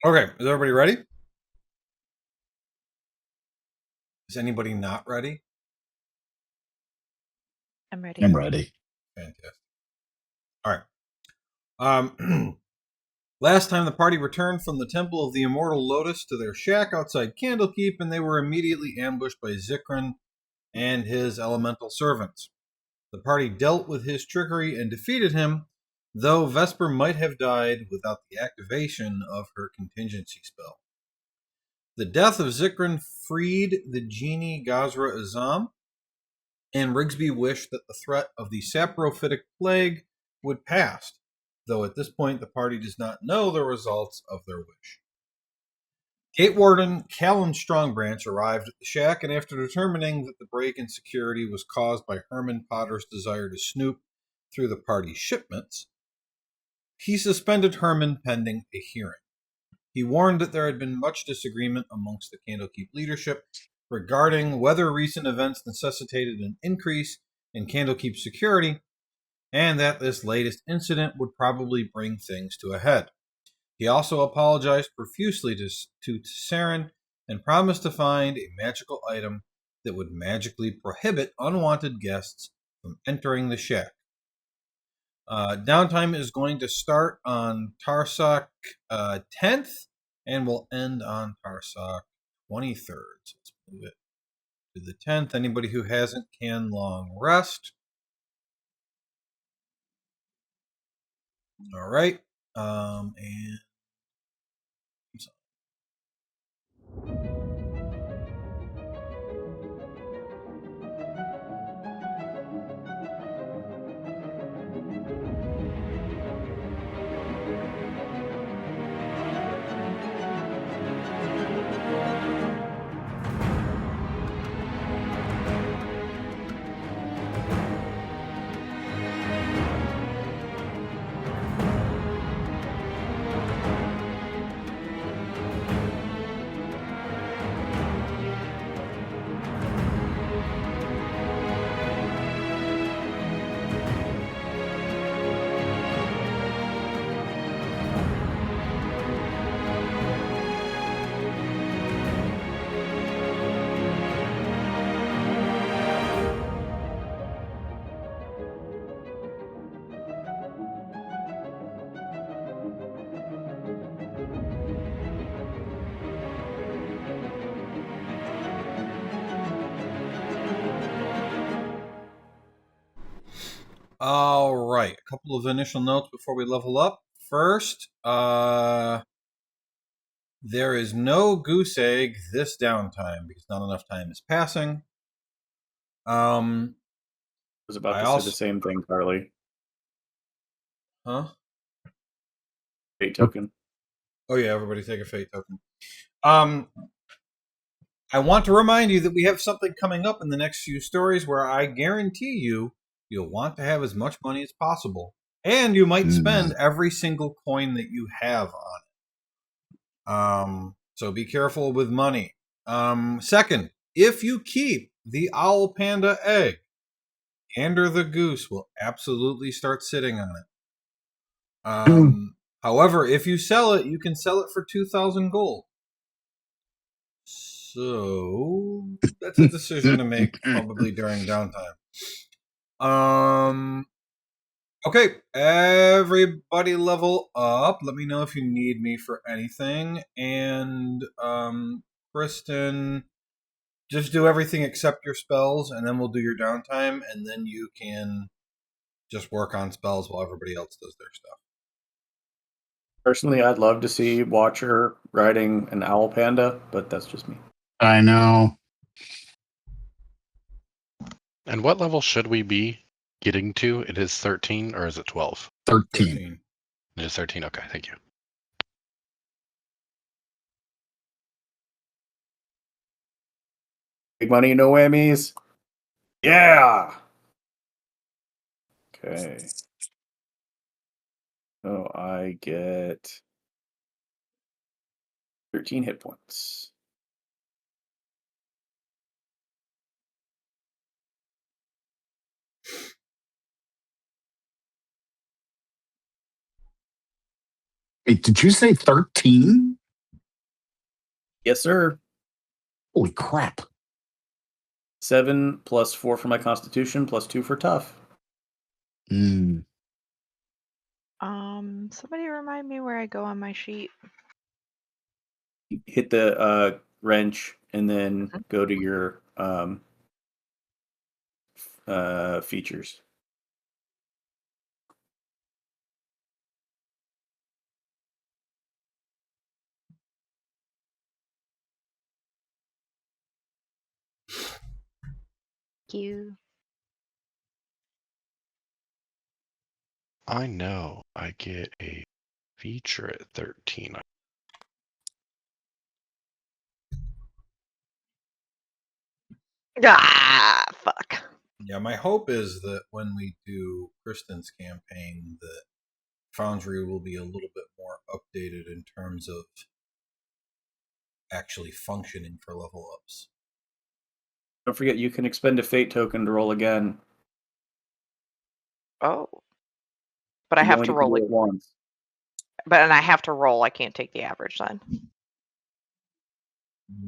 Okay, is everybody ready? Is anybody not ready? I'm ready. I'm ready. Fantastic. All right. Last time the party returned from the Temple of the Immortal Lotus to their shack outside Candlekeep, and they were immediately ambushed by Zikrin and his elemental servants. The party dealt with his trickery and defeated him, though Vesper might have died without the activation of her contingency spell. The death of Zikrin freed the genie Gazra Azam, and Rigsby wished that the threat of the saprophytic plague would pass, though at this point the party does not know the results of their wish. Gate Warden Callum Strongbranch arrived at the shack, and after determining that the break in security was caused by Herman Potter's desire to snoop through the party's shipments, he suspended Herman pending a hearing. He warned that there had been much disagreement amongst the Candlekeep leadership regarding whether recent events necessitated an increase in Candlekeep security, and that this latest incident would probably bring things to a head. He also apologized profusely to Saren and promised to find a magical item that would magically prohibit unwanted guests from entering the shack. Downtime is going to start on Tarsak 10th and will end on Tarsak 23rd. So let's move it to the 10th. Anybody who hasn't can long rest. All right. And all right, a couple of initial notes before we level up. First, there is no goose egg this downtime because not enough time is passing. I was about to say the same thing, Carly. Huh? Fate token. Oh yeah, everybody take a fate token. I want to remind you that we have something coming up in the next few stories where I guarantee you'll want to have as much money as possible, and you might spend every single coin that you have on it. So be careful with money. Second, if you keep the owl panda egg, Gander the goose will absolutely start sitting on it. However, if you sell it, you can sell it for 2,000 gold. So that's a decision to make probably during downtime. Okay, everybody level up. Let me know if you need me for anything. And Kristen, just do everything except your spells, and then we'll do your downtime, and then you can just work on spells while everybody else does their stuff. Personally, I'd love to see Watcher riding an owl panda, but that's just me. I know. And what level should we be getting to? It is 13 or is it 12? 13. It is 13. Okay, thank you. Big money, no whammies. Yeah. Okay. So I get 13 hit points. Wait, did you say 13? Yes, sir. Holy crap. 7 plus 4 for my Constitution plus 2 for tough. Mm. Somebody remind me where I go on my sheet. Hit the wrench and then go to your features. Thank you. I know I get a feature at 13. Ah, fuck. Yeah, my hope is that when we do Kristen's campaign, that Foundry will be a little bit more updated in terms of actually functioning for level ups. Don't forget, you can expend a fate token to roll again. Oh. But I You have only to get roll it once. and I have to roll. I can't take the average then.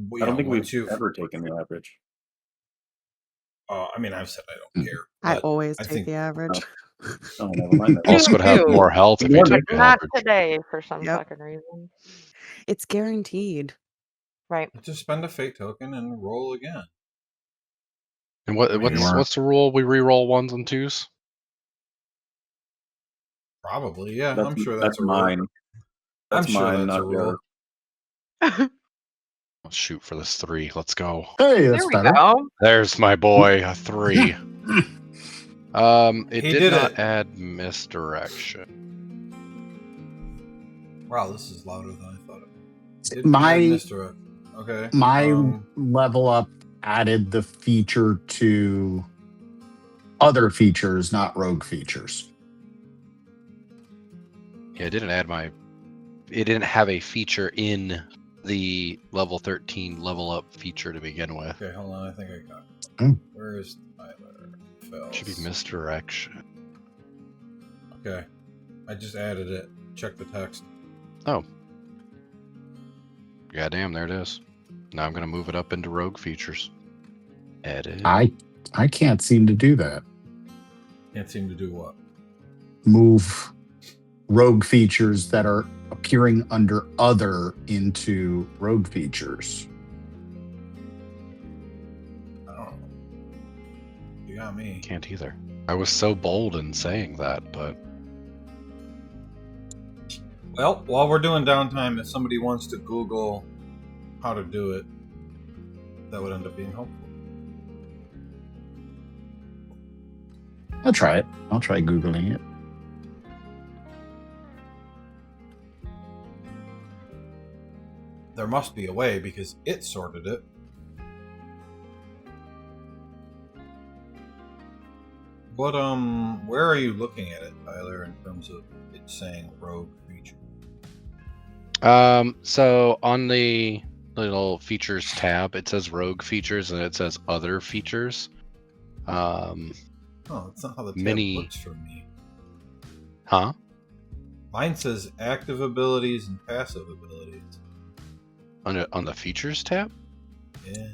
Well, I don't think once we've you've ever taken the average. I mean, I've said I don't care. I but always I take think the average. Oh, never mind that. Most would have Ew. more health if you Ignore took me. the Not average. today for some Yep. fucking reason. It's guaranteed. Right. just spend a fate token and roll again. And I mean, what's the rule? We re-roll ones and twos? Probably, yeah. That's, I'm sure that's a rule. mine. That's I'm sure mine, that's a not rule. yours. Let's shoot for this 3. Let's go. Hey, that's There we better. go. There's my boy, a 3. It He did did not it. add misdirection. Wow, this is louder than I thought it would. Didn't My- add misdirect. Okay. My level up added the feature to other features, not rogue features. Yeah, it didn't add it didn't have a feature in the level 13 level up feature to begin with. Okay, hold on. I think I got it. Hmm. Where is Tyler? It should be misdirection. Okay. I just added it. Check the text. Oh. Goddamn, there it is. Now I'm going to move it up into rogue features. Edit. I can't seem to do that. Can't seem to do what? Move rogue features that are appearing under other into rogue features. I don't know. You got me. Can't either. I was so bold in saying that, but Well, while we're doing downtime, if somebody wants to Google how to do it, that would end up being helpful. I'll try it. I'll try Googling it. There must be a way because it sorted it. But where are you looking at it, Tyler, in terms of it saying rogue feature? so on the little features tab, it says rogue features and it says other features. Oh, that's not how the tab Mini- looks for me. Huh? Mine says active abilities and passive abilities. On the features tab? Yeah.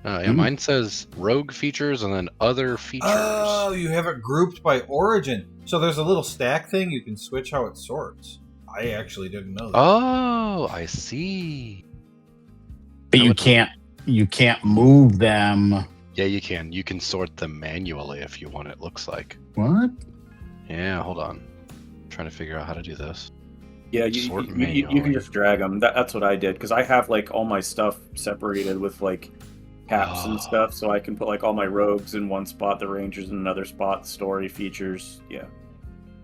Yeah, mine says rogue features and then other features. Oh, you have it grouped by origin. So there's a little stack thing. You can switch how it sorts. I actually didn't know that. Oh, I see. But I you can't move them. Yeah, you can. You can sort them manually if you want, it looks like. What? Yeah, hold on. I'm trying to figure out how to do this. Yeah, you can just drag them. That's what I did because I have like all my stuff separated with like caps and stuff, so I can put like all my rogues in one spot, the rangers in another spot, story features. Yeah.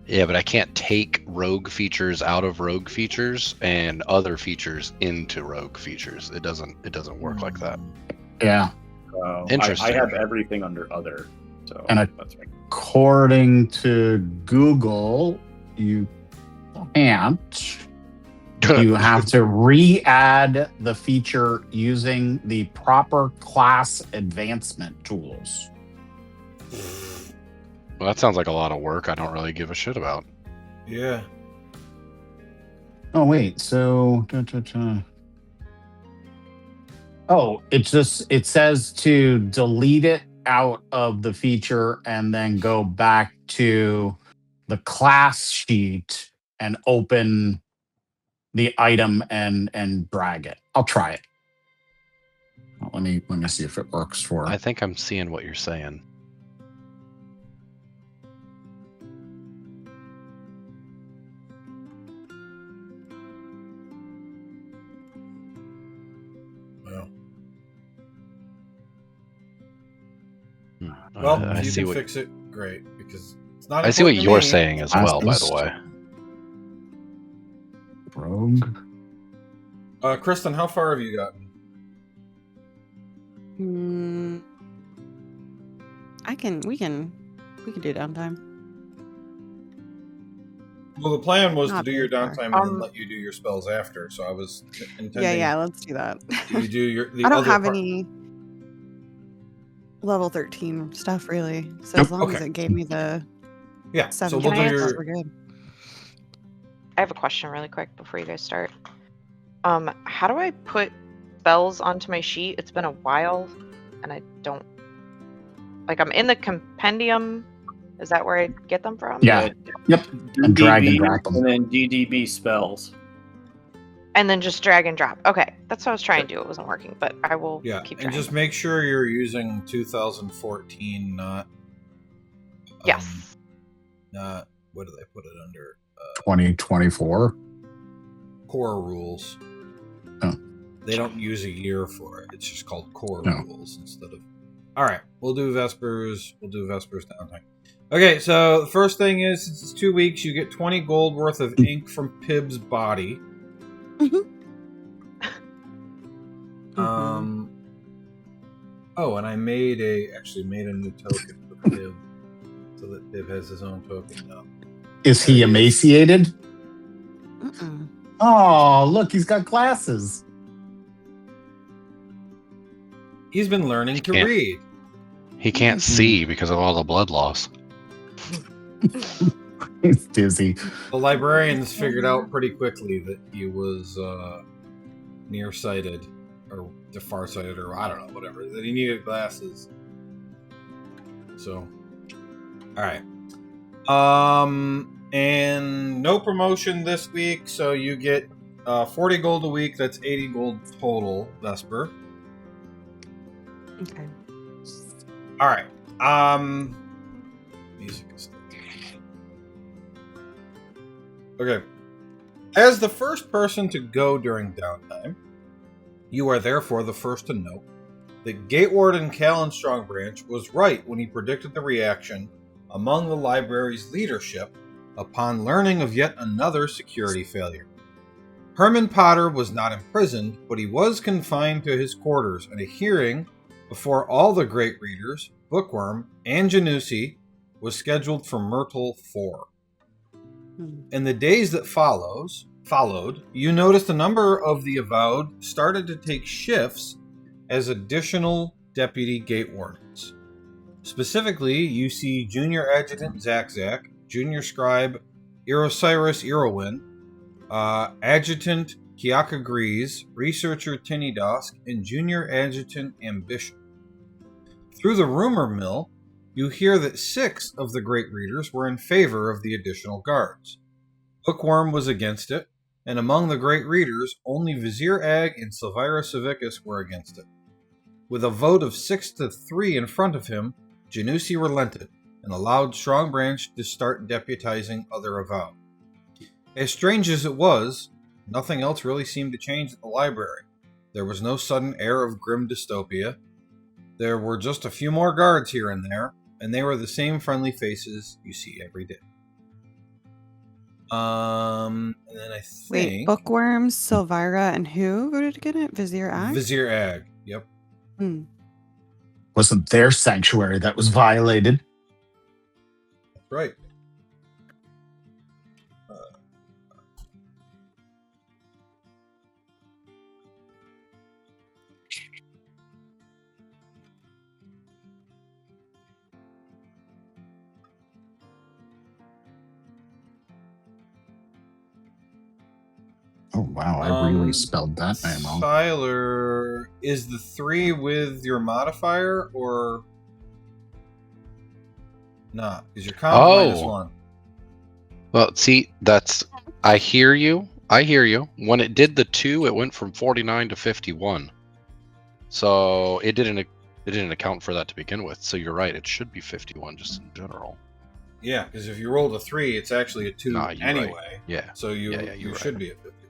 Yeah, but I can't take rogue features out of rogue features and other features into rogue features. It doesn't work like that. Yeah. Interesting. I have everything under other. So And that's right. According to Google, you can't. You have to re-add the feature using the proper class advancement tools. Well, that sounds like a lot of work I don't really give a shit about. Yeah. Oh wait, so Oh, it says to delete it out of the feature and then go back to the class sheet and open the item and drag it. I'll try it. Let me see if it works for. I think I'm seeing what you're saying. Well, I if you see can what fix it, great, because it's not. I see what important to you're me. saying as well. By the way, Rogue. Kristen, how far have you gotten? We can do downtime. Well, the plan was to Not do your very far. downtime and then let you do your spells after. So I was intending. Yeah, let's do that. You do the I don't other have part. any level 13 stuff really. So Nope. as long as it gave me the Yeah. 7 So we'll do Can I your. we're good. I have a question really quick before you guys start. How do I put spells onto my sheet? It's been a while, and I don't. Like, I'm in the compendium. Is that where I get them from? Yeah. Yep. And drag and DDB, drop them. and then DDB spells. And then just drag and drop. Okay, that's what I was trying to do. It wasn't working, but I will keep trying. And just make sure you're using 2014, not. Yes. Not what do they put it under? 2024. Core rules. Oh. They don't use a year for it. It's just called core No. rules instead of. All right, we'll do Vespers. We'll do Vespers downtime. Okay, so the first thing is, since it's 2 weeks, you get 20 gold worth of ink from Pib's body. Oh, and I actually made a new token for Pib, so that Pib has his own token now. Is he emaciated? Mm-mm. Oh, look, he's got glasses. He's been learning to read. he can't see because of all the blood loss. He's dizzy. The librarians figured out pretty quickly that he was nearsighted or farsighted, or I don't know, whatever. That he needed glasses. So, all right. And no promotion this week, so you get 40 gold a week. That's 80 gold total, Vesper. Okay. All right. Music is still. Okay. As the first person to go during downtime, you are therefore the first to note that Gatewarden Callan Strongbranch was right when he predicted the reaction among the library's leadership upon learning of yet another security failure. Herman Potter was not imprisoned, but he was confined to his quarters, and a hearing before all the great readers, Bookworm, and Janussi was scheduled for Myrtle 4. In the days that followed, you noticed a number of the Avowed started to take shifts as additional deputy gate wardens. Specifically, you see Junior Adjutant Zach, Junior Scribe Irosiris Irowin, Adjutant Kiaka Grease, Researcher Tinny Dosk, and Junior Adjutant Ambition. Through the rumor mill, you hear that 6 of the great readers were in favor of the additional guards. Bookworm was against it, and among the great readers, only Vizier Ag and Silvira Savicus were against it. With a vote of 6-3 in front of him, Janussi relented and allowed Strongbranch to start deputizing other Avowed. As strange as it was, nothing else really seemed to change at the library. There was no sudden air of grim dystopia. There were just a few more guards here and there, and they were the same friendly faces you see every day. And then I think... Wait, Bookworm, Silvira, and who voted against it? Vizier Ag? Vizier Ag, yep. Wasn't their sanctuary that was violated. That's right. Oh, wow. I really spelled that name wrong. Siler, is the 3 with your modifier or not? Because your com's -1. Well, see, I hear you. When it did the 2, it went from 49 to 51. So it didn't account for that to begin with. So you're right. It should be 51 just in general. Yeah, because if you rolled a 3, it's actually a 2 anyway. Right. Yeah. So you should be at 50.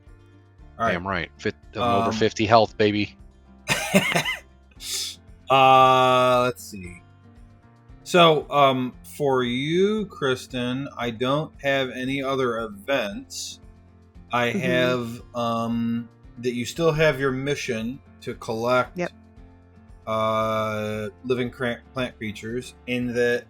All right. Damn right. I'm over 50 health, baby. Let's see. So, for you, Kristen, I don't have any other events. I have that you still have your mission to collect living plant creatures, in that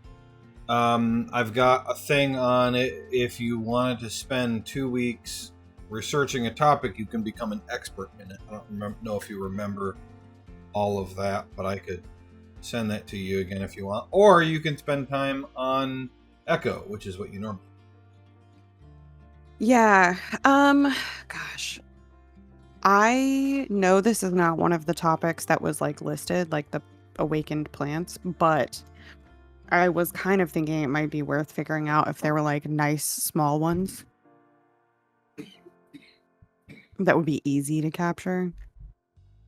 I've got a thing on it. If you wanted to spend 2 weeks researching a topic, you can become an expert in it. I don't know if you remember all of that, but I could send that to you again if you want. Or you can spend time on Echo, which is what you normally do. Yeah. Gosh. I know this is not one of the topics that was like listed, like the awakened plants, but I was kind of thinking it might be worth figuring out if there were like nice small ones that would be easy to capture.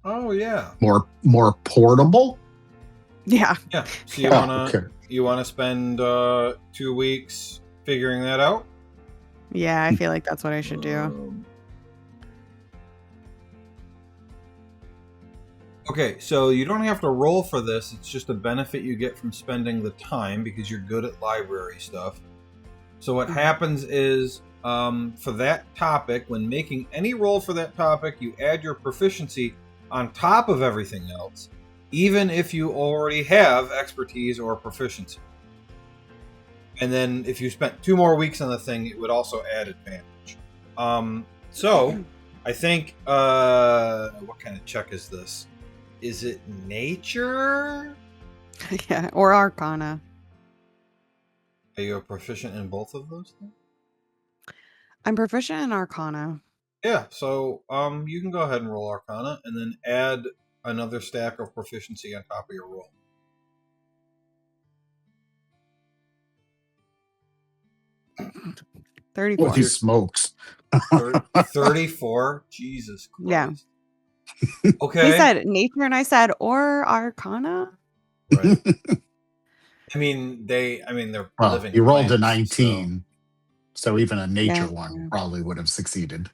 Oh yeah. More portable? Yeah. Yeah. So you wanna spend 2 weeks figuring that out? Yeah, I feel like that's what I should do. Okay, so you don't have to roll for this. It's just a benefit you get from spending the time because you're good at library stuff. So what happens is, for that topic, when making any roll for that topic, you add your proficiency on top of everything else, even if you already have expertise or proficiency. And then if you spent 2 more weeks on the thing, it would also add advantage. So I think, what kind of check is this? Is it nature? Yeah, or Arcana. Are you proficient in both of those things? I'm proficient in Arcana. Yeah, so you can go ahead and roll Arcana and then add another stack of proficiency on top of your roll. Holy smokes. 34? Jesus Christ. Yeah. Okay. He said nature and I said or Arcana? Right. I mean, they're living. You rolled plants, a 19, so even a nature one probably would have succeeded.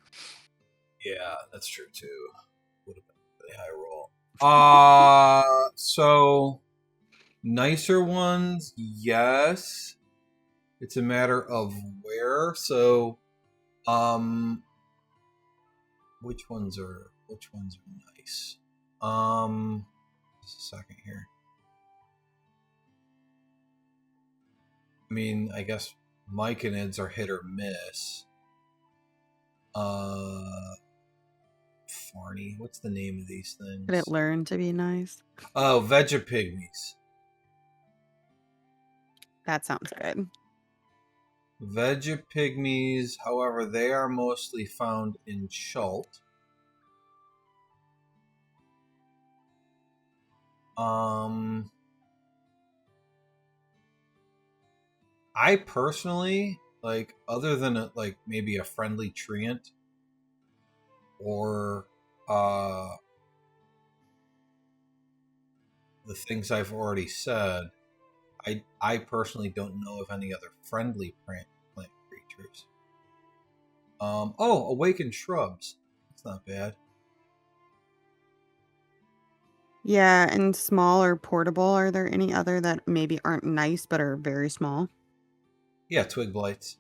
Yeah, that's true too. Would have been a really high roll. So nicer ones, yes. It's a matter of where. So, which ones are nice? Just a second here. I mean, I guess myconids are hit or miss. Farney, what's the name of these things? Did it learn to be nice? Oh, Vegapygmies. That sounds good. Vegapygmies, however, they are mostly found in Chult. I personally, like, other than maybe a friendly treant or the things I've already said, I personally don't know of any other friendly plant creatures. Awakened shrubs. That's not bad. Yeah, and small or portable. Are there any other that maybe aren't nice but are very small? Yeah, twig blights.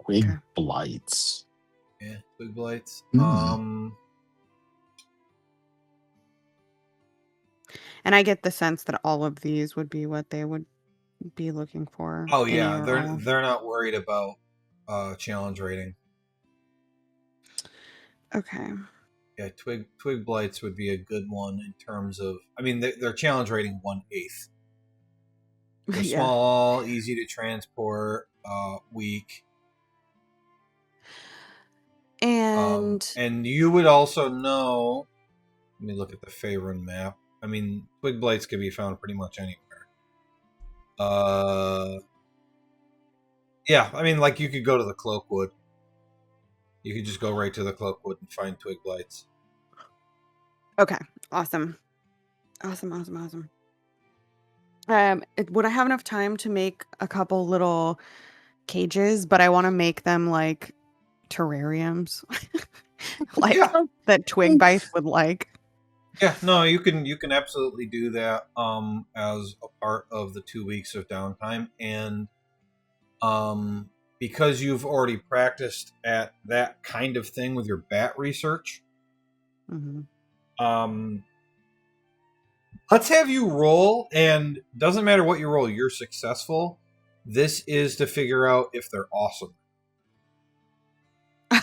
Twig blights. Yeah, twig blights. And I get the sense that all of these would be what they would be looking for. Oh yeah, they're not worried about challenge rating. Okay. Yeah, twig blights would be a good one in terms of. I mean, they're challenge rating 1/8. They're small, easy to transport, weak. And you would also know. Let me look at the Faerun map. I mean, twig blights can be found pretty much anywhere. Yeah, I mean, like you could go to the Cloakwood. You could just go right to the Cloakwood and find twig blights. Okay, awesome. Would I have enough time to make a couple little cages? But I want to make them like terrariums, like Yeah. that twig bites would like. Yeah, no, you can absolutely do that as a part of the 2 weeks of downtime, and because you've already practiced at that kind of thing with your bat research, let's have you roll, and doesn't matter what you roll, you're successful. This is to figure out if they're awesome.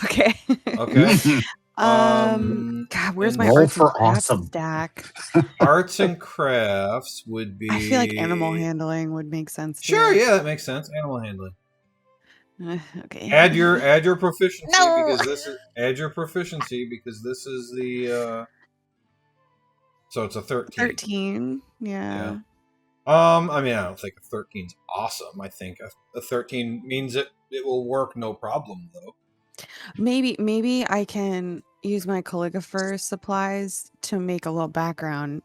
Okay. Okay. God, where's my roll arts and for crafts awesome. stack? Arts and crafts would be. I feel like animal handling would make sense. Sure, too. yeah, that makes sense. Animal handling. Okay. Add your proficiency No! because this is the so it's a 13. 13. Yeah. I mean, I don't think a 13's awesome. I think a 13 means it will work no problem though. Maybe I can use my calligrapher supplies to make a little background,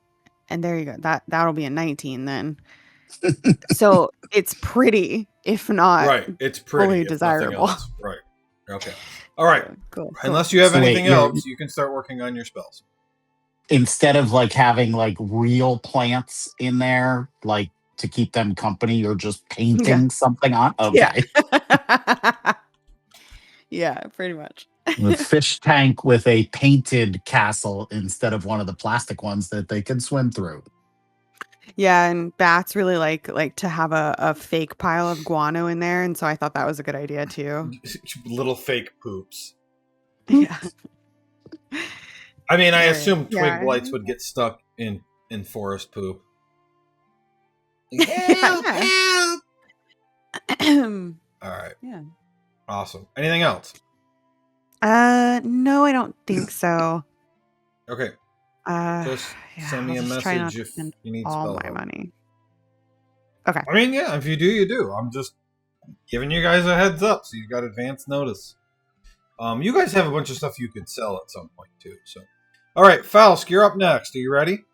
and there you go. That'll be a 19 then. So it's pretty, if not Right, it's pretty. fully If desirable. nothing else. Right. Okay. All right. Cool. Unless you have So wait, anything else, you can start working on your spells. Instead of like having like real plants in there, like to keep them company, you're just painting something on. Okay. Yeah. Yeah, pretty much. The fish tank with a painted castle instead of one of the plastic ones that they can swim through. Yeah, and bats really like to have a fake pile of guano in there, and so I thought that was a good idea too. Little fake poops. Yeah. I mean, I Right. assume twig Yeah. blights would get stuck in forest poop. Help, help! All right. Yeah. Awesome. Anything else? No, I don't think so. Okay. Just send me I'll a just try not message to if spend you need all spell my help. money. Okay. I mean, yeah, if you do, you do. I'm just giving you guys a heads up so you got advance notice. You guys have a bunch of stuff you could sell at some point too. So, all right, Falsk, you're up next. Are you ready?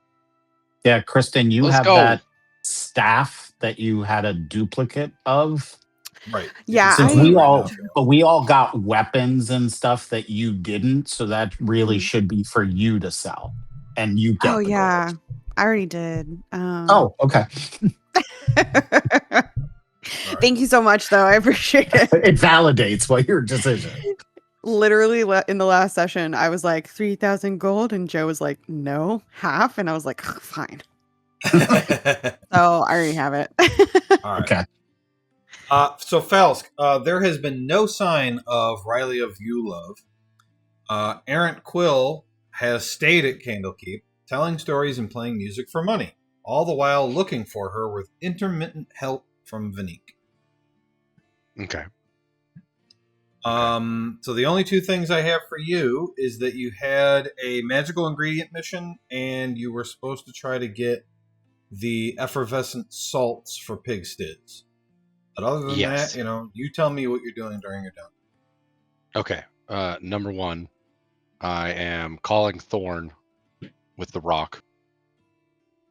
Yeah, Kristen, you Let's have go. that staff that you had a duplicate of. Right. Yeah, Since I- we all got weapons and stuff that you didn't, so that really should be for you to sell, and you get. Oh the yeah, gold. I already did. Oh, okay. Thank you so much, though. I appreciate it. It validates what your decision. Literally, in the last session, I was like 3,000 gold, and Joe was like, "No, half," and I was like, "Fine." So I already have it. All right. Okay. So Falsk, there has been no sign of Riley of Yulov. Errant Quill has stayed at Candlekeep, telling stories and playing music for money, all the while looking for her with intermittent help from Vanique. Okay. So the only two things I have for you is that you had a magical ingredient mission, and you were supposed to try to get the effervescent salts for pig stids. But other than Yes. that, you tell me what you're doing during your downtime. Okay. Number one, I am calling Thorn with the rock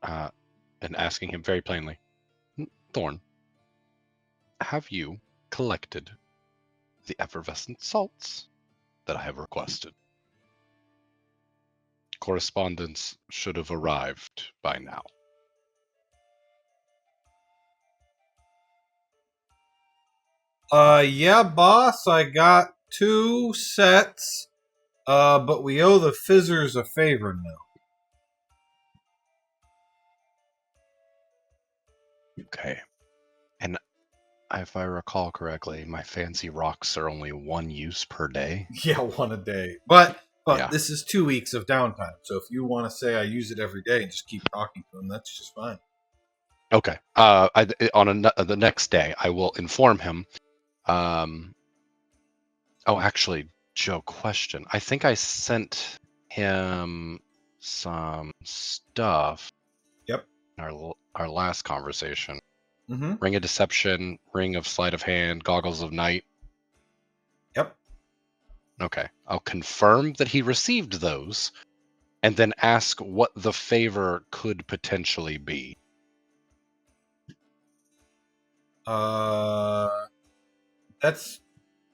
and asking him very plainly, Thorn, have you collected the effervescent salts that I have requested? Correspondence should have arrived by now. Yeah, boss, I got 2 sets, but we owe the fizzers a favor now. Okay. And if I recall correctly, my fancy rocks are only 1 use per day. Yeah, 1 a day. But Yeah. this is 2 weeks of downtime, so if you want to say I use it every day and just keep talking to him, that's just fine. Okay. The next day, I will inform him. Actually, Joe, question. I think I sent him some stuff. Yep. In our last conversation. Mm-hmm. Ring of Deception, Ring of Sleight of Hand, Goggles of Night. Yep. Okay. I'll confirm that he received those, and then ask what the favor could potentially be. That's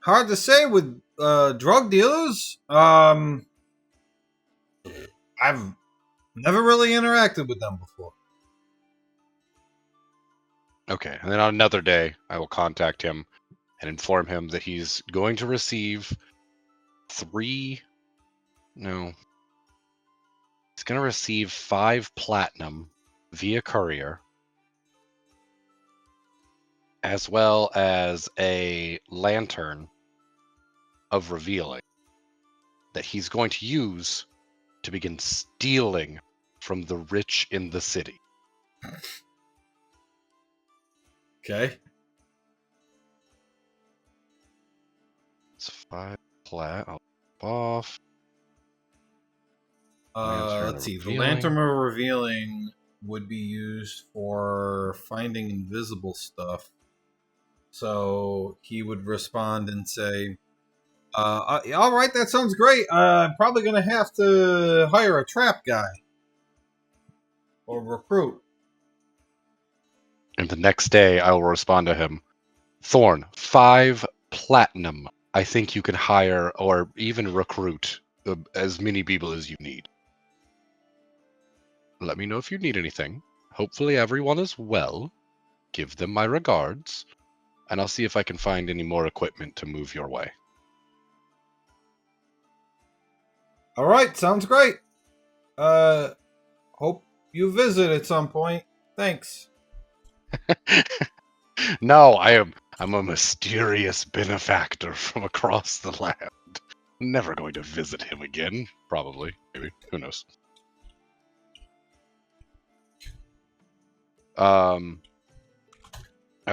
hard to say with drug dealers. I've never really interacted with them before. Okay, and then on another day, I will contact him and inform him that he's going to receive he's going to receive 5 platinum via courier, as well as a lantern of revealing that he's going to use to begin stealing from the rich in the city. Okay. It's 5 plat. I'll off. Let's see. The Lantern of Revealing would be used for finding invisible stuff. So he would respond and say, all right, that sounds great. I'm probably going to have to hire a trap guy or recruit. And the next day, I will respond to him, Thorn, 5 platinum. I think you can hire or even recruit as many people as you need. Let me know if you need anything. Hopefully everyone is well. Give them my regards. And I'll see if I can find any more equipment to move your way. All right, sounds great. Hope you visit at some point. Thanks. No, I'm a mysterious benefactor from across the land. Never going to visit him again. Probably. Maybe. Who knows? I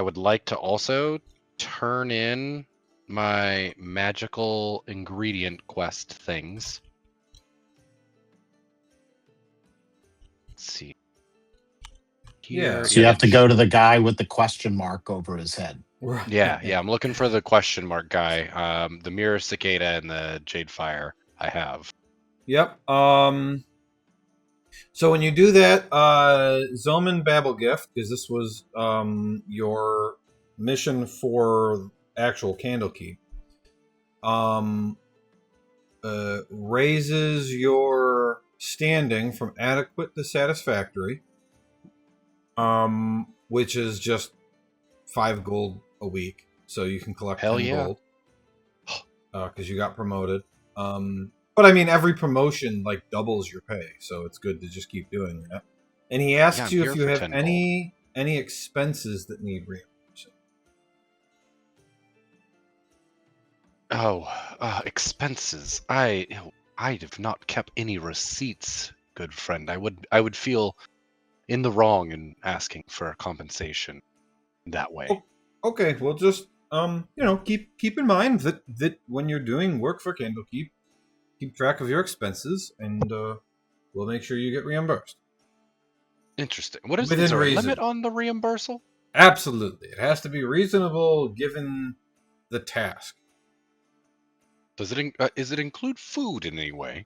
would like to also turn in my magical ingredient quest things. Let's see. Yeah. So you have to go to the guy with the question mark over his head. Right. Yeah, I'm looking for the question mark guy. The Mirror Cicada and the Jade Fire I have. Yep. So when you do that, Zoman Babble Gift, because this was your mission for actual Candlekeep, raises your standing from adequate to satisfactory, which is just 5 gold a week, so you can collect 10 gold because you got promoted. But I mean, every promotion like doubles your pay, so it's good to just keep doing that. And he asks you if you have any expenses that need reimbursing. Expenses. I have not kept any receipts, good friend. I would feel in the wrong in asking for a compensation that way. Oh, okay, well, just keep in mind that when you're doing work for Candlekeep, keep track of your expenses, and we'll make sure you get reimbursed. Interesting. What is within there reason? A limit on the reimbursal? Absolutely, it has to be reasonable given the task. Does it is it include food in any way?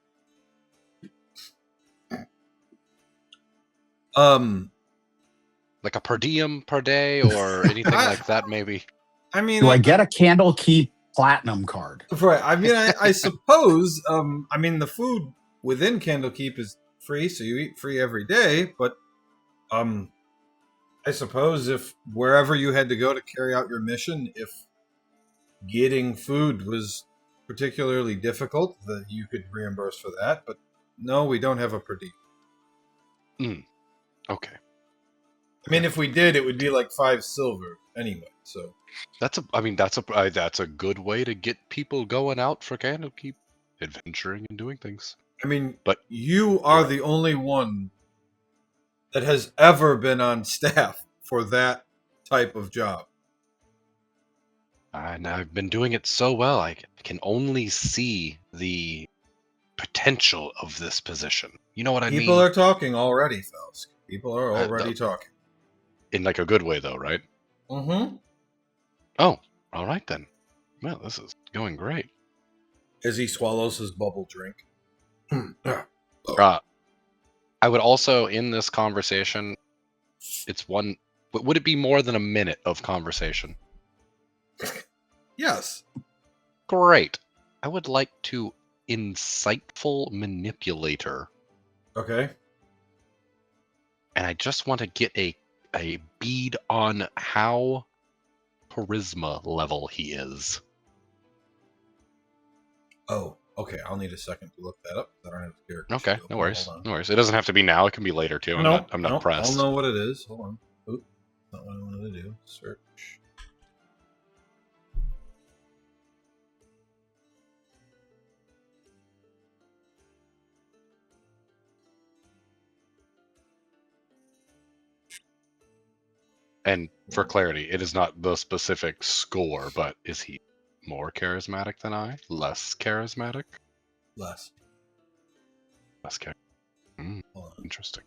Like a per diem per day or anything like that, maybe. I mean, do I get a Candlekeep platinum card? Right. I mean, I suppose. I mean, the food within Candlekeep is free, so you eat free every day. But, I suppose if wherever you had to go to carry out your mission, if getting food was particularly difficult, that you could reimburse for that. But no, we don't have a per diem. Okay. I mean, if we did, it would be like 5 silver anyway. So that's a good way to get people going out for Candlekeep, adventuring and doing things. I mean, but you are the only one that has ever been on staff for that type of job. And I've been doing it so well, I can only see the potential of this position. You know what I mean? People are talking already, Felsk. People are already talking. In like a good way, though, right? Mm-hmm. Oh, all right then. Well, this is going great. As he swallows his bubble drink. I would also, in this conversation, would it be more than a minute of conversation? Yes. Great. I would like to insightful manipulator. Okay. And I just want to get a bead on how charisma level he is. Oh, okay. I'll need a second to look that up. I don't have a character. Okay, sheet no open. worries. Hold on. No worries. It doesn't have to be now. It can be later too. I'm not pressed. I'll know what it is. Hold on. Oop, not what I wanted to do. Search. And for clarity, it is not the specific score, but is he more charismatic than I? Less charismatic? Less. Less charismatic. Hold on. Interesting.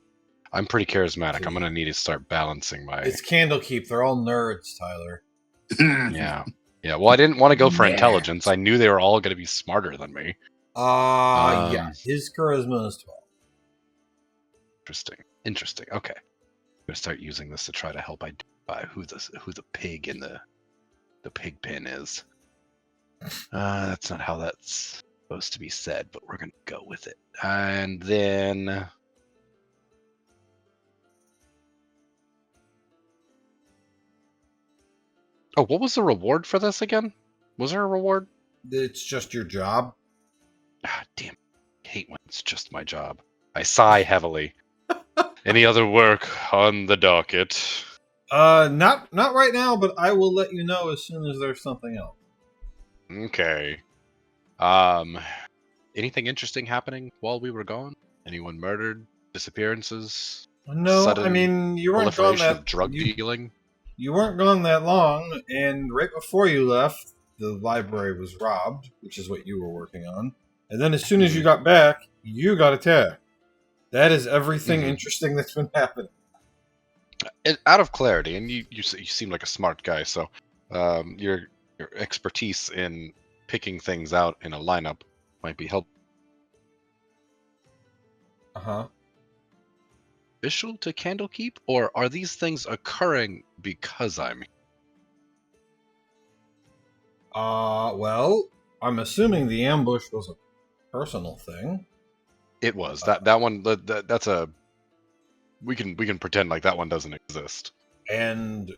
I'm pretty charismatic. I'm going to need to start balancing my... It's Candlekeep. They're all nerds, Tyler. Yeah. Yeah, well, I didn't want to go for intelligence. I knew they were all going to be smarter than me. Yeah. His charisma is 12. Interesting. Okay. I'm going to start using this to try to help identify who the pig in the pig pen is. That's not how that's supposed to be said, but we're going to go with it. And then... Oh, what was the reward for this again? Was there a reward? It's just your job. Ah, damn. I hate when it's just my job. I sigh heavily. Any other work on the docket? Not right now, but I will let you know as soon as there's something else. Okay. Anything interesting happening while we were gone? Anyone murdered? Disappearances? No, Sudden I mean you weren't gone proliferation that of drug dealing? You weren't gone that long, and right before you left, the library was robbed, which is what you were working on. And then as soon as you got back, you got attacked. That is everything interesting that's been happening. Out of clarity, and you seem like a smart guy, so your expertise in picking things out in a lineup might be helpful. Official to Candlekeep, or are these things occurring because I'm here? Well, I'm assuming the ambush was a personal thing. It was. That one that's a we can pretend like that one doesn't exist. And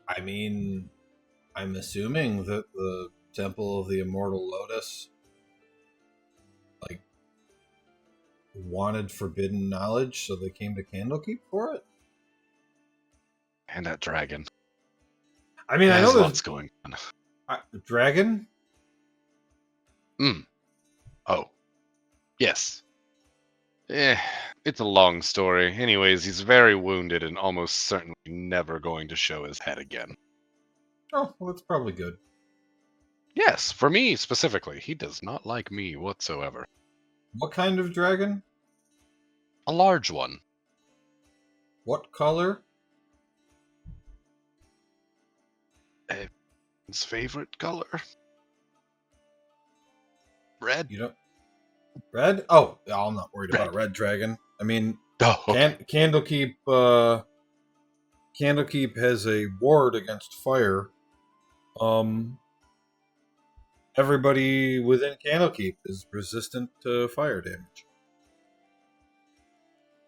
I mean, I'm assuming that the Temple of the Immortal Lotus wanted forbidden knowledge, so they came to Candlekeep for it. And that dragon. I mean, I know there's there's lots going on. Dragon? Oh. Yes. It's a long story. Anyways, he's very wounded and almost certainly never going to show his head again. Oh, well, that's probably good. Yes, for me specifically. He does not like me whatsoever. What kind of dragon? A large one. What color? His favorite color. Red. You don't... Red? Oh, I'm not worried about a red dragon. I mean, okay. Candlekeep has a ward against fire. Everybody within Candlekeep is resistant to fire damage.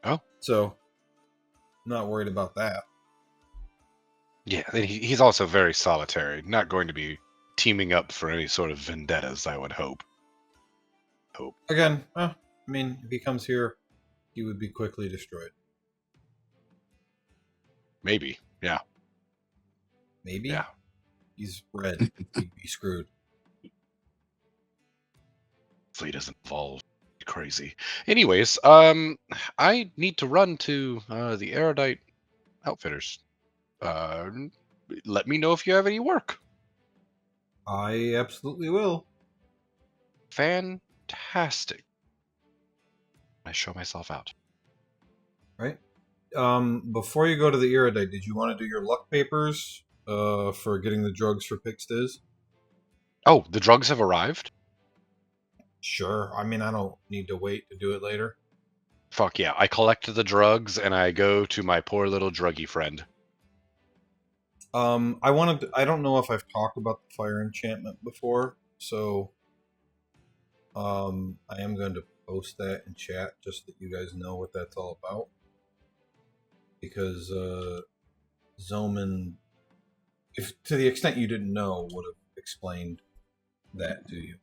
Oh. So, not worried about that. Yeah, he's also very solitary. Not going to be teaming up for any sort of vendettas, I would hope. Again, I mean, if he comes here, he would be quickly destroyed. Maybe, yeah. Maybe? Yeah. He's red. He'd be screwed. Hopefully he doesn't evolve crazy. Anyways, I need to run to the Erudite Outfitters. Let me know if you have any work. I absolutely will. Fantastic. I show myself out. Right. Before you go to the Iridite, did you want to do your luck papers for getting the drugs for Pixtiz? Oh, the drugs have arrived? Sure. I mean, I don't need to wait to do it later. Fuck yeah. I collect the drugs and I go to my poor little druggy friend. I don't know if I've talked about the fire enchantment before, so I am going to post that in chat just that you guys know what that's all about. Because Zoman, if to the extent you didn't know, would have explained that to you.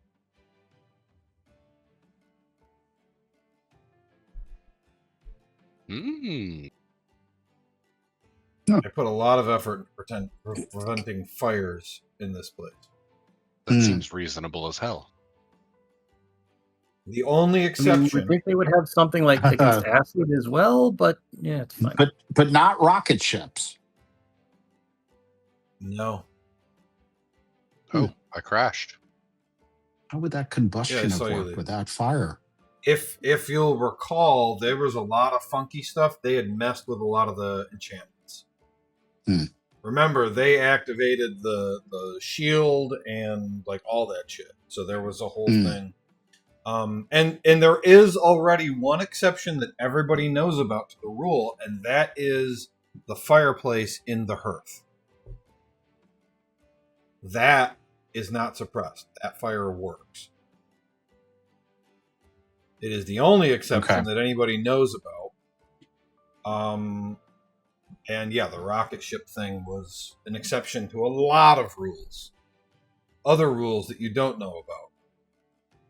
I put a lot of effort into preventing fires in this place. That seems reasonable as hell. The only I exception... mean, we think they would have something like against acid as well, but yeah, it's fine. But not rocket ships. No. Oh, I crashed. How would that combustion have worked without fire? If you'll recall, there was a lot of funky stuff. They had messed with a lot of the enchantments. Remember, they activated the shield and like all that shit. So there was a whole thing. And there is already one exception that everybody knows about to the rule, and that is the fireplace in the hearth. That is not suppressed. That fire works. It is the only exception that anybody knows about. And yeah, the rocket ship thing was an exception to a lot of rules. Other rules that you don't know about,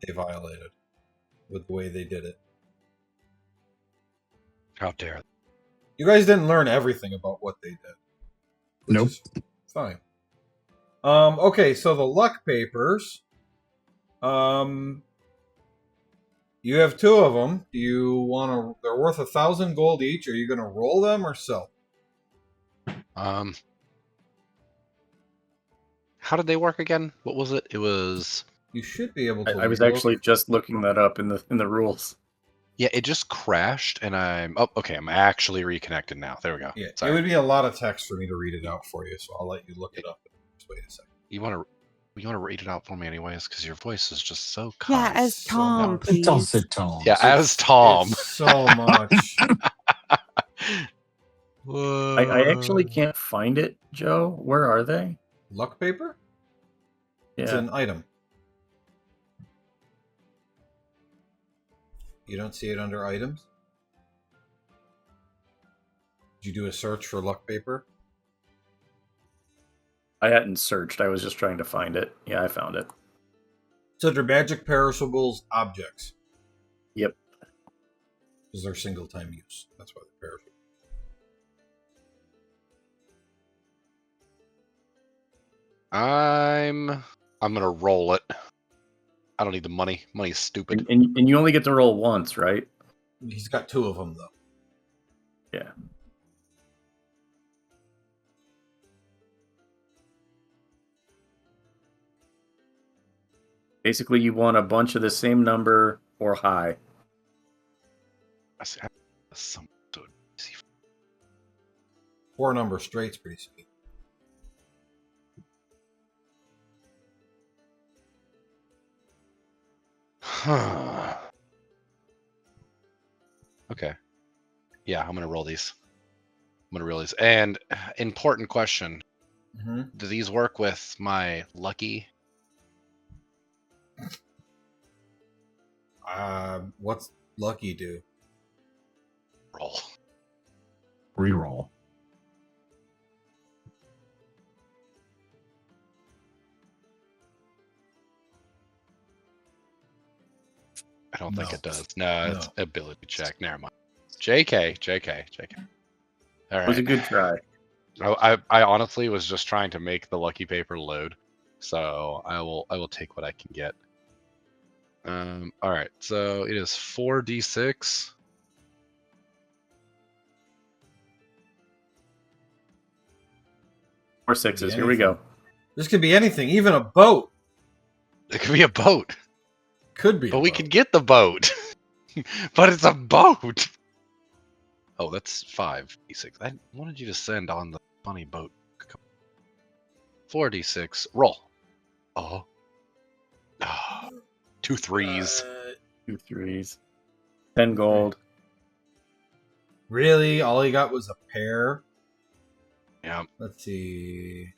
they violated with the way they did it. How dare they? You guys didn't learn everything about what they did. Nope. Fine. Okay, so the luck papers. You have two of them. Do you want to? They're worth 1,000 gold each. Are you going to roll them or sell? How did they work again? What was it? It was... You should be able to. I was actually just looking that up in the rules. Yeah, it just crashed, and I'm... Oh, okay, I'm actually reconnected now. There we go. Yeah, Sorry. it would be a lot of text for me to read it out for you, so I'll let you look it up. Just wait a second. You want to read it out for me anyways, because your voice is just so calm. Yeah, as Tom, please. Dulcet tones. Yeah, as Tom. It's so much. I actually can't find it, Joe. Where are they? Luck paper? Yeah. It's an item. You don't see it under items? Did you do a search for luck paper? I hadn't searched. I was just trying to find it. Yeah, I found it. It's under magic perishables objects. Yep. Because they're single time use. That's why they're perishable. I'm gonna roll it. I don't need the money. Money's stupid. And you only get to roll once, right? He's got two of them, though. Yeah. Basically, you want a bunch of the same number or high. Some easy. 4 number straight's pretty sweet. Okay. Yeah, I'm gonna roll these. And important question: do these work with my lucky? What's lucky do? Roll. Reroll. I don't think it does. No, it's ability check. Never mind. JK. All right. It was a good try. I honestly was just trying to make the lucky paper load, so I will take what I can get. All right. So it is 4d6. 4 6s. Here we go. This could be anything, even a boat. It could be a boat. Could be. But we could get the boat. But it's a boat. Oh, that's 5d6. I wanted you to send on the funny boat. 4d6. Roll. Oh. 2 3s. 2 3s. 10 gold. Really? All he got was a pair? Yeah. Let's see.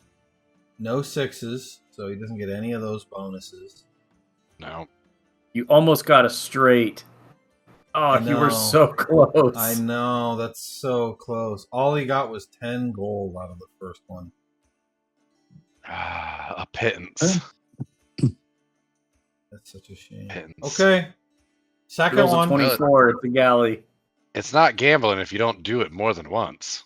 No 6s, so he doesn't get any of those bonuses. No. You almost got a straight. Oh, you were so close. I know, that's so close. All he got was 10 gold out of the first one. A pittance. That's such a shame. Pittance. Okay. Second Rolls one. a 24 at the galley. It's not gambling if you don't do it more than once.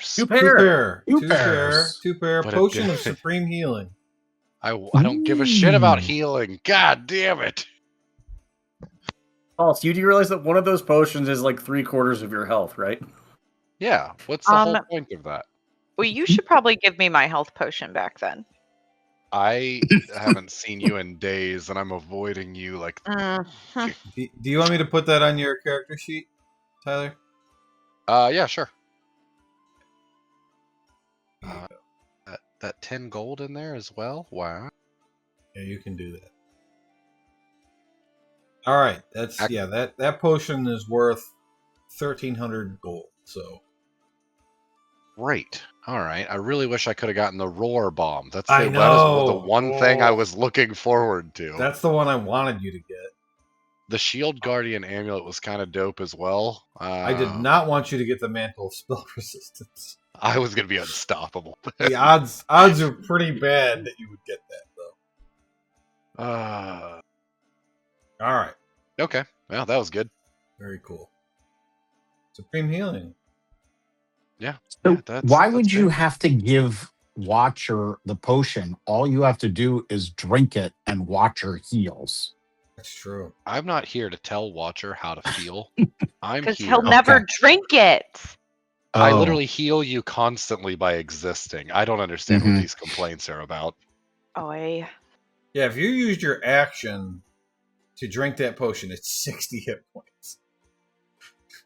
2 pair. Two pair. But Potion of supreme healing. I don't give a shit about healing. God damn it. Oh, so you do realize that one of those potions is like 3/4 of your health, right? Yeah. What's the whole point of that? Well, you should probably give me my health potion back then. I haven't seen you in days, and I'm avoiding you like. Do you want me to put that on your character sheet, Tyler? Yeah, sure. That 10 gold in there as well. Wow. Yeah, you can do that. All right, that potion is worth 1,300 gold. So great. All right. I really wish I could have gotten the roar bomb. That I was know. the one thing I was looking forward to. That's the one I wanted you to get. The Shield Guardian amulet was kind of dope as well. I did not want you to get the Mantle of Spell Resistance. I was gonna be unstoppable. The odds are pretty bad that you would get that though. All right. Okay. Well, that was good. Very cool. Supreme healing. Yeah. So why that's would you good. have to give Watcher the potion? All you have to do is drink it and Watcher heals. That's true. I'm not here to tell Watcher how to feel. I'm Because here. he'll never drink it. I Oh. literally heal you constantly by existing. I don't understand what these complaints are about. Oi. Yeah, if you used your action to drink that potion, it's 60 hit points.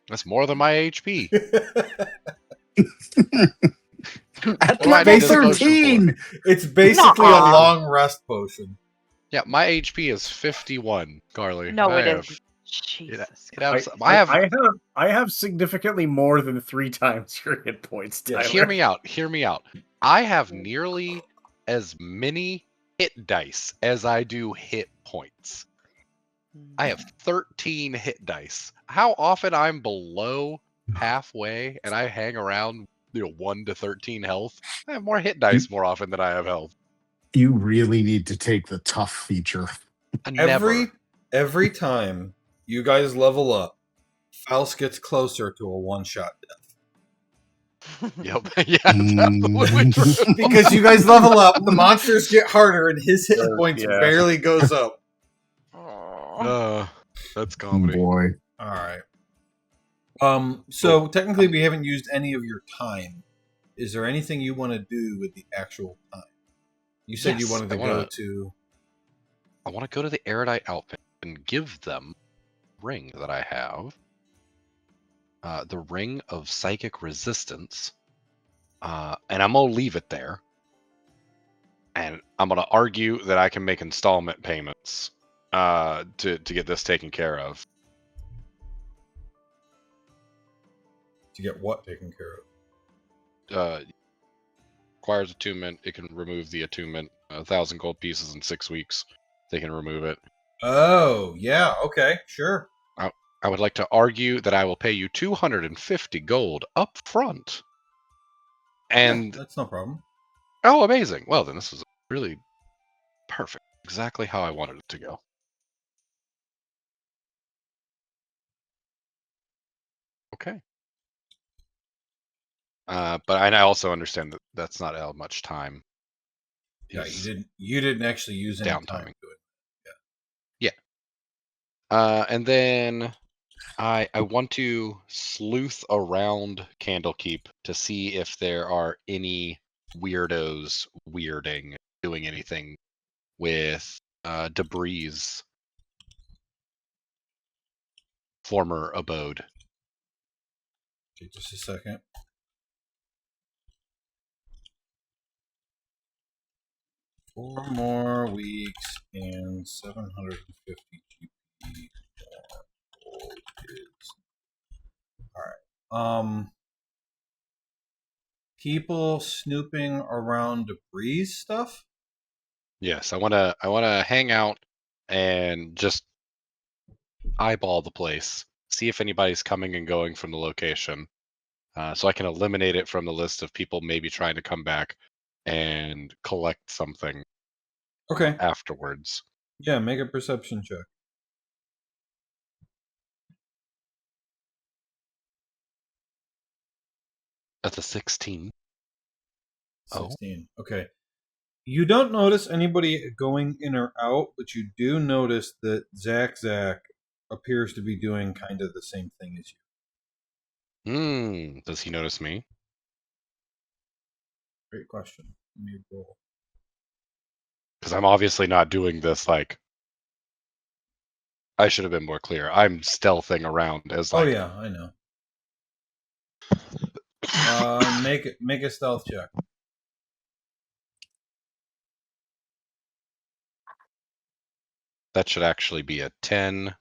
That's more than my HP. At Well, I level need this potion 13! It's basically a Nuh-uh. long rest potion. Yeah, my HP is 51, Carly. No, I it have- isn't. Jesus. I have significantly more than 3 times your hit points, Tyler. Hear me out. Hear me out. I have nearly as many hit dice as I do hit points. I have 13 hit dice. How often I'm below halfway and I hang around 1 to 13 health? I have more hit dice more often than I have health. You really need to take the tough feature. Every time you guys level up, Faust gets closer to a one-shot death. Yep. Yeah, that's absolutely true. Because you guys level up, the monsters get harder, and his hit points barely goes up. That's comedy. Boy. All right. So technically, we haven't used any of your time. Is there anything you want to do with the actual time? You said you wanted to go to. I want to go to the Erudite outfit and give them the ring that I have. The ring of psychic resistance. And I'm going to leave it there. And I'm going to argue that I can make installment payments to get this taken care of. To get what taken care of? Requires attunement. It can remove the attunement. 1,000 gold pieces in 6 weeks. They can remove it. Oh, yeah. Okay, sure. I would like to argue that I will pay you 250 gold up front. And that's no problem. Oh, amazing. Well, then this is really perfect. Exactly how I wanted it to go. Okay. But I also understand that that's not how much time. Yeah, you didn't actually use any time Downtime. to it. Yeah. And then I want to sleuth around Candlekeep to see if there are any weirdos doing anything with debris former abode. Okay, just a second. Four more weeks and 750 GP. Gold is all right. People snooping around debris stuff. Yes, I wanna hang out and just eyeball the place, see if anybody's coming and going from the location, so I can eliminate it from the list of people maybe trying to come back and collect something Okay. afterwards. Yeah, make a perception check. That's a 16. 16. Okay. You don't notice anybody going in or out, but you do notice that Zach appears to be doing kind of the same thing as you. Does he notice me? Great question. Let me roll. Because I'm obviously not doing this like. I should have been more clear. I'm stealthing around as like. Oh yeah, I know. Make a stealth check. That should actually be a 10,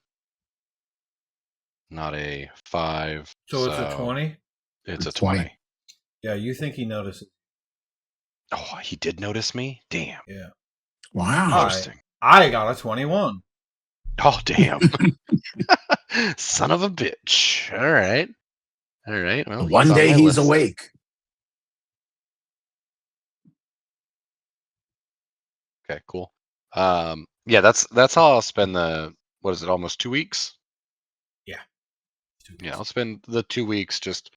not a 5. So it's a 20? It's a 20. 20. Yeah, you think he notices. Oh, he did notice me? Damn. Yeah. Wow. Interesting. I got a 21. Oh, damn. Son of a bitch. All right. Well, One day he's awake. Okay, cool. Yeah, that's how I'll spend the, what is it, almost 2 weeks? Yeah. Yeah, I'll spend the 2 weeks just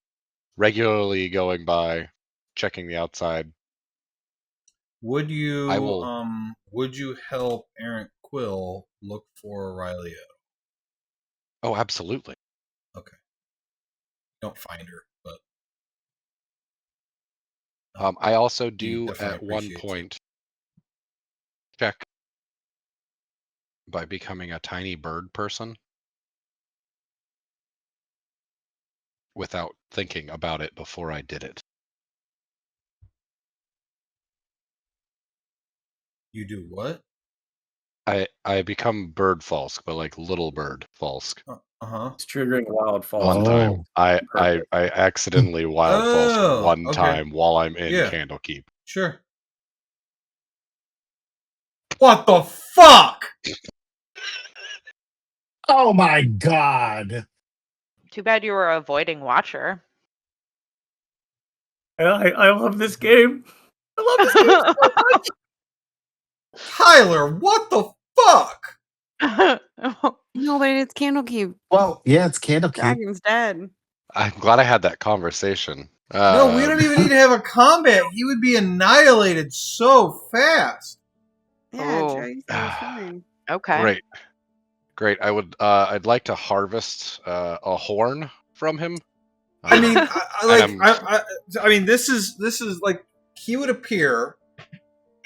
regularly going by, checking the outside. Would you I will. Would you help Errant Quill look for Aurelia? Oh, absolutely. Okay. Don't find her, but I also he do definitely at one appreciates it. point check by becoming a tiny bird person without thinking about it before I did it. You do what? I become bird Falsk, but like little bird Falsk. Uh-huh. It's triggering wild false. One time, I Perfect. accidentally wild Falsk one okay. time while I'm in Yeah. Candlekeep. Sure. What the fuck? Oh my god. Too bad you were avoiding Watcher. I love this game. I love this game so much. Tyler, what the fuck? No, but it's Candlekeep. Well, yeah, it's Candlekeep. Dragon's dead. I'm glad I had that conversation. No, we don't even need to have a combat. He would be annihilated so fast. Yeah, Oh. Joyce was fine. Okay. Great. I would. I'd like to harvest a horn from him. I mean, I mean, this is like he would appear.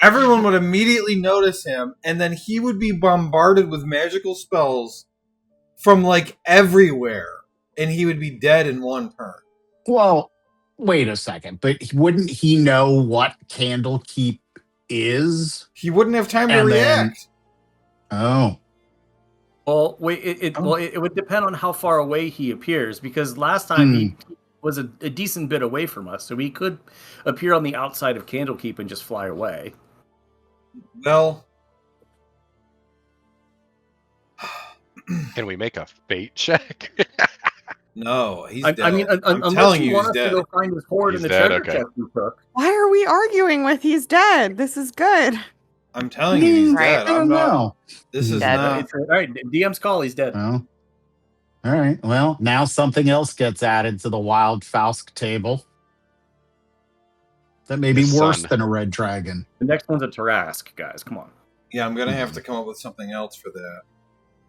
Everyone would immediately notice him, and then he would be bombarded with magical spells from like everywhere, and he would be dead in one turn. Well, wait a second, but wouldn't he know what Candlekeep is? He wouldn't have time to And then- react. Oh. Well, wait. It would depend on how far away he appears, because last time he was a decent bit away from us, so he could appear on the outside of Candlekeep and just fly away. Well, Can we make a fate check? no, he's I dead. mean, I'm unless telling you you, want he's us dead. to go find his hoard He's in the dead? treasure Okay. chest we took. Why are we arguing with he's dead? This is good. I'm telling you, he's Right. dead. I don't know. This is Dead. not. All right, DM's call. He's dead. Oh. All right. Well, now something else gets added to the wild Falsk table. That may be His worse son. than a red dragon. The next one's a Tarask, guys. Come on. Yeah, I'm gonna have to come up with something else for that.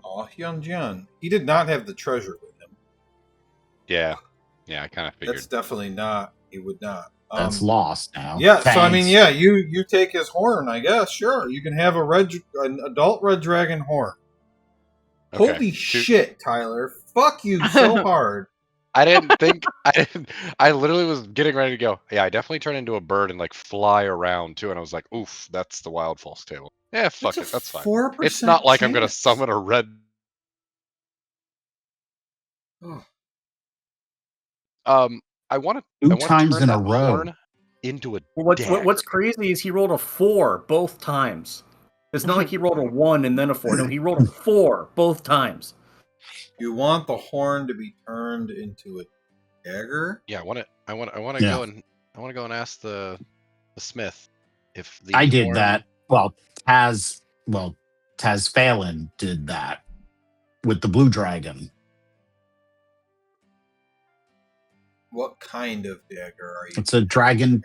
Oh, Hyun-jin. He did not have the treasure with him. Yeah, I kind of figured. That's definitely not. He would not. That's lost now. Yeah, so I mean, Thanks. yeah, you take his horn, I guess. Sure, you can have an adult red dragon horn. Okay. Holy shit, Tyler! Fuck you so hard. I didn't think. I literally was getting ready to go. Yeah, I definitely turn into a bird and like fly around too. And I was like, "Oof, that's the wild false table." Yeah, fuck it, that's fine. 4% It's not like I'm gonna chance. summon a red. I want to. 2 times turn in a that row. horn into a. What's crazy is he rolled a 4 both times. It's not like he rolled a 1 and then a 4. No, he rolled a 4 both times. You want the horn to be turned into a dagger? Yeah, I want to go and ask the smith if the I did horn... that. Well, Taz Phelan did that with the blue dragon. What kind of dagger are you? It's a dragon.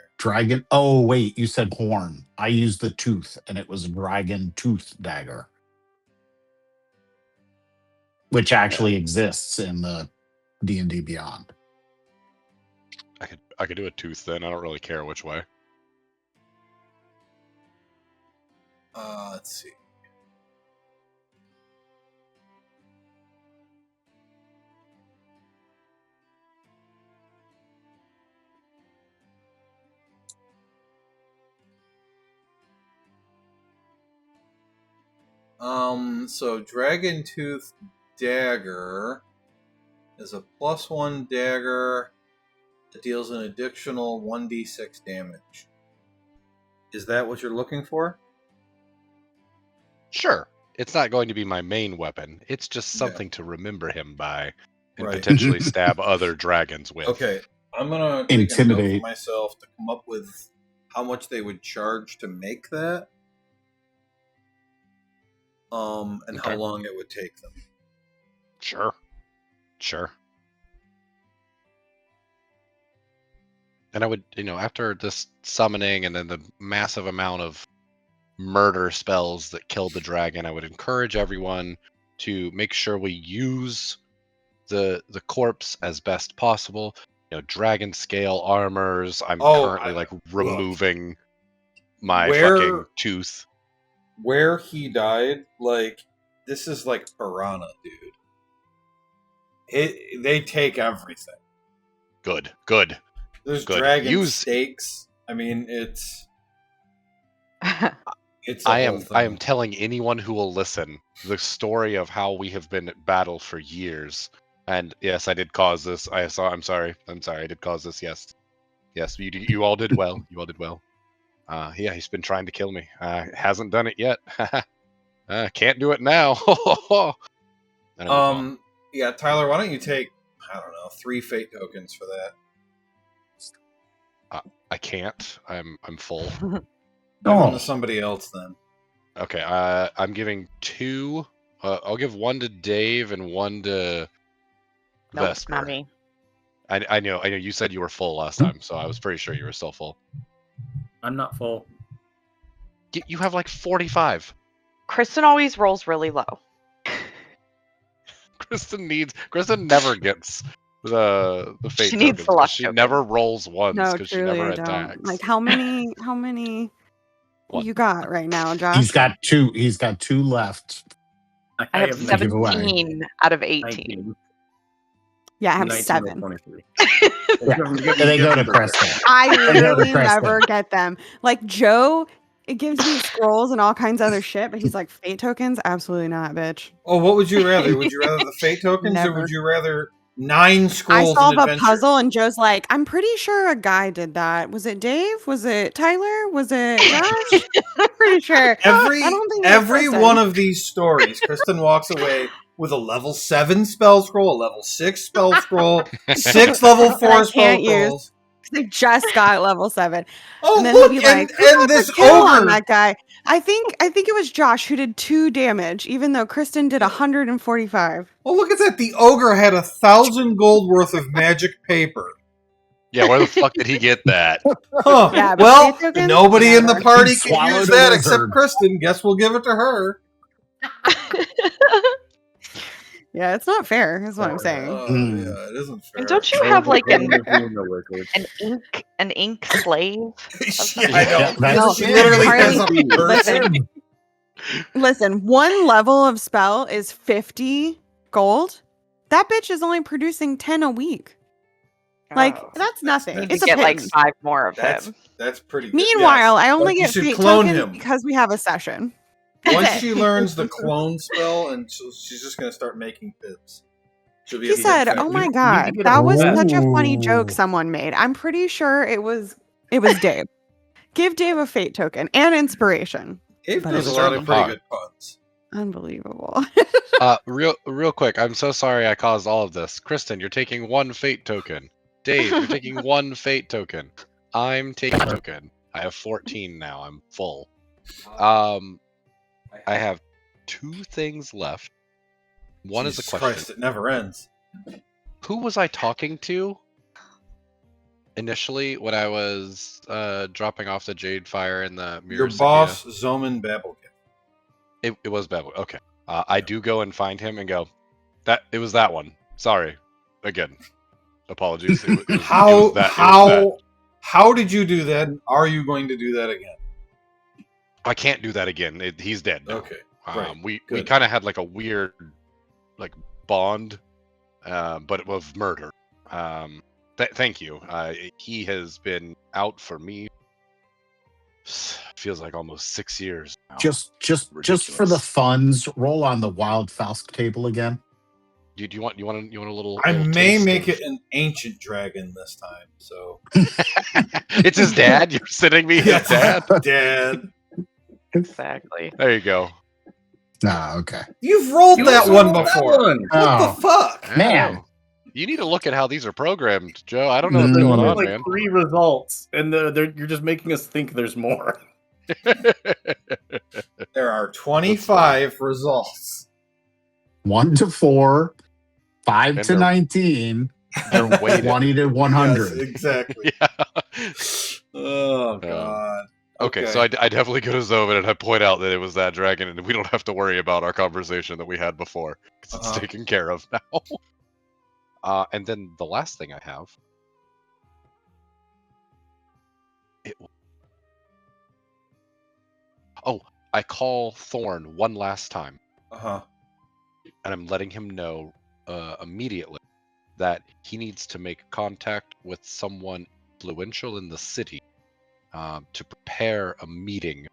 Oh, wait, you said horn. I used the tooth, and it was a dragon tooth dagger, which actually exists in the D&D Beyond. I could do a tooth then. I don't really care which way. Let's see. So Dragon Tooth Dagger is a +1 dagger that deals an additional 1d6 damage. Is that what you're looking for? Sure. It's not going to be my main weapon. It's just something to remember him by and Right. potentially stab other dragons with. Okay, I'm gonna take a note Intimidate. for myself to come up with how much they would charge to make that, and how Okay. long it would take them. Sure. And I would, after this summoning and then the massive amount of murder spells that killed the dragon, I would encourage everyone to make sure we use the corpse as best possible. Dragon scale armors. I'm currently removing my fucking tooth. Where he died, this is like Piranha, dude. They take everything. Good. There's Good. dragon steaks. I mean, it's a whole thing. I am telling anyone who will listen the story of how we have been at battle for years. And yes, I did cause this. I'm sorry. I did cause this. Yes, you all did well. You all did well. Yeah, he's been trying to kill me. Hasn't done it yet. Can't do it now. Yeah, Tyler, why don't you take 3 fate tokens for that? I can't. I'm full. Give them to somebody else then. Okay. I'm giving 2. I'll give 1 to Dave and 1 to Vesper. Not me. I know. You said you were full last time, so I was pretty sure you were still full. I'm not full. You have like 45. Kristen always rolls really low. Kristen never gets the fate She needs tokens, the luck she token. never rolls once No, because she truly, never I don't. attacks. Like, how many What? you got right now, Josh? He's got 2. He's got 2 left. I have to give away. 17 out of 18. 19. Yeah, I have 19 7. 23. Yeah. They go to Preston. I literally Preston. never get them. Like Joe, it gives me scrolls and all kinds of other shit, but he's like, fate tokens? Absolutely not, bitch. Oh, what would you rather? Would you rather the fate tokens, or Never. would you rather 9 scrolls? I solved in a adventure? puzzle, and Joe's like, I'm pretty sure a guy did that. Was it Dave? Was it Tyler? Was it Josh? I'm pretty sure. Every I don't think it was every Kristen. one of these stories, Kristen walks away with a level 7 spell scroll, a level 6 spell scroll, 6 level 4 I spell can't use. scrolls. They just got level 7. Oh, And then look, he'll be like, and "Who got this the kill on ogre. that guy. I think it was Josh who did 2 damage, even though Kristen did 145. Oh, look at that. The ogre had 1,000 gold worth of magic paper. Yeah, where the fuck did he get that? Huh. Yeah, but Well, fate tokens? nobody in the Whatever. party He can swallowed use a that wizard. except Kristen. Guess we'll give it to her. Yeah, it's not fair, is what I'm saying. Yeah, it isn't fair. And don't you have like an ink slave? Yeah, I know. that's She literally has a Harley, person. Listen, one level of spell is 50 gold. That bitch is only producing 10 a week. Like, Oh. that's nothing. You It's could a get like pig. 5 more of That's him. pretty good. Meanwhile, Yes. I only But you get should fate clone tokens him. because we have a session. Once That's it. she learns the clone spell, and she's just going to start making pips. She'll be He a said, fat "Oh my bitch. god, get that a was pet. such a funny joke Ooh. someone made." I'm pretty sure it was Dave. Give Dave a fate token and inspiration. Dave But does it a was lot of Mr. pretty Pod. good puns. Unbelievable. Real quick, I'm so sorry I caused all of this. Kristen, you're taking 1 fate token. Dave, you're taking 1 fate token. I'm taking a token. I have 14 now. I'm full. I have 2 things left. One is a Jesus question. Christ, it never ends. Who was I talking to initially when I was dropping off the Jade Fire in the Mirror Your Cicada? boss, Zoman Babblekin. It was Babel. Okay. I do go and find him and go, it was that one. Sorry. Again. Apologies. It was How did you do that? And are you going to do that again? I can't do that again. He's dead now. Okay. Right. We Good. kind of had like a weird bond, but it was murder. Thank you. He has been out for me. Feels like almost 6 years now. Just for the Ridiculous. funds, roll on the Wild Falsk table again. Do you want a little? I little may taste make of- it an ancient dragon this time. So It's his dad. You're sitting me his dad. Dad. Exactly. There you go. Ah, okay. You've rolled You that also one rolled that before. one. What Oh. the fuck? I Man. know. You need to look at how these are programmed, Joe. I don't know what's Mm. going There's on, like man. 3 results, and you're just making us think there's more. There are 25 results. 1 to 4, 5 And to they're- 19, They're weighted. 20 to 100. Yes, exactly. Yeah. Oh god. Okay, so I definitely go to Zovin and I point out that it was that dragon, and we don't have to worry about our conversation that we had before because it's Uh-huh. taken care of now. And then the last thing I have, I call Thorn one last time, Uh-huh. and I'm letting him know immediately that he needs to make contact with someone influential in the city to prepare a meeting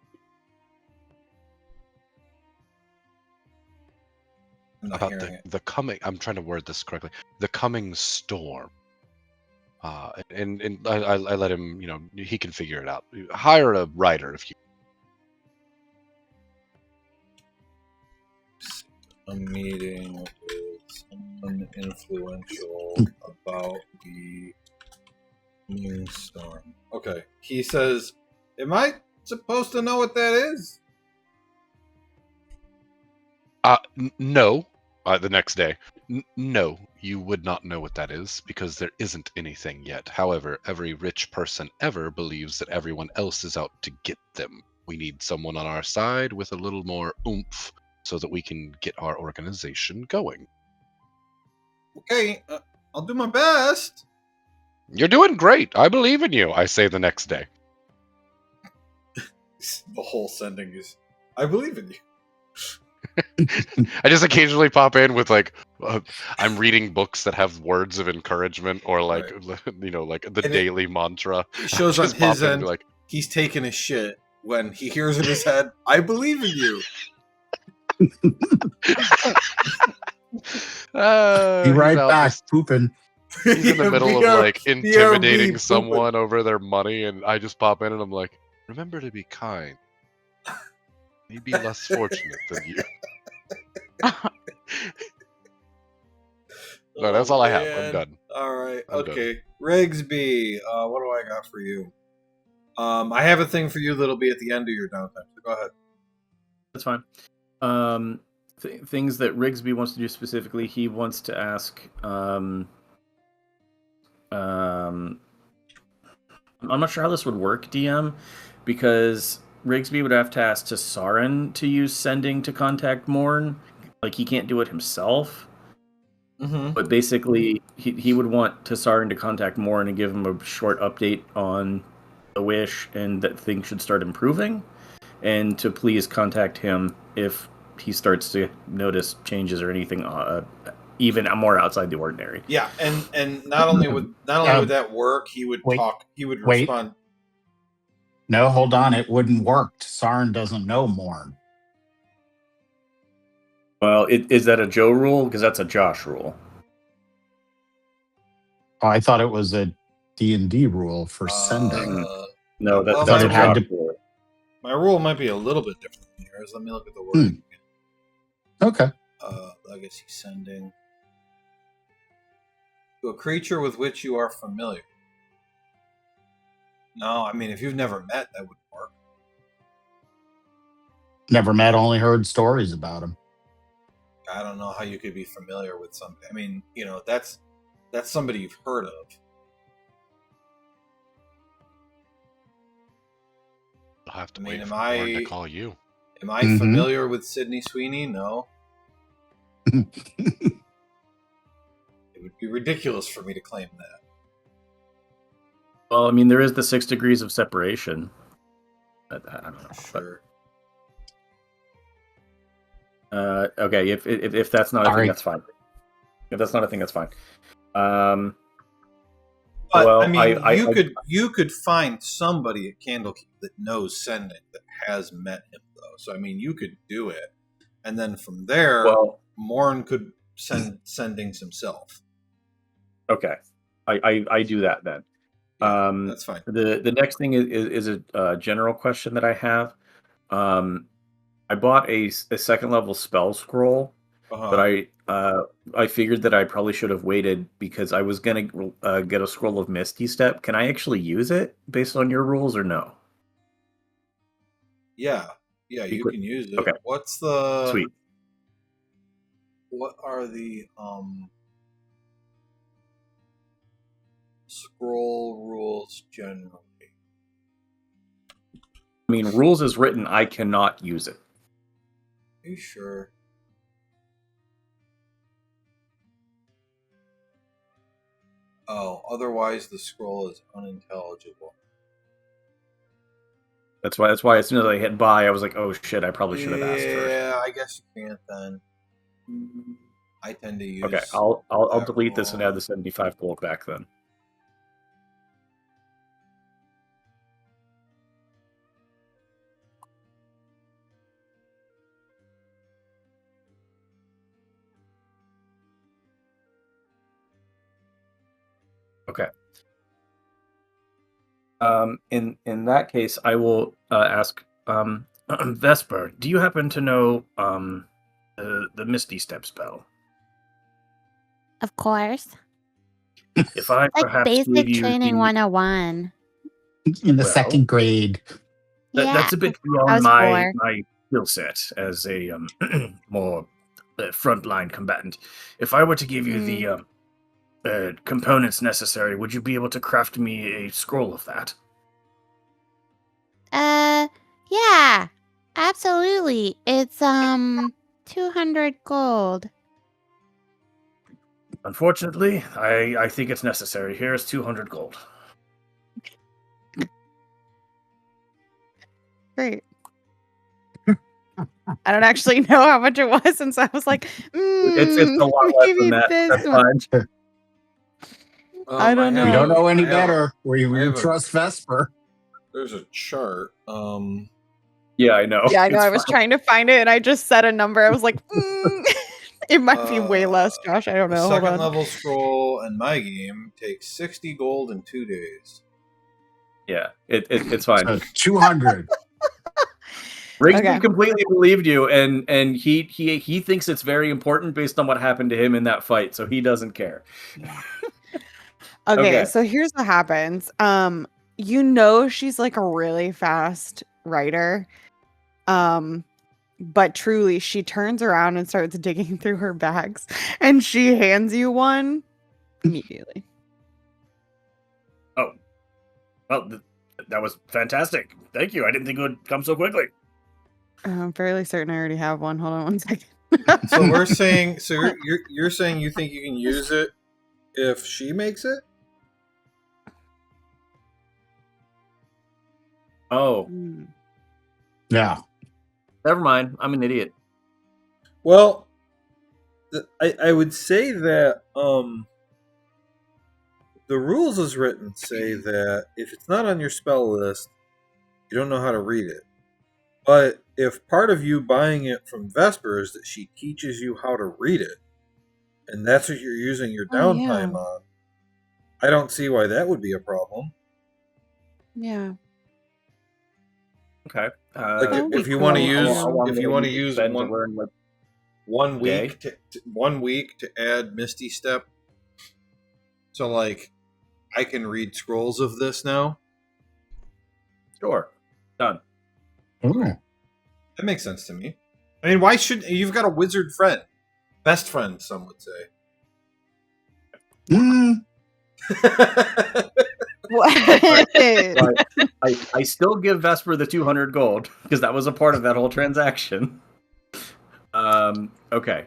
I'm not about hearing it. the coming. I'm trying to word this correctly. The coming storm. And I let him. He can figure it out. Hire a writer if you. A meeting with someone influential about the moonstorm. Okay. He says, am I supposed to know what that is? No. The next day. No, you would not know what that is because there isn't anything yet. However, every rich person ever believes that everyone else is out to get them. We need someone on our side with a little more oomph so that we can get our organization going. Okay, I'll do my best. You're doing great. I believe in you, I say the next day. The whole sending is, I believe in you. I just occasionally pop in with I'm reading books that have words of encouragement or like the And daily mantra. It shows on Just pop his in and end, be he's taking a shit when he hears in his head, I believe in you. Be he's right out back, just- pooping. He's in the middle of BRB intimidating pooping. someone over their money, and I just pop in and I'm like, remember to be kind. Maybe less fortunate than you. No, that's all I have. I'm man. done. All right. I'm Okay. Rigsby, what do I got for you? I have a thing for you that'll be at the end of your downtime. So go ahead. That's fine. Things that Rigsby wants to do specifically, he wants to ask. I'm not sure how this would work, DM, because Rigsby would have to ask Tesarin to use sending to contact Morn. Like, he can't do it himself. Mm-hmm. But basically, he would want Tassarin to contact Morin and give him a short update on the wish and that things should start improving, and to please contact him if he starts to notice changes or anything even more outside the ordinary. Yeah, and not only would that work, he would wait, talk. He would wait. respond. No, hold on. It wouldn't work. Sarn doesn't know Morn. Well, is that a Joe rule? Because that's a Josh rule. Oh, I thought it was a D&D rule for sending. No, well, that's a my Josh had to- rule. My rule might be a little bit different than yours. Let me look at the wording. Okay. Legacy sending to a creature with which you are familiar. No, I mean if you've never met, that wouldn't work. Never met, only heard stories about him. I don't know how you could be familiar with something. I mean, that's somebody you've heard of. I'll have to I mean, wait am for Warren I- to call you. Am I Mhm. familiar with Sydney Sweeney? No. It would be ridiculous for me to claim that. Well, I mean, there is the 6 degrees of separation. I don't know. Sure. Okay, if that's not a Sorry. thing, that's fine. If that's not a thing, that's fine. But well, I mean, I you could find somebody at Candlekeep that knows sending that has met him though. So I mean, you could do it, and then from there, well, Morn could send sendings himself. okay, I do that then. Yeah, that's fine. The next thing is a general question that I have. I bought a second level spell scroll, but I figured that I probably should have waited because I was gonna get a scroll of Misty Step. Can I actually use it based on your rules or no? Yeah, you can use it. Okay. What's the Sweet. What are the scroll rules generally? I mean, rules is written. I cannot use it. Are you sure? Oh, otherwise the scroll is unintelligible. That's why as soon as I hit buy, I was like, oh shit, I probably should have asked first. Yeah, I guess you can't then. I tend to use. Okay, I'll that delete this and rule. add the 75 gold back then. Okay. In that case, I will ask Vesper. Do you happen to know the Misty Step spell? Of course. If I Like perhaps basic gave you training the, 101. In the Well, second grade. Yeah. that's a bit I beyond was my 4. my skill set as a more frontline combatant. If I were to give you the components necessary, would you be able to craft me a scroll of that? Yeah. Absolutely. It's 200 gold. Unfortunately, I think it's necessary. Here is 200 gold. Great. I don't actually know how much it was, and so I was like, It's a lot less maybe than that. this That's one. fine. I don't We know. don't know any I have better. We I have a- trust Vesper. There's a chart. Yeah, I know. Yeah, I know. It's I was fine. trying to find it, and I just said a number. I was like, it might be way less, Josh. I don't A know. Hold second on. level scroll in my game takes 60 gold in 2 days. Yeah, it's fine. So 200. Rigsby Okay. completely believed you, and he thinks it's very important based on what happened to him in that fight, so he doesn't care. Okay, Okay. so here's what happens. She's like a really fast writer. But truly, she turns around and starts digging through her bags, and she hands you one immediately. Oh, well, that was fantastic. Thank you. I didn't think it would come so quickly. I'm fairly certain I already have one. Hold on one second. So we're saying, so you're saying you think you can use it if she makes it? Oh, Yeah. never mind. I'm an idiot. Well, I would say that the rules as written say that if it's not on your spell list, you don't know how to read it. But if part of you buying it from Vesper is that she teaches you how to read it, and that's what you're using your downtime on, I don't see why that would be a problem. Yeah. Okay. Like if you want to use, if you want to use to learn, like, 1 week to 1 week to add Misty Step, so like I can read scrolls of this now. Sure, done. Ooh. That makes sense to me. I mean, why should you've got a wizard friend, best friend, some would say. What? I still give Vesper the 200 gold because that was a part of that whole transaction. Okay.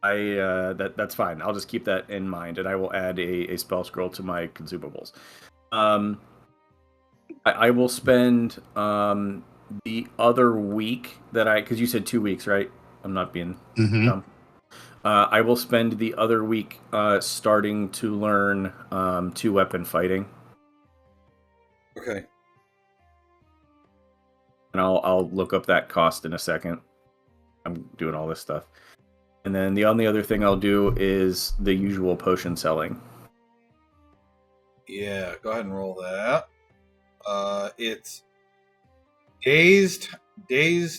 That's fine. I'll just keep that in mind, and I will add a spell scroll to my consumables. I will spend the other week that because you said 2 weeks, right? I'm not being dumb. I will spend the other week starting to learn 2-weapon fighting. Okay. And I'll look up that cost in a second. I'm doing all this stuff. And then the only other thing I'll do is the usual potion selling. Yeah, go ahead and roll that. It's days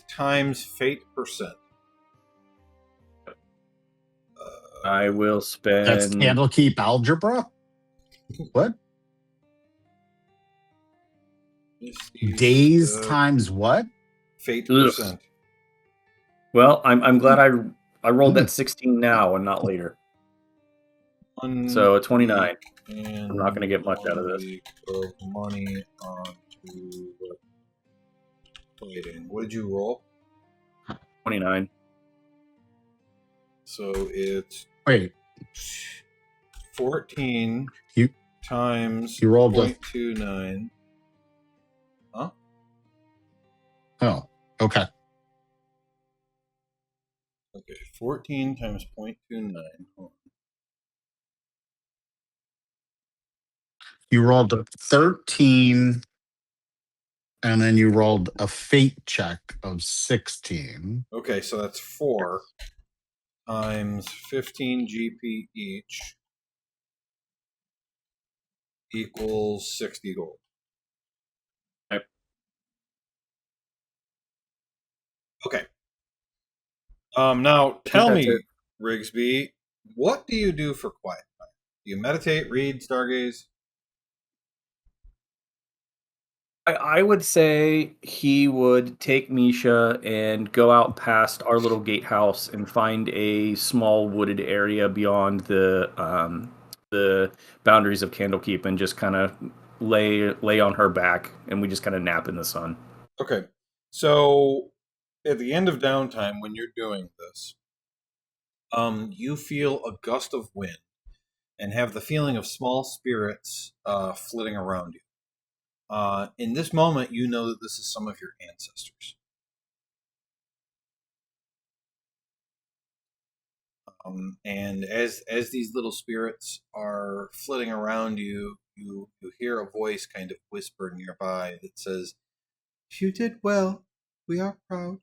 times fate %. I will spend... That's Candlekeep algebra? What? Days times what? Fate %. Well, I'm glad I rolled that 16 now and not later. So 29. I'm not going to get much out of this. Of money onto fighting. What did you roll? 29. So it's Wait. 14 times you rolled 0.29. Huh? Oh, okay. Okay, 14 times 0.29. Hold on. You rolled a 13, and then you rolled a fate check of 16. Okay, so that's 4 times 15 GP each equals 60 gold. Okay. Now tell me, Rigsby, what do you do for quiet time? Do you meditate, read, stargaze? I would say he would take Misha and go out past our little gatehouse and find a small wooded area beyond the boundaries of Candlekeep and just kind of lay on her back, and we just kind of nap in the sun. Okay. So at the end of downtime, when you're doing this, you feel a gust of wind and have the feeling of small spirits flitting around you. In this moment, you know that this is some of your ancestors. And as these little spirits are flitting around you, you hear a voice kind of whisper nearby that says, "You did well. We are proud."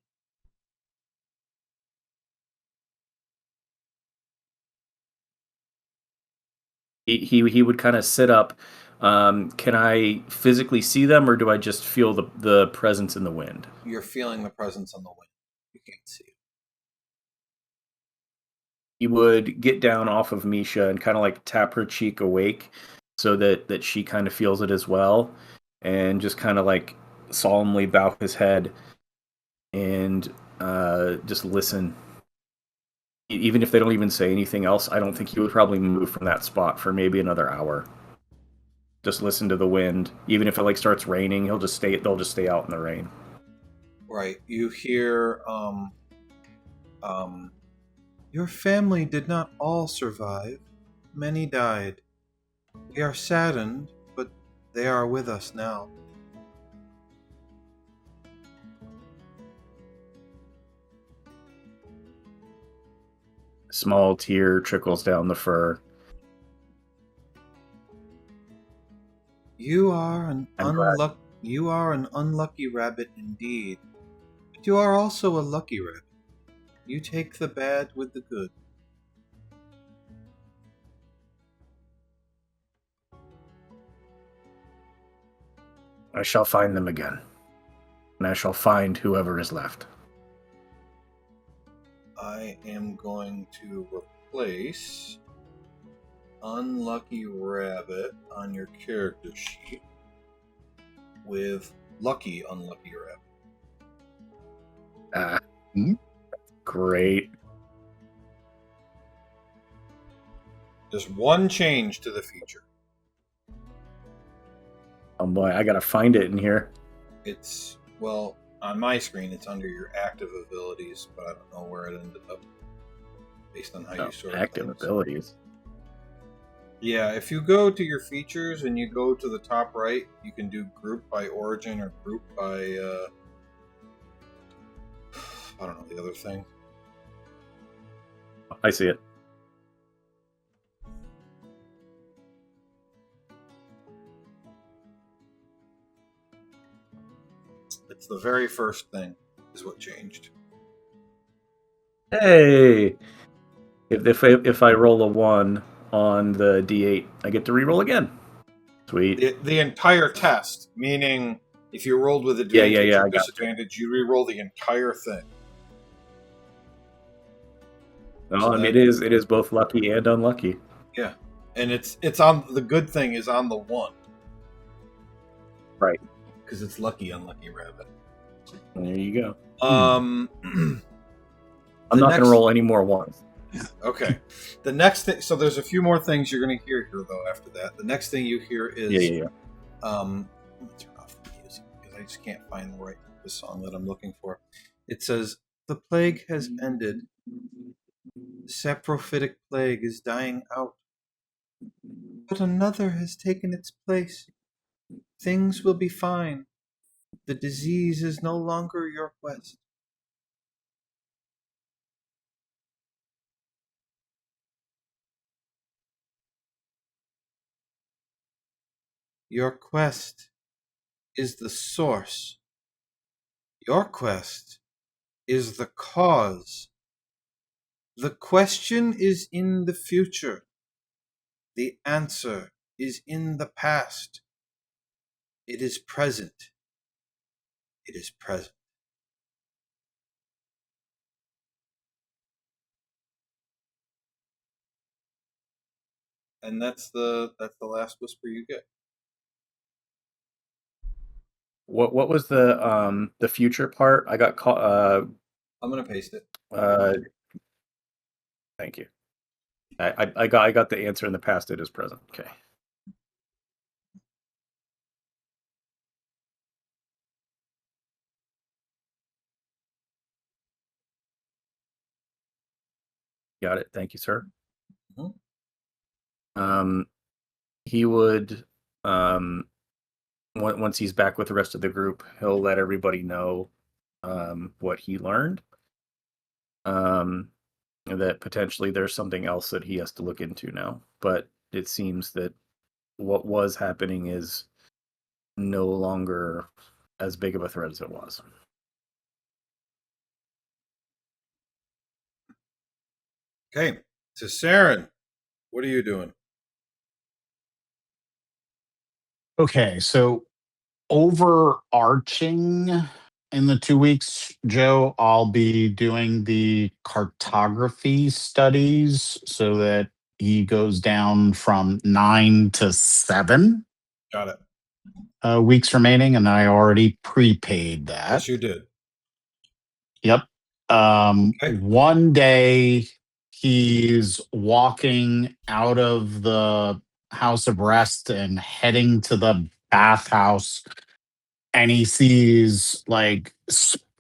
He would kind of sit up. Can I physically see them, or do I just feel the presence in the wind? You're feeling the presence on the wind. You can't see it. He would get down off of Misha and kind of like tap her cheek awake so that she kind of feels it as well, and just kind of like solemnly bow his head and just listen. Even if they don't even say anything else, I don't think he would probably move from that spot for maybe another hour. Just listen to the wind. Even if it like starts raining, they'll just stay out in the rain. Right. You hear Your family did not all survive. Many died. We are saddened, but they are with us now. Small tear trickles down the fur. You are an unlucky rabbit indeed. But you are also a lucky rabbit. You take the bad with the good. I shall find them again. And I shall find whoever is left. I am going to replace unlucky rabbit on your character sheet with lucky unlucky rabbit. Great. Just one change to the feature. Oh boy, I gotta find it in here. It's, well, on my screen it's under your active abilities, but I don't know where it ended up based on how you sort active things. abilities. Yeah, if you go to your features and you go to the top right, you can do group by origin or group by I don't know the other thing. I see it. It's the very first thing is what changed. Hey, if I roll a 1 on the D8, I get to re-roll again. Sweet. The entire test, meaning if you rolled with advantage or disadvantage, you re-roll the entire thing. No, so it is both lucky and unlucky. Yeah, and it's on the good thing is on the 1, right? Because it's lucky unlucky rabbit. There you go. I'm not going to roll any more 1s. Okay. The next thing, so there's a few more things you're going to hear here, though, after that. The next thing you hear is... Yeah. Let me turn off the music, because I just can't find the song that I'm looking for. It says, "The plague has ended. The saprophytic plague is dying out. But another has taken its place. Things will be fine. The disease is no longer your quest." Your quest is the source. Your quest is the cause. The question is in the future. The answer is in the past. It is present. It is present. And that's the last whisper you get. What was the future part? I got caught. I'm gonna paste it. Thank you. I got the answer in the past. It is present. Okay. Got it. Thank you, sir. Mm-hmm. He would once he's back with the rest of the group, he'll let everybody know what he learned. That potentially there's something else that he has to look into now. But it seems that what was happening is no longer as big of a threat as it was. Okay, so Saren, what are you doing? Okay, so overarching in the 2 weeks, Joe, I'll be doing the cartography studies so that he goes down from 9 to 7. Got it. Weeks remaining, and I already prepaid that. Yes, you did. Yep. Okay. One day he's walking out of the house of rest and heading to the bathhouse, and he sees like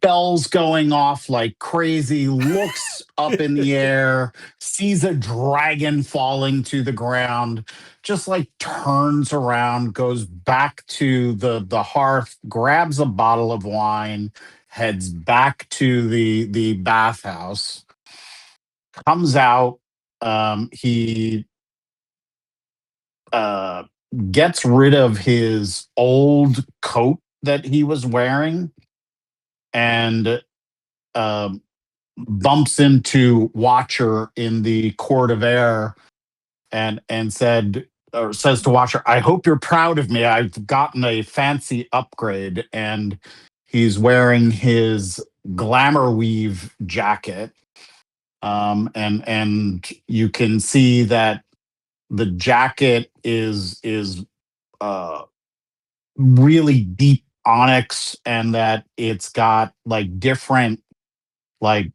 bells going off like crazy, looks up in the air, sees a dragon falling to the ground, just like turns around, goes back to the hearth, grabs a bottle of wine, heads back to the bathhouse, comes out. He uh, gets rid of his old coat that he was wearing and um, bumps into Watcher in the court of air and says to Watcher, "I hope you're proud of me. I've gotten a fancy upgrade." And he's wearing his glamour weave jacket. And you can see that the jacket is uh, really deep onyx, and that it's got like different like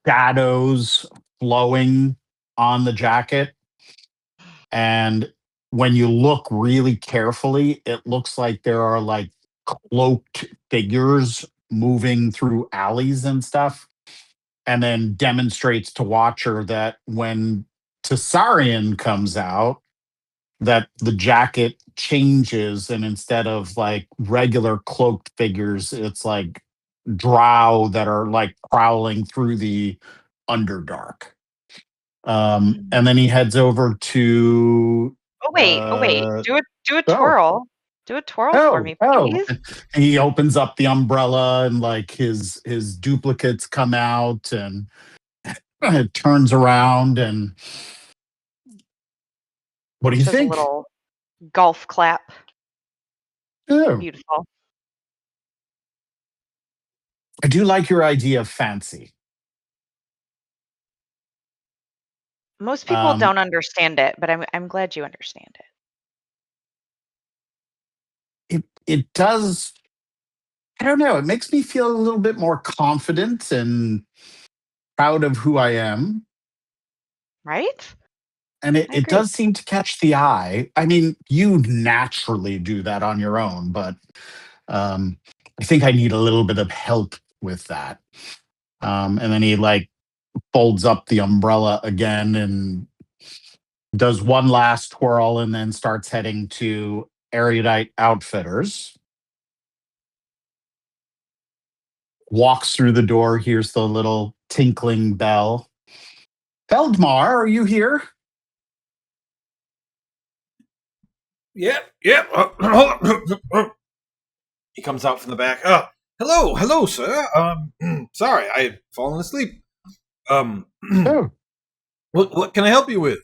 shadows flowing on the jacket. And when you look really carefully, it looks like there are like cloaked figures moving through alleys and stuff. And then demonstrates to Watcher that when Tessarian comes out, that the jacket changes, and instead of like regular cloaked figures, it's like drow that are like prowling through the underdark. And then he heads over to Oh wait. uh Do a oh twirl. Do a twirl for oh me, oh please. he opens up the umbrella, and like his duplicates come out, and it turns around. And what do you Just does a think? little golf clap. Oh, Beautiful. I do like your idea of fancy. Most people um don't understand it, but I'm glad you understand it. it does. I don't know, it makes me feel a little bit more confident and proud of who I am. Right? And it, I it agree. does seem to catch the eye. I mean, you naturally do that on your own, but um, I think I need a little bit of help with that. And then he like folds up the umbrella again and does one last twirl, and then starts heading to Erudite Outfitters. Walks through the door, hears the little tinkling bell. Feldmar, are you here? Yep, yep. He comes out from the back. Hello, sir. Sorry, I've fallen asleep. Um, Oh, what can I help you with?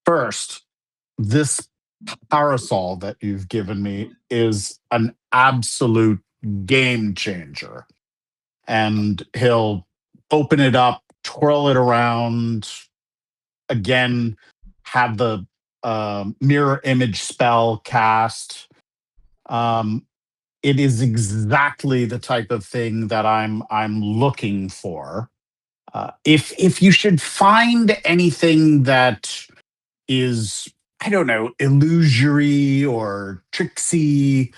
first, this parasol that you've given me is an absolute game changer. And he'll open it up, twirl it around again, have the mirror image spell cast. Um, it is exactly the type of thing that I'm looking for. If you should find anything that is, I don't know, illusory or tricksy,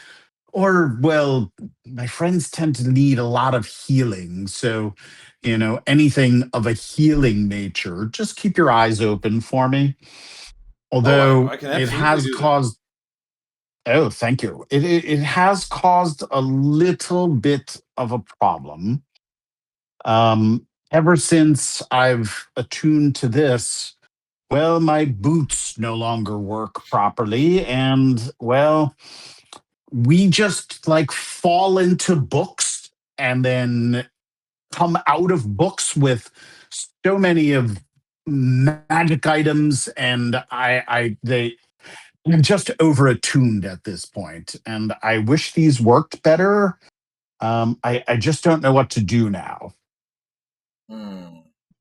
or, well, my friends tend to need a lot of healing. So, anything of a healing nature, just keep your eyes open for me. Oh, Although I can it absolutely has do that. caused, oh, thank you. It has caused a little bit of a problem. Ever since I've attuned to this, well, my boots no longer work properly. And, well, we just like fall into books and then come out of books with so many of magic items. And I'm just over attuned at this point, and I wish these worked better. I just don't know what to do now.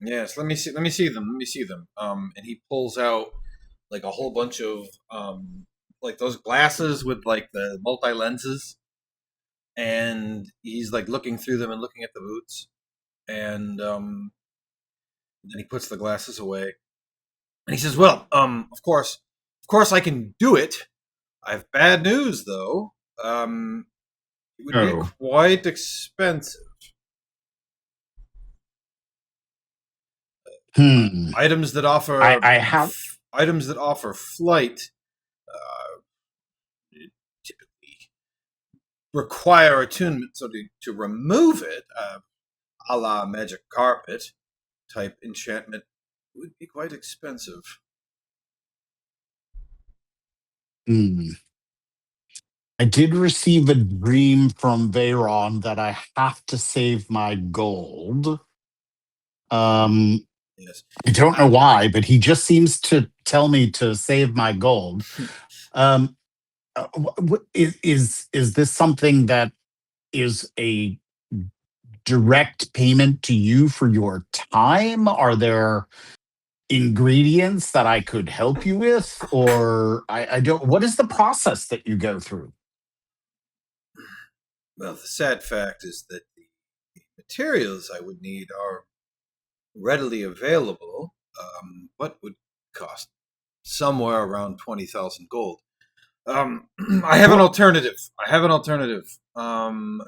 Yes, let me see. Let me see them. Let me see them. And he pulls out like a whole bunch of like those glasses with like the multi lenses, and he's like looking through them and looking at the boots, and then he puts the glasses away, and he says, "Well, of course, I can do it. I have bad news though. Um, It would be Oh. quite expensive. Items that offer I have. items that offer flight typically require attunement, so to remove it, a la magic carpet type enchantment, would be quite expensive. I did receive a dream from Veyron that I have to save my gold. Yes. I don't know why, but he just seems to tell me to save my gold. Is this something that is a direct payment to you for your time? Are there ingredients that I could help you with, or I don't? What is the process that you go through? Well, the sad fact is that the materials I would need are readily available, but would cost somewhere around 20,000 gold. I have an alternative.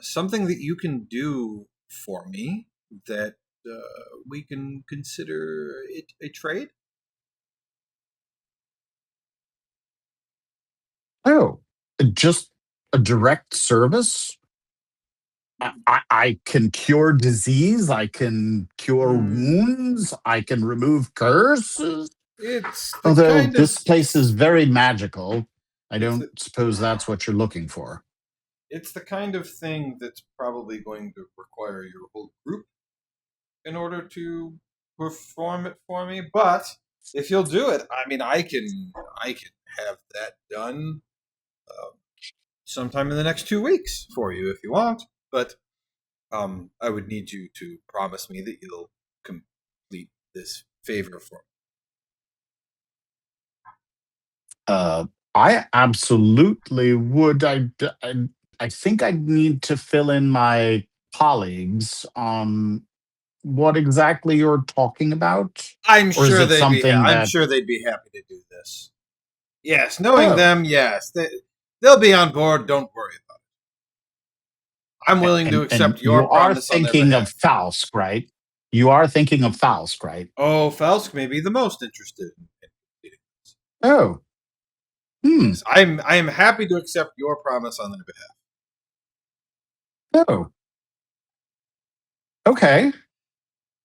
Something that you can do for me that we can consider it a trade. Oh, just a direct service? I can cure disease. I can cure wounds. I can remove curses. It's the Although kind of this place is very magical, I it's don't the, suppose that's what you're looking for. it's the kind of thing that's probably going to require your whole group in order to perform it for me. But if you'll do it, I mean, I can have that done sometime in the next 2 weeks for you if you want. But I would need you to promise me that you'll complete this favor for me. I absolutely would. I think I need to fill in my colleagues on what exactly you're talking about, or is it something I'm that? sure they'd be happy to do this. Yes, knowing Oh, them, yes, they'll be on board. Don't worry about it. I'm willing to and accept you your are promise on their thinking of behalf. Falsk, right? You are thinking of Falsk, right? Oh, Falsk may be the most interested in completing this. Oh, hmm. Yes, I am happy to accept your promise on their behalf. Oh, okay.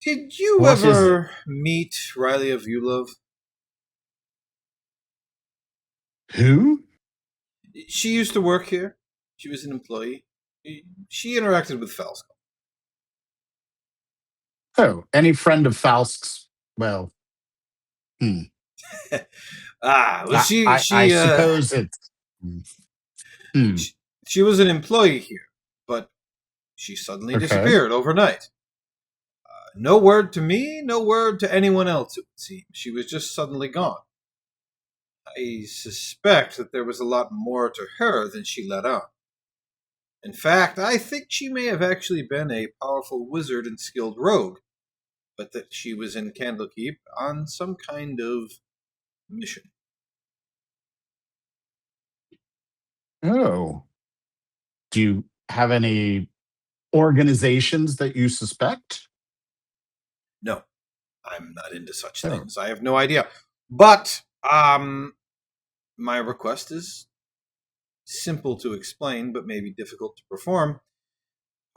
Did you What is it? ever meet Riley of Ulov? Who? She used to work here. She was an employee. She interacted with Falsk. Oh, any friend of Falsk's? Well, hmm. Well, she I she uh suppose it's. Hmm. she, she was an employee here, but she suddenly Okay. disappeared overnight. No word to me, no word to anyone else. It would seem she was just suddenly gone. I suspect that there was a lot more to her than she let on. In fact, I think she may have actually been a powerful wizard and skilled rogue, but that she was in Candlekeep on some kind of mission. Oh, do you have any organizations that you suspect? No, I'm not into such Oh, things. I have no idea. But my request is simple to explain, but maybe difficult to perform.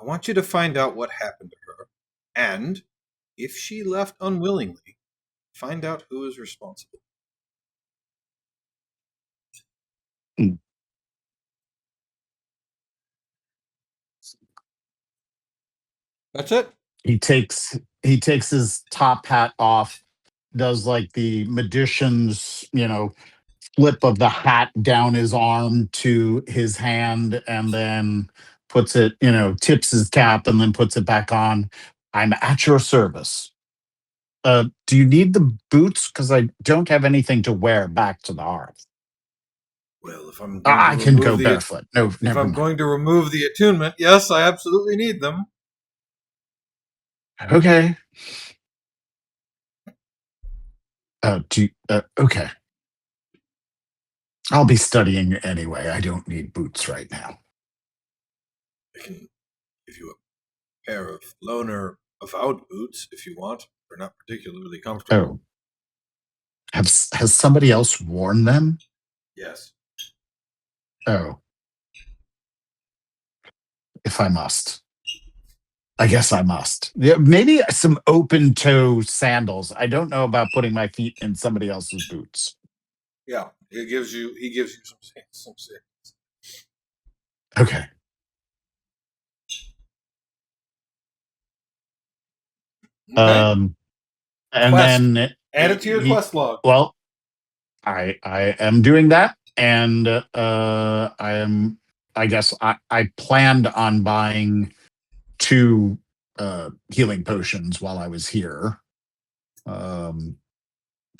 I want you to find out what happened to her, and if she left unwillingly, find out who is responsible. hmm. That's it. He takes his top hat off, does like the magician's, flip of the hat down his arm to his hand, and then puts it, tips his cap and then puts it back on. I'm at your service. Do you need the boots? Because I don't have anything to wear back to the hearth. Well, if I'm going to I can remove go the barefoot. No, if never I'm mind. going to remove the attunement, yes, I absolutely need them. Okay. Okay. I'll be studying anyway. I don't need boots right now. I can give you a pair of loner avowed boots if you want. They're not particularly comfortable. Oh, has somebody else worn them? Yes. Oh, if I must. I guess I must. Yeah, maybe some open toe sandals. I don't know about putting my feet in somebody else's boots. Yeah, he gives you some. Okay. Okay. And Quest. then Add it to your quest log. Well, I am doing that, and I guess I planned on buying 2 healing potions while I was here.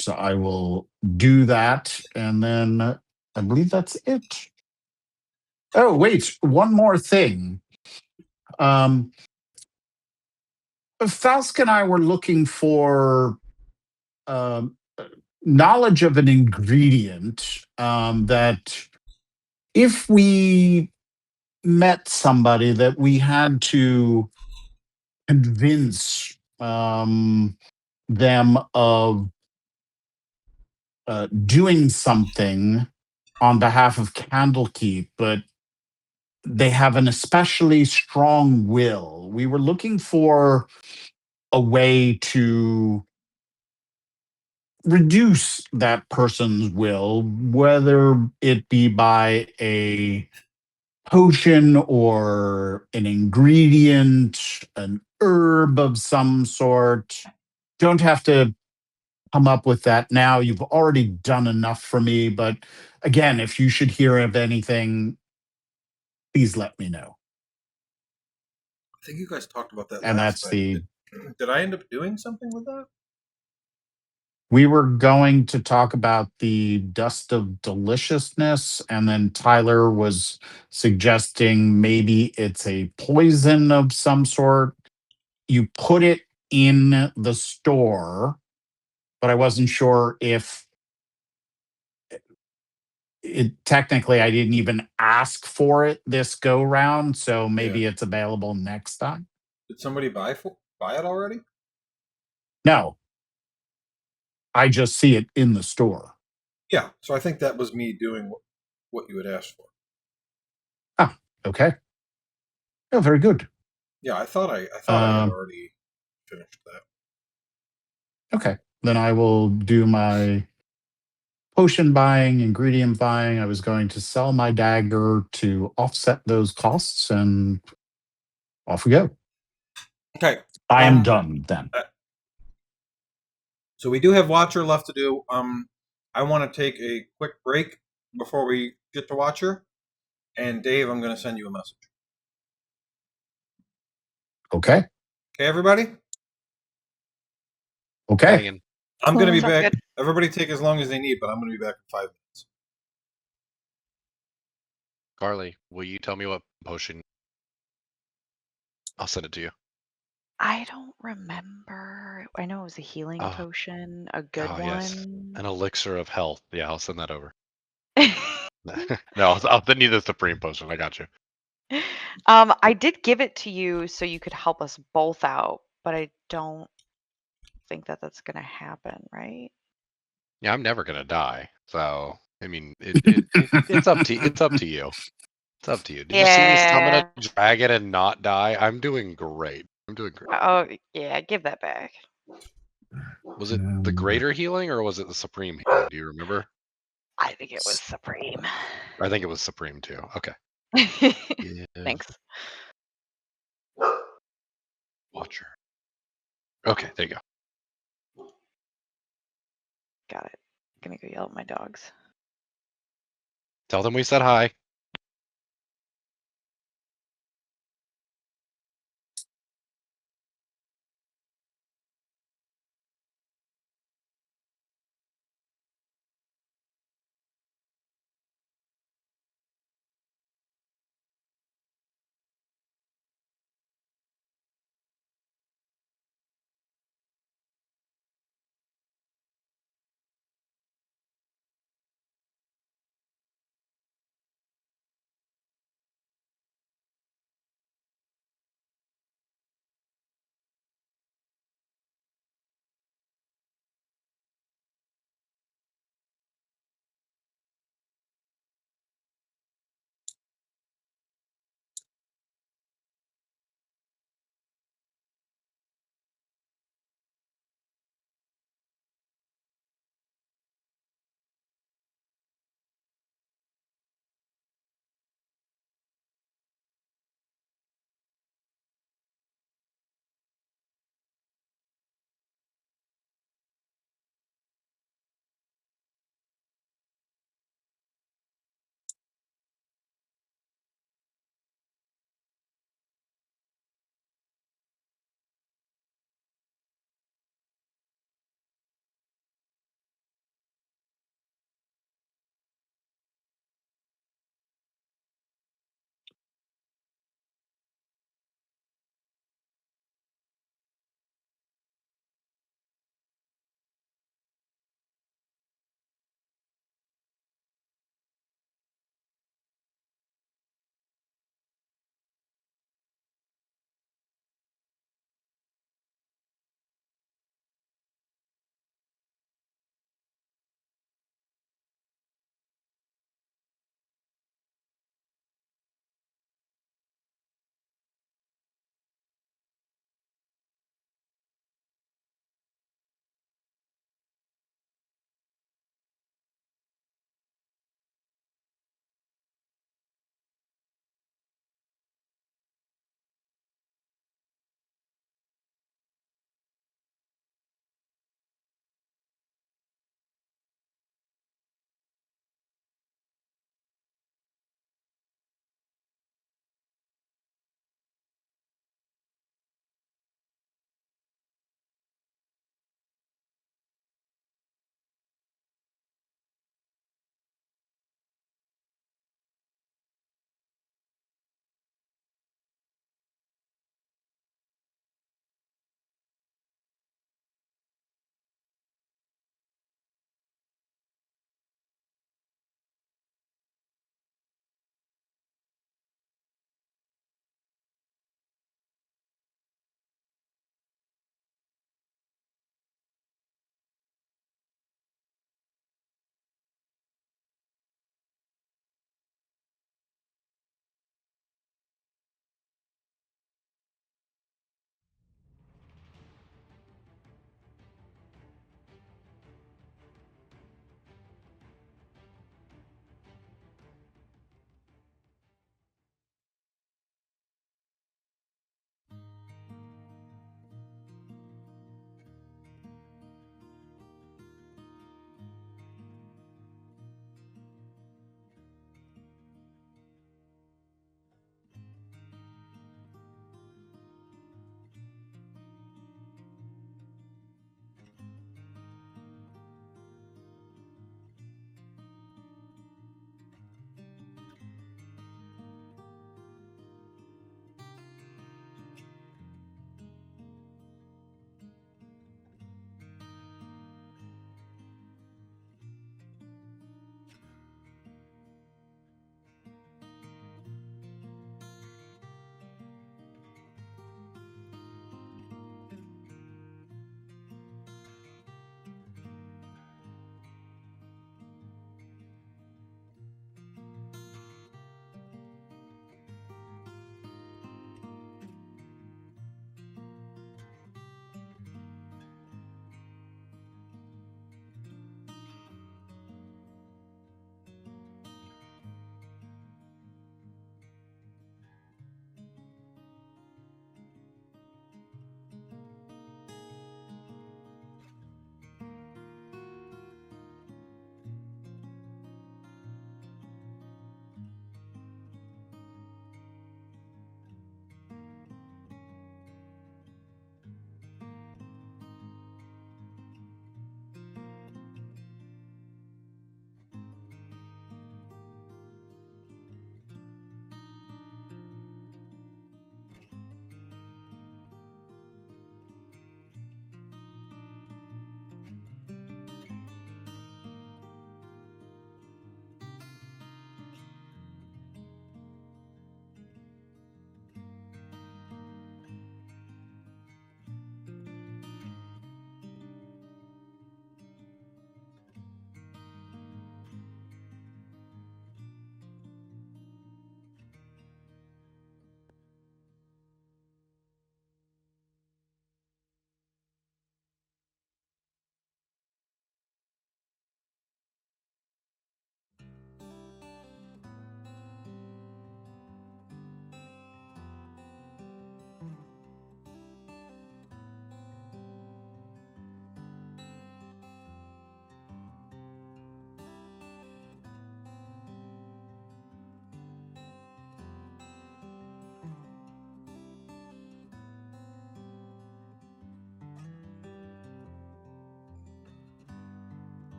So I will do that, and then I believe that's it. Oh, wait, one more thing. Um, Falsk and I were looking for um, knowledge of an ingredient that if we met somebody that we had to convince them of doing something on behalf of Candlekeep, but they have an especially strong will. We were looking for a way to reduce that person's will, whether it be by a potion or an ingredient, an herb of some sort. Don't have to come up with that now. You've already done enough for me. But again, if you should hear of anything, please let me know. I think you guys talked about that And last that's night. Did I end up doing something with that? we were going to talk about the dust of deliciousness, and then Tyler was suggesting maybe it's a poison of some sort. You put it in the store, but I wasn't sure if it technically I didn't even ask for it this go round, so maybe it's available next time. Did somebody buy it already? No, I just see it in the store. Yeah, so I think that was me doing what you had asked for. Ah, okay. Oh, very good. Yeah, I thought I had already finished that. Okay, then I will do my potion buying, ingredient buying. I was going to sell my dagger to offset those costs, and off we go. Okay. I am done then. So we do have Watcher left to do. I want to take a quick break before we get to Watcher. And Dave, I'm going to send you a message. Okay. Okay, everybody? Okay. Hanging. I'm going to be Sounds back. good. Everybody take as long as they need, but I'm going to be back in 5 minutes. Carly, will you tell me what potion? I'll send it to you. I don't remember. I know it was a healing Oh. potion, a good one. Yes. An elixir of health. Yeah, I'll send that over. No, I'll send you the Supreme potion. I got you. I did give it to you so you could help us both out, but I don't think that that's gonna happen, right? Yeah, I'm never gonna die. So I mean, it's up to you. It's up to you. It's up to you. Did you see me summon a dragon and not die? I'm doing great. I'm doing great. Oh yeah, give that back. Was it the greater healing or was it the supreme healing? Do you remember? I think it was supreme. I think it was supreme too. Okay. Yeah. Thanks. Watcher. Okay, there you go. Got it. Gonna go yell at my dogs. Tell them we said hi.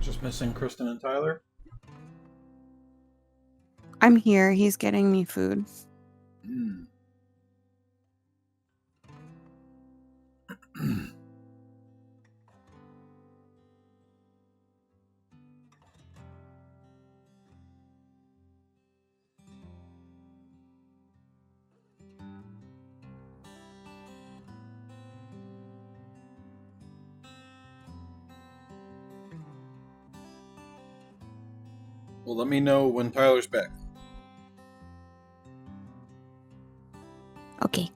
Just missing Kristen and Tyler. I'm here. He's getting me food. Well, let me know when Tyler's back. Okay.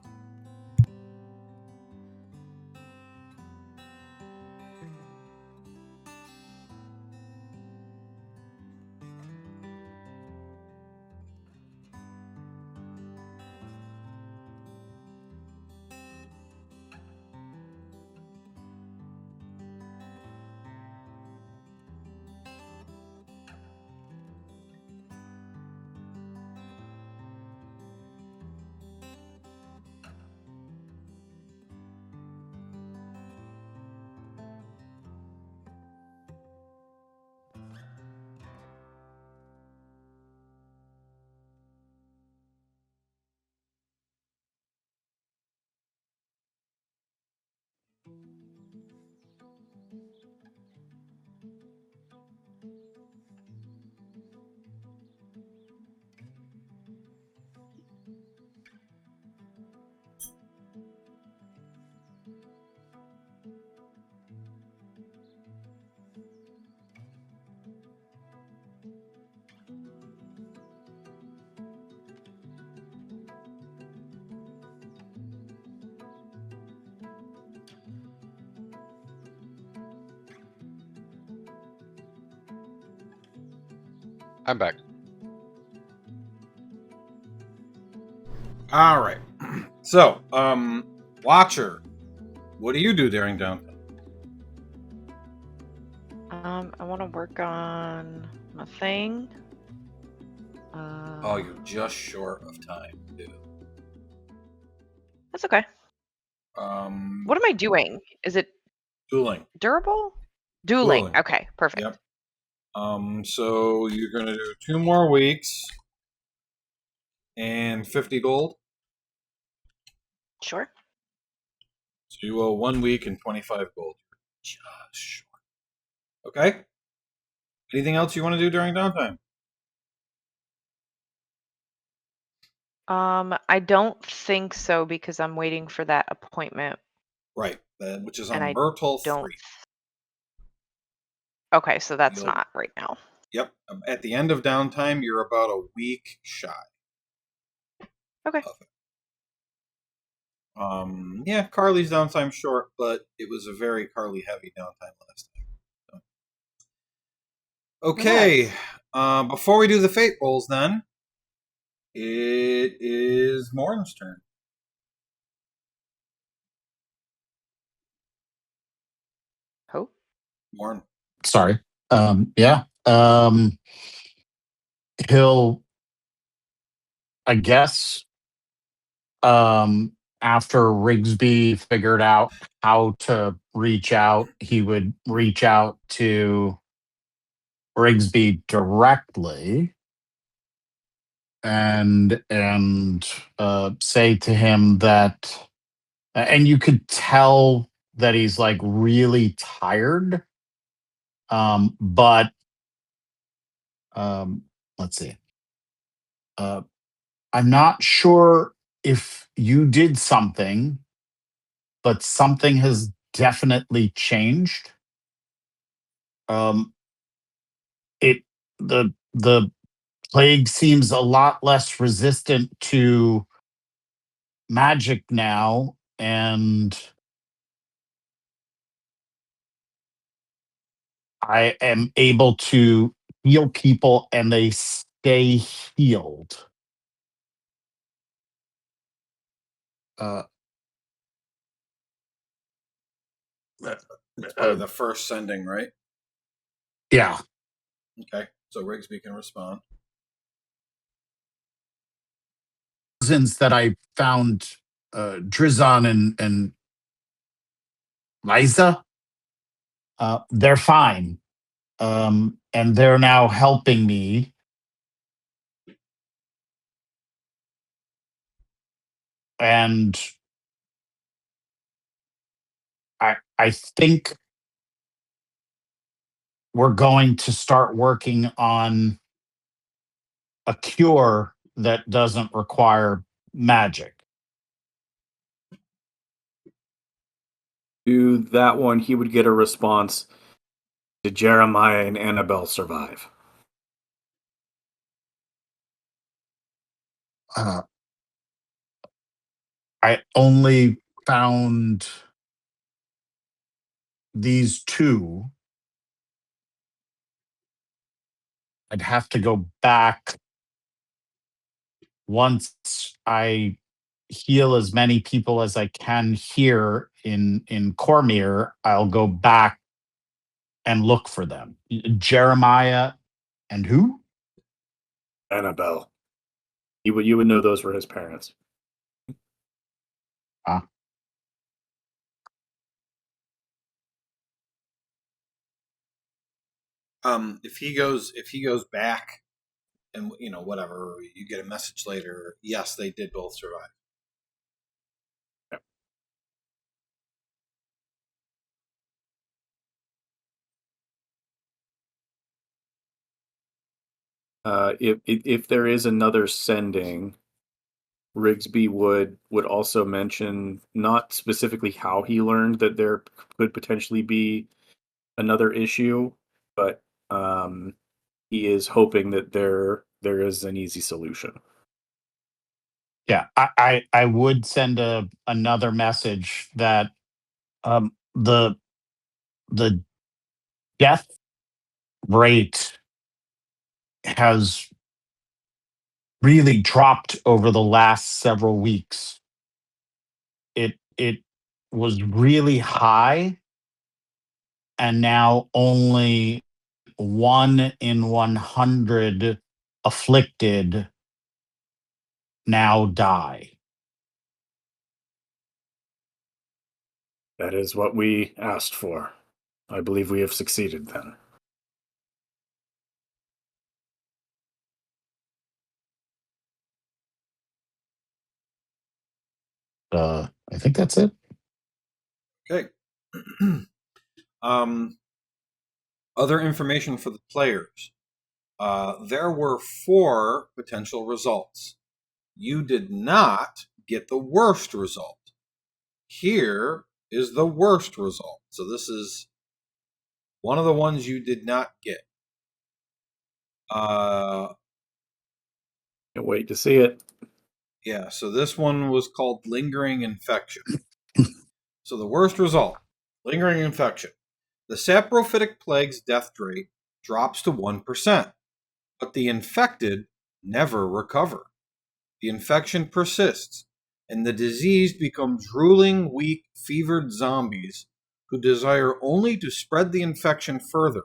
I'm back. All right. So, Watcher, what do you do during downtime? I want to work on my thing. Oh, you're just short of time, dude. That's okay. What am I doing? Is it Dueling. durable? Dueling. Okay, perfect. Yep. So you're gonna do 2 more weeks and 50 gold. Sure. So you owe 1 week and 25 gold. Just short. Okay. Anything else you want to do during downtime? I don't think so because I'm waiting for that appointment. Right. Which is And on I Myrtle don't. 3. Okay, so that's You'll- not right now. Yep. At the end of downtime, you're about a week shy. Okay. Of it. Yeah, Carly's downtime short, but it was a very Carly heavy downtime last time. So. Okay. Before we do the fate rolls, then it is Morn's turn. Who? Morn. Sorry. Yeah. He'll, I guess, after Rigsby figured out how to reach out, he would reach out to Rigsby directly and say to him that, and you could tell that he's like really tired. But let's see. I'm not sure if you did something, but something has definitely changed. It the plague seems a lot less resistant to magic now, and I am able to heal people and they stay healed. Uh, It's probably the first sending, right? yeah. Okay. So Rigsby can respond. Since that I found Drizon and Liza, they're fine. and they're now helping me. And I think we're going to start working on a cure that doesn't require magic. To that one, he would get a response. Did Jeremiah and Annabelle survive? I only found these two. I'd have to go back once I heal as many people as I can here in Cormier. I'll go back and look for them. Jeremiah and who? Annabelle. You would know those were his parents. If he goes back, and whatever, you get a message later. Yes, they did both survive. If there is another sending, Rigsby would also mention not specifically how he learned that there could potentially be another issue, but he is hoping that there is an easy solution. Yeah, I would send another message that the death rate has really dropped over the last several weeks. It was really high, and now only 1 in 100 afflicted now die. That is what we asked for. I believe we have succeeded then. I think that's it. Okay. Other information for the players. There were 4 potential results. You did not get the worst result. Here is the worst result. So this is one of the ones you did not get. Can't wait to see it. Yeah, so this one was called lingering infection. So the worst result, lingering infection. The saprophytic plague's death rate drops to 1%, but the infected never recover. The infection persists, and the diseased become drooling, weak, fevered zombies who desire only to spread the infection further.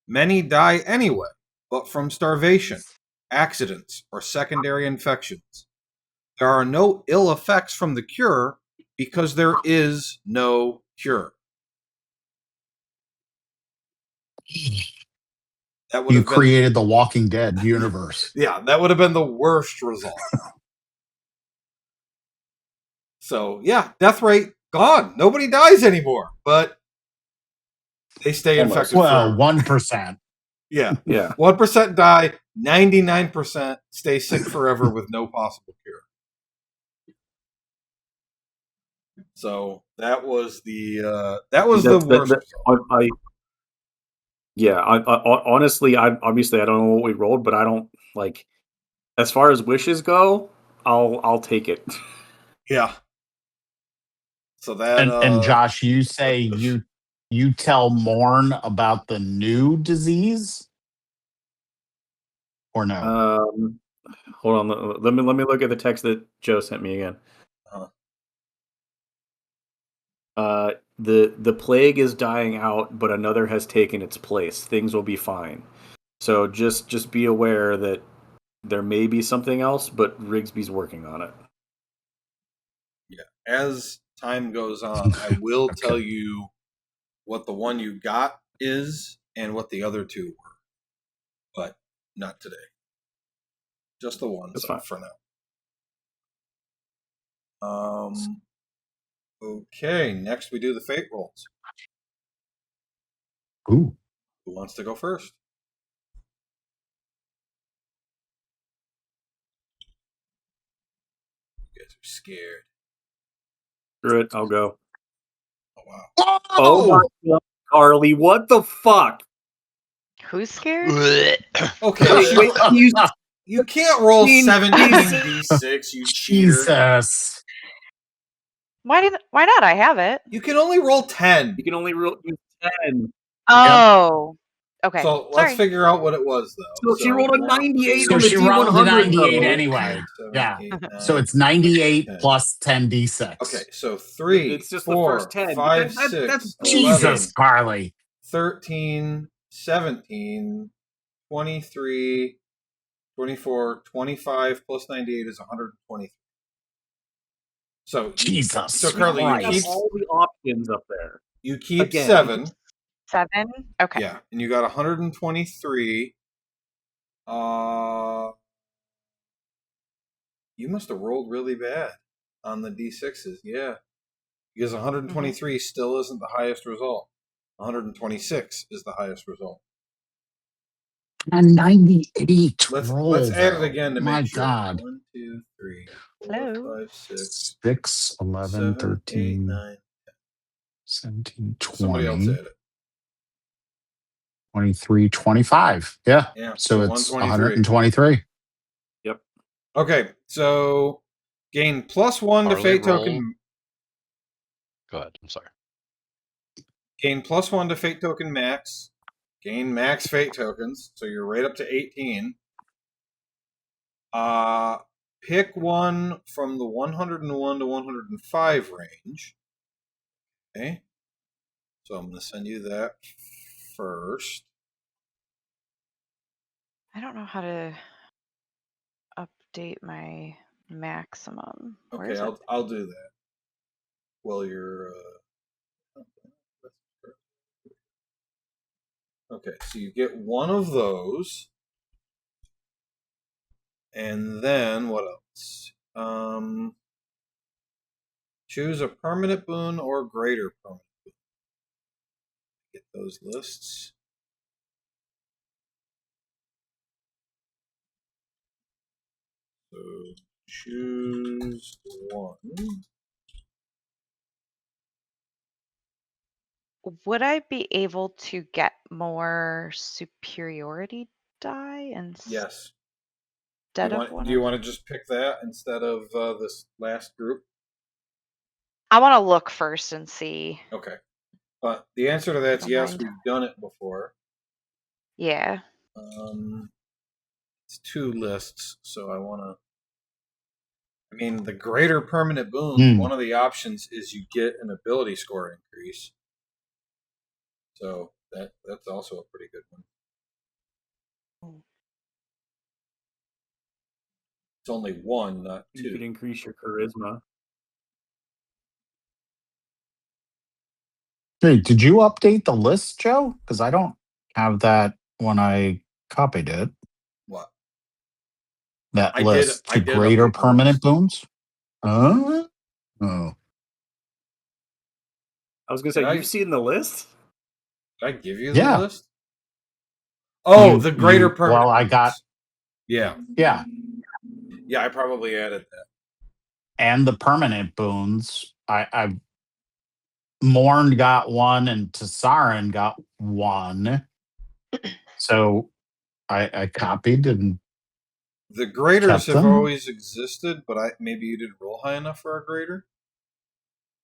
Many die anyway, but from starvation, accidents, or secondary infections. There are no ill effects from the cure because there is no cure. That would You have been, created the Walking Dead universe. yeah, that would have been the worst result. So, yeah, death rate gone. Nobody dies anymore, but they stay infected Well, forever. 1%. Yeah. Yeah. 1% die, 99% stay sick forever with no possible cure. So that was the worst. Honestly, obviously I don't know what we rolled, but I don't like as far as wishes go. I'll take it. Yeah. So that And Josh, you say you tell Morn about the new disease, or no? Hold on. Let me look at the text that Joe sent me again. The plague is dying out, but another has taken its place. Things will be fine. So just be aware that there may be something else, but Rigsby's working on it. Yeah. As time goes on, I will tell you what the one you got is and what the other two were, but not today. Just the ones That's fine. for now. Okay, next we do the fate rolls. Ooh. Who wants to go first? You guys are scared. Screw it, I'll go. Oh, wow. Oh my God, Carly, what the fuck? Who's scared? Okay, Wait, you can't roll 17 17d6, you cheater. Jesus. Why not? I have it. You can only roll 10. You can only roll 10. Oh. Okay. So let's Sorry. figure out what it was, though. So she rolled a 98 So on the she rolled a D100 98 though. anyway. 7, Yeah. 8, 9, So it's 98 10. plus 10d6. Okay, so 3, It's just 4, the first 10. 5, That's 6, bullshit. 11, Jesus, Carly. 13, 17, 23, 24, 25 plus 98 is 123. So Jesus. So Carly, You have all the options up there. You keep Again. 7. 7? Okay. Yeah, and you got 123. You must have rolled really bad on the d6s. Yeah, because 123 still isn't the highest result. 126 is the highest result. And 98 Let's roll, add it though. again to My make sure. God. 1, 2, 3, 4, Hello. 5, 6, 6, 11, 7, 13, 8, 9. 17, Somebody else 20, add it. 23, 25. Yeah. Yeah. So it's 123. 123. Yep. Okay, so gain +1 to Harley fate roll. token. Go ahead. I'm sorry. Gain +1 to fate token max. Gain max fate tokens, so you're right up to 18. Pick one from the 101 to 105 range. Okay. So I'm going to send you that first. I don't know how to update my maximum. Where Okay, is it? I'll do that. Well, you're. Okay, so you get one of those. And then what else? Choose a permanent boon or greater permanent boon. Get those lists. So choose one. Would I be able to get more superiority die instead Yes. of one? Do you want to just pick that instead of this last group? I want to look first and see. Okay. But the answer to that's Don't yes. mind. We've done it before. Yeah. It's 2 lists, so I want to. I mean, the greater permanent boons. One of the options is you get an ability score increase. So that's also a pretty good one. It's only 1, not 2. You could increase your charisma. Hey, did you update the list, Joe? Because I don't have that when I copied it. What? That I list did to greater update the permanent list. booms? Oh. I was going to say, you've seen the list? Did I give you Yeah. the list? Oh, the greater permanent. Well, I got. Yeah. Yeah. Yeah, I probably added that. And the permanent boons. I Morn got 1 and Tessarin got 1. So I copied and The graders kept have them. always existed, but maybe you didn't roll high enough for a grader?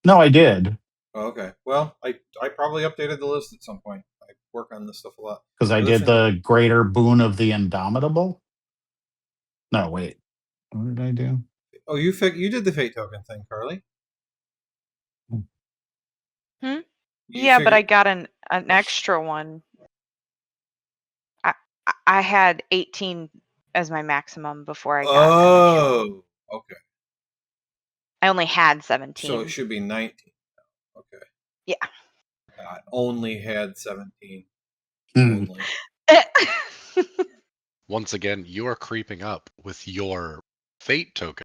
No, I did. Oh, okay. Well, I probably updated the list at some point. I work on this stuff a lot. Because I Other did thing- the greater boon of the Indomitable. No, wait. What did I do? Oh, you did the fate token thing, Carly. Yeah, but I got an extra one. I had 18 as my maximum before I got an extra one. Okay. I only had 17. So it should be 19. Okay. Yeah. I only had 17. only. Once again, you are creeping up with your fate tokens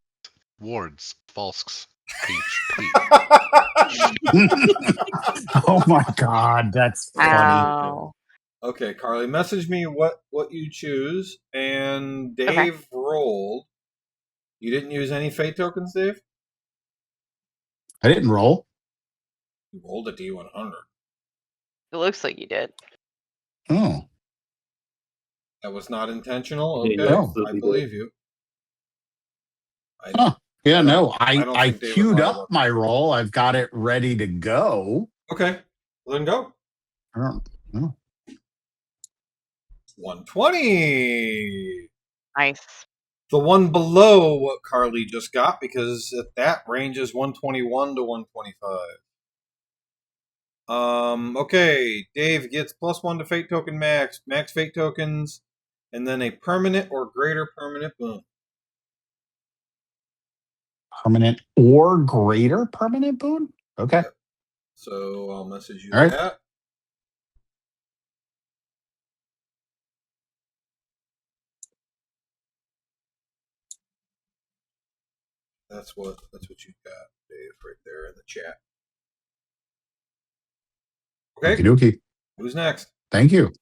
towards Falsk's HP. Oh my god, that's funny. Ow. Okay, Carly, message me what you choose. And Dave rolled. You didn't use any fate tokens, Dave? I didn't roll. You rolled a D100. It looks like you did. Oh. That was not intentional? Yeah, Okay, you I believe you. Huh. Yeah, I don't- no, I don't I think David queued lied up about my roll. I've got it ready to go. Okay, well, then go. I don't know. 120. Nice. The one below what Carly just got, because at that range is 121 to 125. Okay, Dave gets +1 to fate token max fate tokens, and then a permanent or greater permanent boon. Permanent or greater permanent boon? Okay. So I'll message you All right. that. That's what you got, Dave, right there in the chat. Okay. Okie dokie. Who's next? Thank you.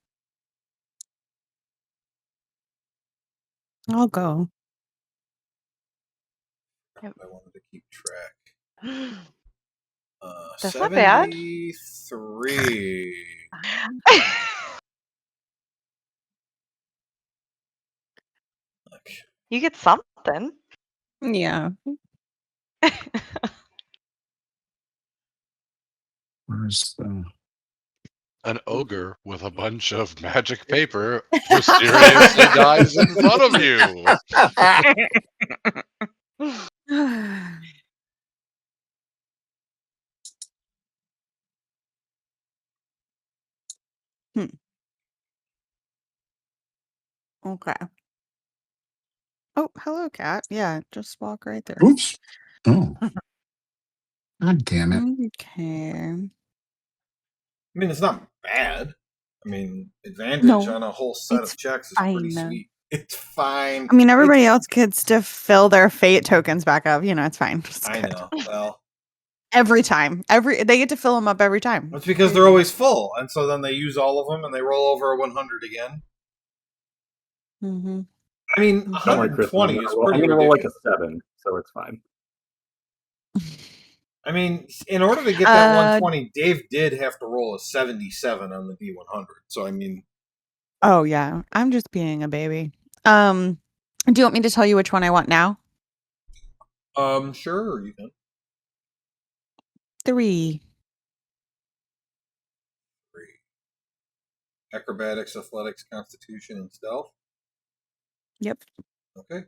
I'll go. I wanted to keep track. That's not bad. 73. Okay. You get something. Yeah. Where's the An ogre with a bunch of magic paper mysteriously dies in front of you. Okay. Oh, hello, cat. Yeah, just walk right there. Oops. Oh. God damn it. Okay. I mean, it's not bad. I mean, advantage No, on a whole set it's of checks is pretty fine. sweet. It's fine. I mean, everybody else gets to fill their fate tokens back up. You know, it's fine. It's I good. know. Well, Every time. They get to fill them up every time. that's because they're always full, and so then they use all of them, and they roll over a 100 again. Mm-hmm. I mean, Don't Don't worry, Chris. 120 is pretty I'm gonna roll like a ridiculous. 7, so it's fine. I mean, in order to get that 120, Dave did have to roll a 77 on the D100. So, I mean... Oh, yeah. I'm just being a baby. Do you want me to tell you which one I want now? Sure, you can. 3. 3. Acrobatics, athletics, constitution, and stealth. Yep. Okay.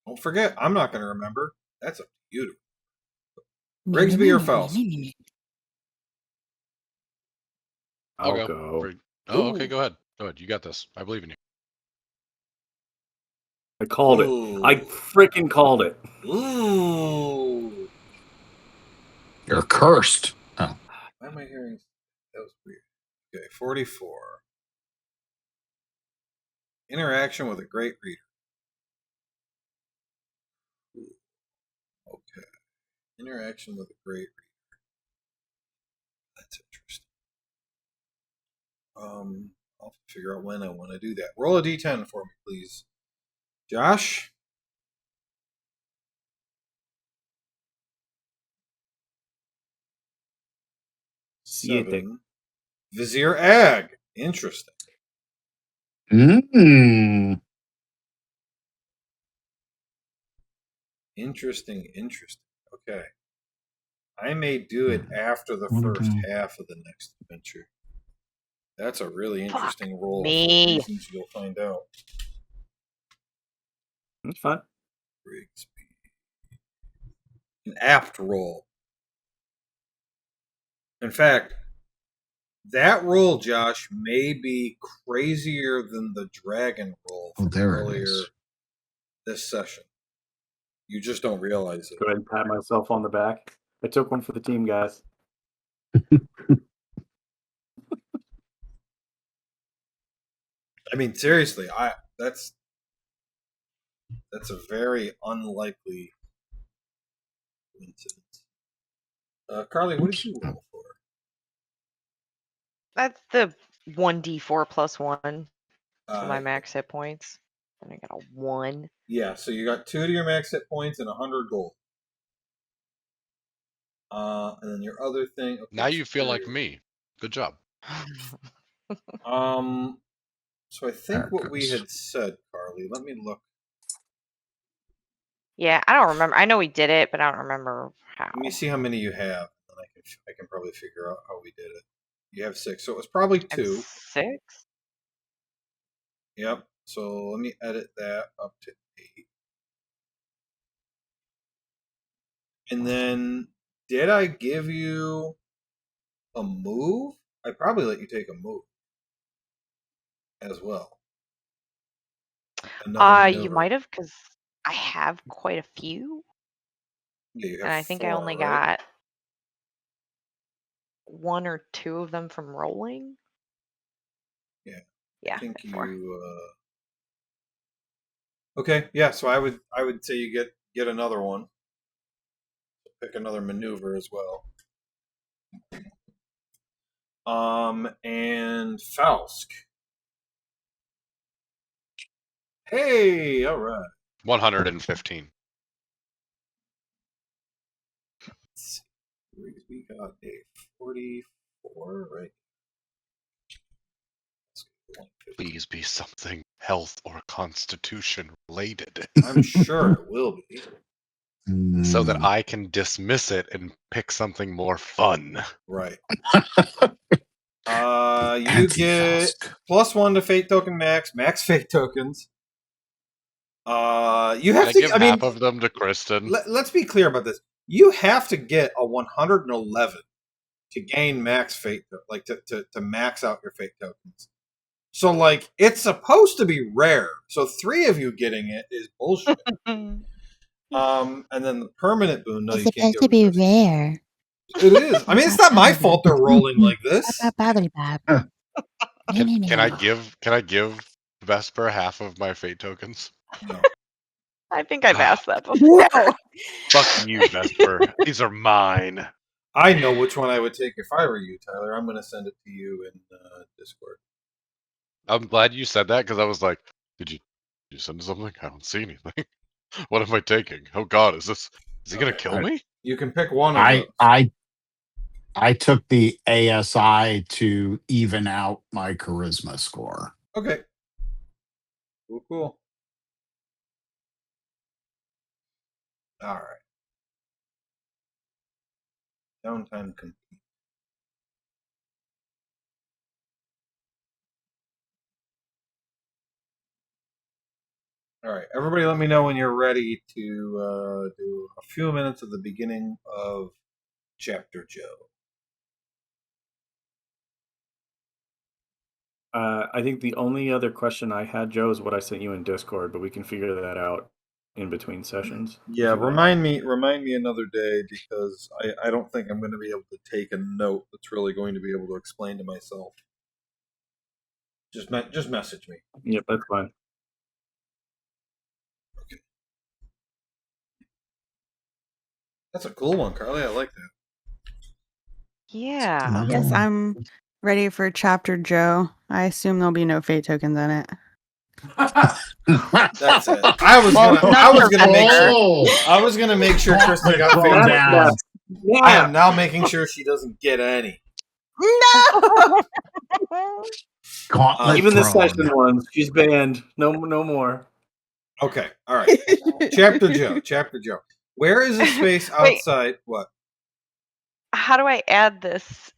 Don't forget, I'm not going to remember. That's up to you. Grigsby or Faust? I'll go. Oh, okay, go ahead. Go ahead. You got this. I believe in you. I called it. I freaking called it. Ooh. You're cursed. Oh. Why am I hearing... That was weird. Okay, 44. Interaction with a great reader. Okay. Interaction with a great reader. That's interesting. I'll figure out when I want to do that. Roll a d10 for me, please. Josh? Siete. 7. Vizier Ag. Interesting. Mm. Interesting. Okay. I may do it after the first half of the next adventure. That's a really interesting roll for reasons you'll find out. That's fine. Grigsby. An apt roll. In fact, that roll, Josh, may be crazier than the dragon roll from earlier this session. You just don't realize it. Go ahead and pat myself on the back. I took one for the team, guys. I mean, seriously, that's a very unlikely coincidence. Carly, what did you roll for? That's the 1d4 plus 1 for my max hit points. And I got a 1. Yeah, so you got 2 to your max hit points and 100 gold. And then your other thing. Okay, now you feel like me. Good job. So I think what we had said, Carly. Let me look. Yeah, I don't remember. I know we did it, but I don't remember how. Let me see how many you have, and I can probably figure out how we did it. You have 6, so it was probably 2. 6? Yep. So let me edit that up to 8. And then, did I give you a move? I probably let you take a move as well. You might have, because I have quite a few. Yeah, you have and I think 4, I only right? got 1 or 2 of them from rolling. Yeah. Yeah, I think 4. you. Okay, yeah. So I would say you get another one. Pick another maneuver as well. And Fausk. Hey, all right. 115. We got a 44, right? Please be something health or constitution related. I'm sure it will be. So that I can dismiss it and pick something more fun. Right. You get +1 to fate token max fate tokens. You have Can I to give I mean, half of them to Kristen. let's be clear about this. You have to get a 111 to gain max fate, like to max out your fate tokens. So like it's supposed to be rare. So 3 of you getting it is bullshit. And then the permanent boon. No, It's you can't supposed to be rare. It is. I mean, it's not my fault they're rolling like this. Can I give Vesper half of my fate tokens? No. I think I've asked that before. No. Fuck you, Vesper. These are mine. I know which one I would take if I were you, Tyler. I'm going to send it to you in Discord. I'm glad you said that because I was like, did you send something? I don't see anything. What am I taking? Oh God, is he gonna kill me? You can pick one of those. I took the ASI to even out my charisma score. Okay. Cool. All right. Downtime complete. All right, everybody, let me know when you're ready to do a few minutes of the beginning of Chapter Joe. I think the only other question I had, Joe, is what I sent you in Discord, but we can figure that out in between sessions. Yeah, remind me another day because I don't think I'm going to be able to take a note that's really going to be able to explain to myself. Just message me. Yep, that's fine. Okay. That's a cool one, Carly. I like that. Yeah. Yes, I'm ready for Chapter Joe. I assume there'll be no fate tokens in it. That's it. I was gonna make sure Kristen got fate tokens. Yeah. I am now making sure she doesn't get any. No. Even the session ones, she's banned. No more. Okay, all right. Chapter Joe. Where is the space outside? What? How do I add this?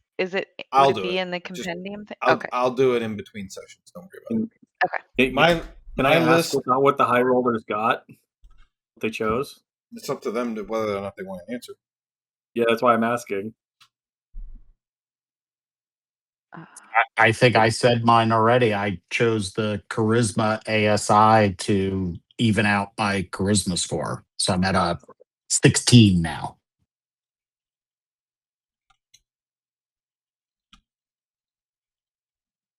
I'll would it do be it. in the compendium thing? Okay. Okay. I'll do it in between sessions. Don't worry about it. Okay. Can I ask what the high rollers got? What they chose? It's up to them to whether or not they want to answer. Yeah, that's why I'm asking. I think I said mine already. I chose the charisma ASI to even out my charisma score. So I'm at a 16 now.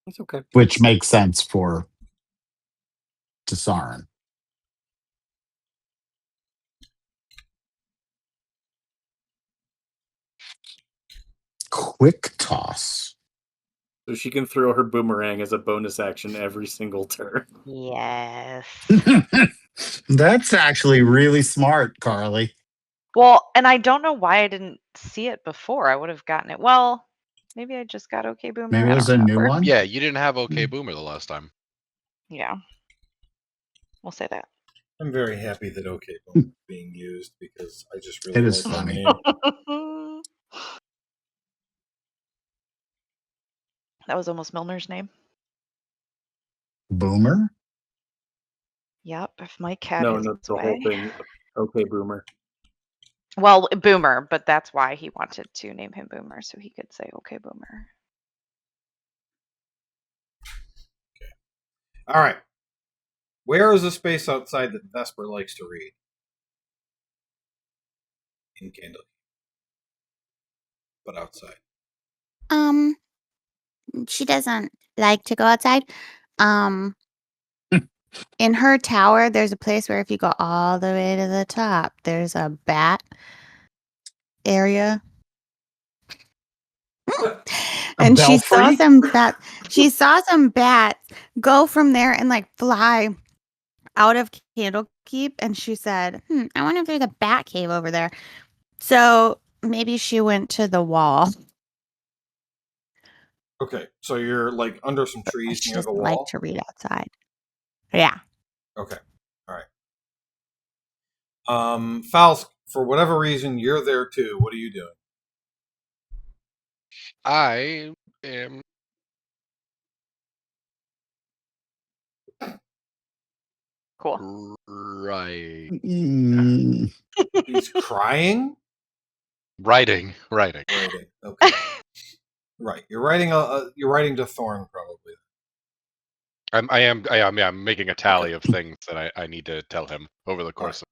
It's okay. Which makes sense for to Saren. Quick toss. So she can throw her boomerang as a bonus action every single turn. Yes. That's actually really smart, Carly. Well, and I don't know why I didn't see it before. I would have gotten it. Well, maybe I just got OK Boomer. Maybe it I was don't a new remember. one. Yeah, you didn't have OK Boomer the last time. Yeah. We'll say that. I'm very happy that OK Boomer is being used because I just really It is like funny. the name. That was almost Milner's name. Boomer? Yep, if Mike had No, his the way. whole thing. Okay, Boomer. Well, Boomer, but that's why he wanted to name him Boomer, so he could say OK Boomer. All right. Where is the space outside that Vesper likes to read? In Candlekeep. But outside. She doesn't like to go outside. In her tower, there's a place where if you go all the way to the top, there's a bat area. And she saw belfry? some bats go from there and like fly out of Candlekeep, and she said, I wonder if there's a bat cave over there. So maybe she went to the wall. Okay, so you're like under some trees She near the doesn't wall? like to read outside. Yeah. Okay, all right. Faust, for whatever reason, you're there too. What are you doing? I am. Cool. Right. He's crying? Writing. Writing. Okay. Right. You're writing to Thorn probably. I'm making a tally of things that I need to tell him over the course of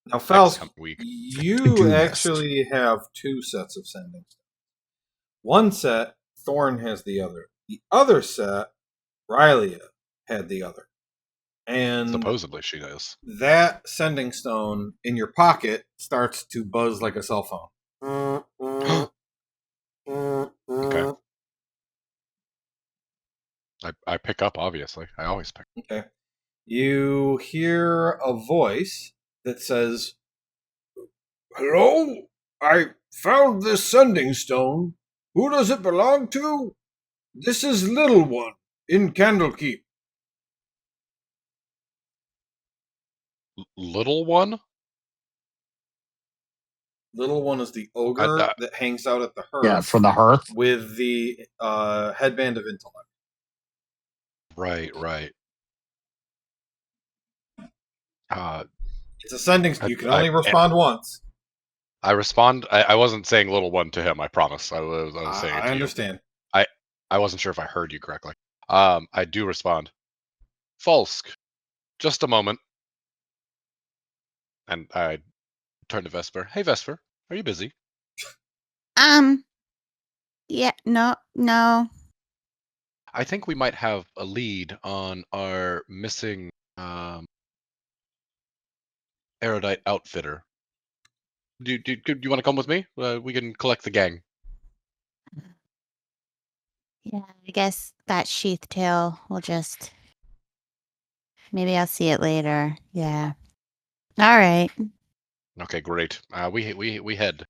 Now, next Faust, coming week. you To-do actually have two sets of sending stones. One set, Thorn has the other. The other set, Rylia had the other. And Supposedly she does. that sending stone in your pocket starts to buzz like a cell phone. Okay. I pick up, obviously. I always pick up. Okay. You hear a voice that says, "Hello? I found this sending stone. Who does it belong to? This is Little One in Candlekeep." Little one? Little One is the ogre that hangs out at the hearth. Yeah, for the hearth. With the headband of intellect. Right. It's a sending stone. You can only respond once. I respond. I wasn't saying little one to him. I promise. I was saying it to I understand. You. I wasn't sure if I heard you correctly. I do respond. Falsk. Just a moment. And I turn to Vesper. Hey, Vesper. Are you busy? Yeah, no. I think we might have a lead on our missing erudite outfitter. Do you want to come with me? We can collect the gang. Yeah, I guess that sheath tail will just. Maybe I'll see it later. Yeah. All right. Okay, great. We head.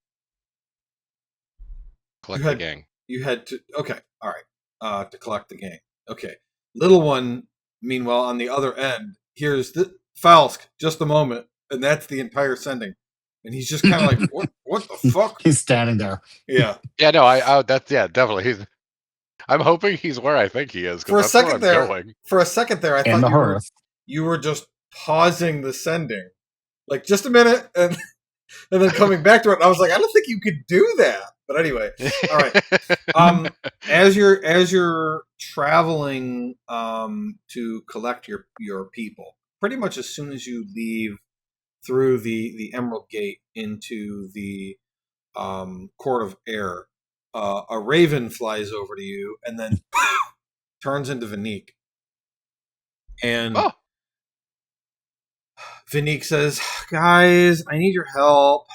Collect the gang. You head to all right. To collect the gang. Okay. Little One, meanwhile, on the other end, hears the Falsk, just a moment, and that's the entire sending. And he's just kind of like, what the fuck? He's standing there. Yeah. Yeah, no, that's definitely. I'm hoping he's where I think he is. For a that's second where I'm there, going. I thought you were just pausing the sending, like just a minute, and then coming back to it. And I was like, I don't think you could do that. But anyway, all right. As you're traveling to collect your people, pretty much as soon as you leave through the Emerald Gate into the Court of Air, a raven flies over to you and then turns into Vanique. And Vinique says, "Guys, I need your help."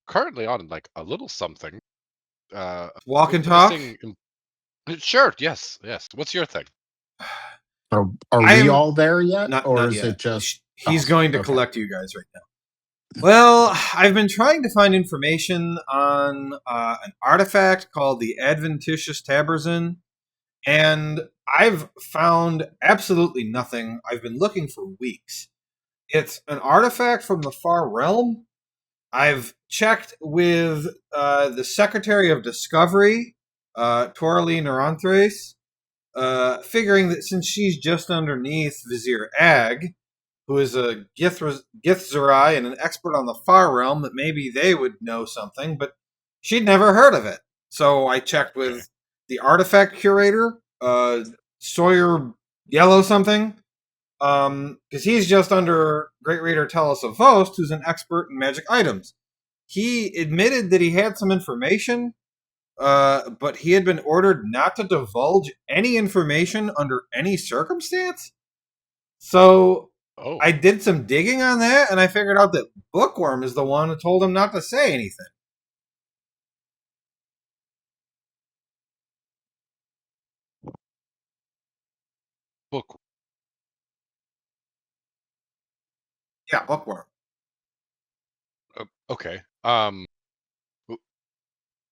Currently on like a little something. Walk and talk. Sure. Yes. What's your thing? Are I we am all there yet, not is yet. it just? He's Oh, going to okay. collect you guys right now. Well, I've been trying to find information on an artifact called the Adventitious Tabarzin, and I've found absolutely nothing. I've been looking for weeks. It's an artifact from the far realm. I've checked with the Secretary of Discovery, Toralie Neranthres, figuring that since she's just underneath Vizier Ag, who is a Githzerai and an expert on the Far Realm, that maybe they would know something, but she'd never heard of it. So I checked with the artifact curator, Sawyer Yellow something, because he's just under Great Reader Tellus of Vost, who's an expert in magic items. He admitted that he had some information, but he had been ordered not to divulge any information under any circumstance. So I did some digging on that, and I figured out that Bookworm is the one who told him not to say anything. Book. Yeah, Bookworm. Okay.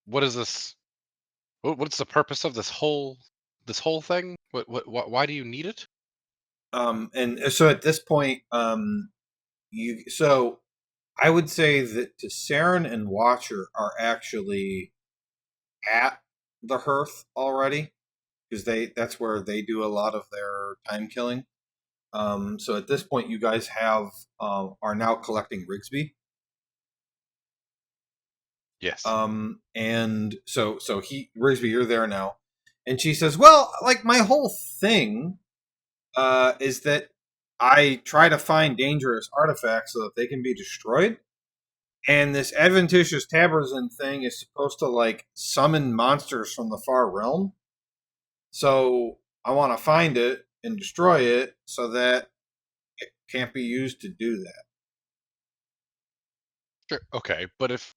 What is this? What's the purpose of this whole thing? Why do you need it? And so at this point, so I would say that Saren and Watcher are actually at the hearth already, because that's where they do a lot of their time killing. So at this point, you guys are now collecting Rigsby. Yes. And so Rigsby, you're there now, and she says, "Well, like my whole thing, is that I try to find dangerous artifacts so that they can be destroyed." And this Adventitious Tabarzin thing is supposed to like summon monsters from the far realm. So I want to find it and destroy it so that it can't be used to do that. Sure. Okay, but if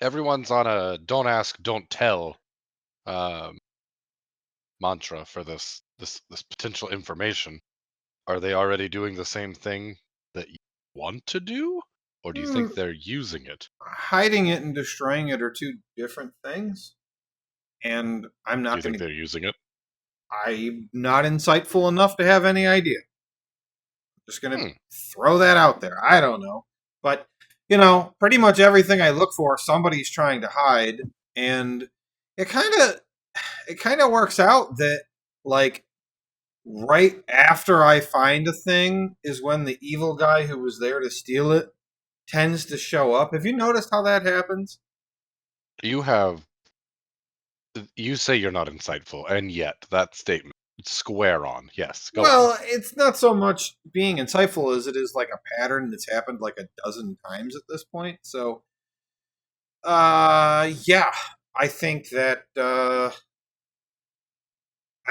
everyone's on a don't ask, don't tell mantra for this potential information, are they already doing the same thing that you want to do, or do you think they're using it? Hiding it and destroying it are two different things. And I'm Do you not going think to. they're using it? I'm not insightful enough to have any idea. I'm just going to Hmm. throw that out there. I don't know. But, pretty much everything I look for, somebody's trying to hide. And it kind of works out that, like, right after I find a thing is when the evil guy who was there to steal it tends to show up. Have you noticed how that happens? You say you're not insightful, and yet that statement, square on. Yes, go on. Well, it's not so much being insightful as it is like a pattern that's happened like a dozen times at this point. So, yeah, I think that, I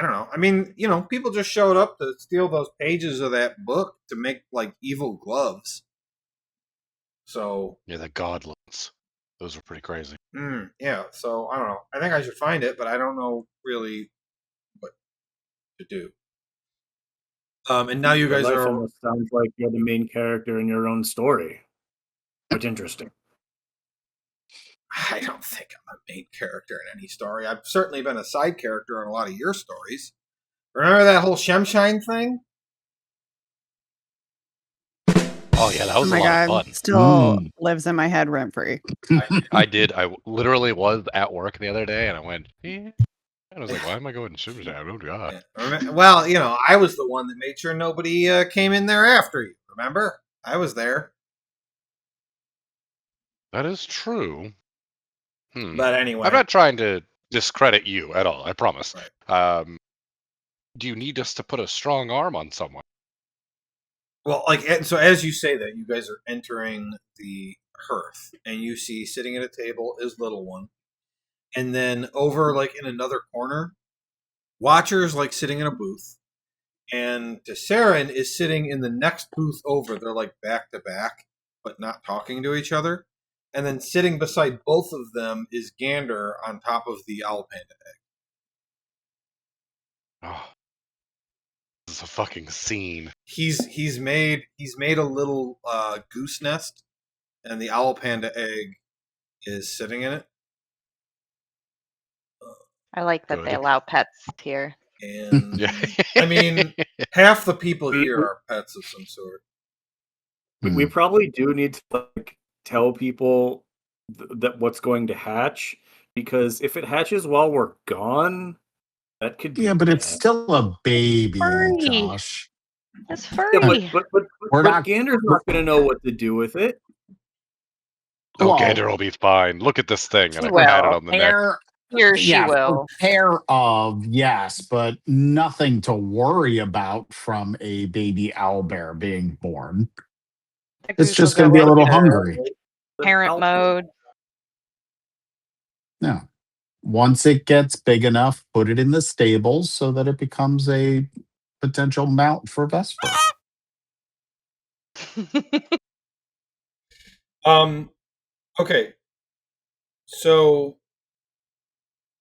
don't know. I mean, people just showed up to steal those pages of that book to make like evil gloves. So, Yeah, the godlings. Those were pretty crazy. yeah. So I don't know. I think I should find it, but I don't know really what to do. And now you Your guys life are. almost sounds like you're the main character in your own story. Quite interesting. I don't think I'm a main character in any story. I've certainly been a side character in a lot of your stories. Remember that whole Shemshine thing? Oh yeah, that was Oh a my lot of god, fun. still lives in my head rent free. I did. I literally was at work the other day, and I went, and I was like, "Why am I going to Shimshai? Oh god!" Well, I was the one that made sure nobody came in there after you. Remember? I was there. That is true. But anyway, I'm not trying to discredit you at all. I promise. Right. Do you need us to put a strong arm on someone? Well, so as you say that, you guys are entering the hearth, and you see sitting at a table is Little One, and then over like in another corner, Watcher's like sitting in a booth, And Tesserin is sitting in the next booth over. They're like back to back, but not talking to each other. And then sitting beside both of them is Gander on top of the owl panda egg. Oh, this is a fucking scene. He's made a little goose nest, and the owl panda egg is sitting in it. I like that they allow pets here. And Yeah. I mean, half the people here are pets of some sort. We probably do need to like tell people that what's going to hatch, because if it hatches while we're gone, that could be but it's bad. still a baby, Furry. Josh. It's furry. But We're not- Gander's not going to know what to do with it. Oh, Well, Gander will be fine. Look at this thing. And She I pat it will. on the neck. He or she will. Pair of, yes, but nothing to worry about from a baby owlbear being born. The It's goose just will going to be a go little into hungry. Parent mode. No. Once it gets big enough, put it in the stables so that it becomes a potential mount for Vesper. Okay. So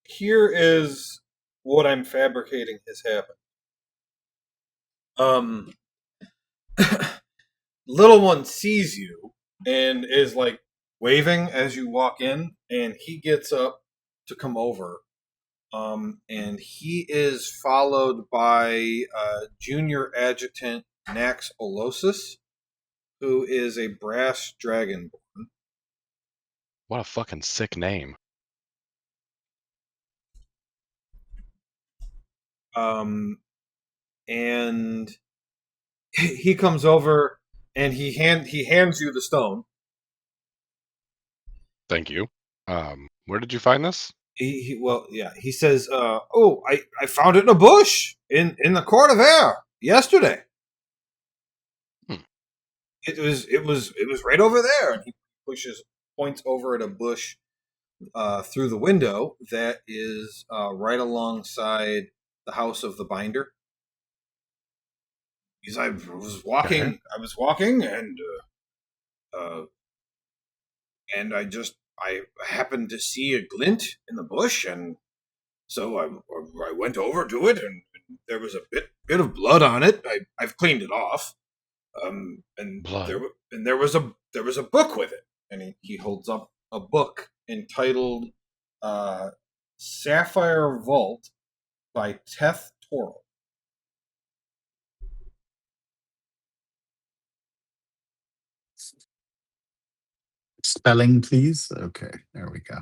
here is what I'm fabricating has happened. Little one sees you and is like waving as you walk in, and he gets up to come over. And he is followed by Junior Adjutant Nax Olosis, who is a brass dragonborn. What a fucking sick name. And he comes over and he hands you the stone. Thank you. Where did you find this? He says, "Oh, I found it in a bush in the court of air yesterday. It was right over there." And he points over at a bush through the window that is right alongside the house of the binder. Because I was walking, and I happened to see a glint in the bush, and so I went over to it, and there was a bit of blood on it. I've cleaned it off, and Blood. there was a book with it, and he holds up a book entitled Sapphire Vault by Teth Torrell. Spelling, please. Okay, there we go.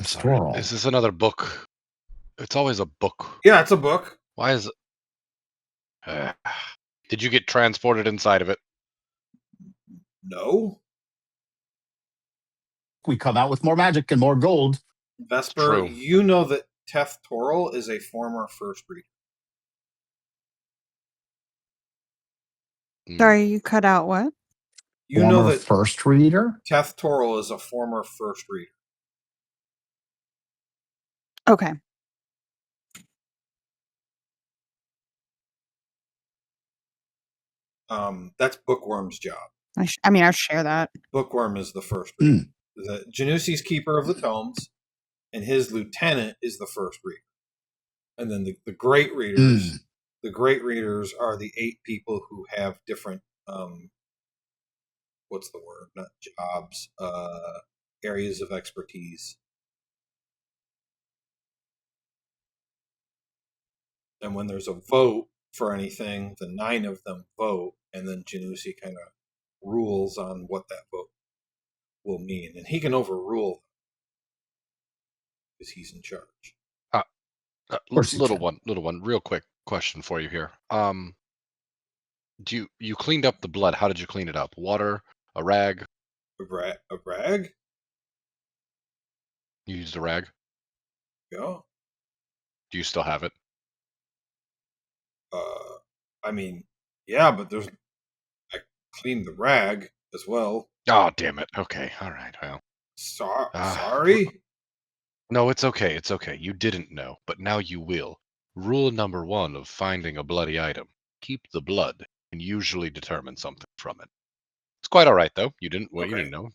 Sorry. Is this another book? It's always a book. Yeah, it's a book. Why is it? Did you get transported inside of it? No. We come out with more magic and more gold. Vesper, True. you know that Teth Torrell is a former first reader. Sorry, you cut out what? You former know that first reader? Teth Torrell is a former first reader. Okay. That's Bookworm's job. I'll share that. Bookworm is the first reader. The Janusi's keeper of the tomes, and his lieutenant is the first reader. And then the great readers, the great readers are the 8 people who have different what's the word? Not jobs, areas of expertise. And when there's a vote for anything, the 9 of them vote, and then Janusi kind of rules on what that vote will mean. And he can overrule them because he's in charge. Little one, real quick question for you here. You cleaned up the blood? How did you clean it up? Water, a rag? A rag? You used a rag? Yeah. Do you still have it? I mean, yeah, but I cleaned the rag as well. Oh, damn it. Okay, all right. Well, sorry. no, it's okay. It's okay. You didn't know, but now you will. Rule number 1 of finding a bloody item: keep the blood. You can usually determine something from it. It's quite all right though. You didn't. Well, you Okay. didn't know.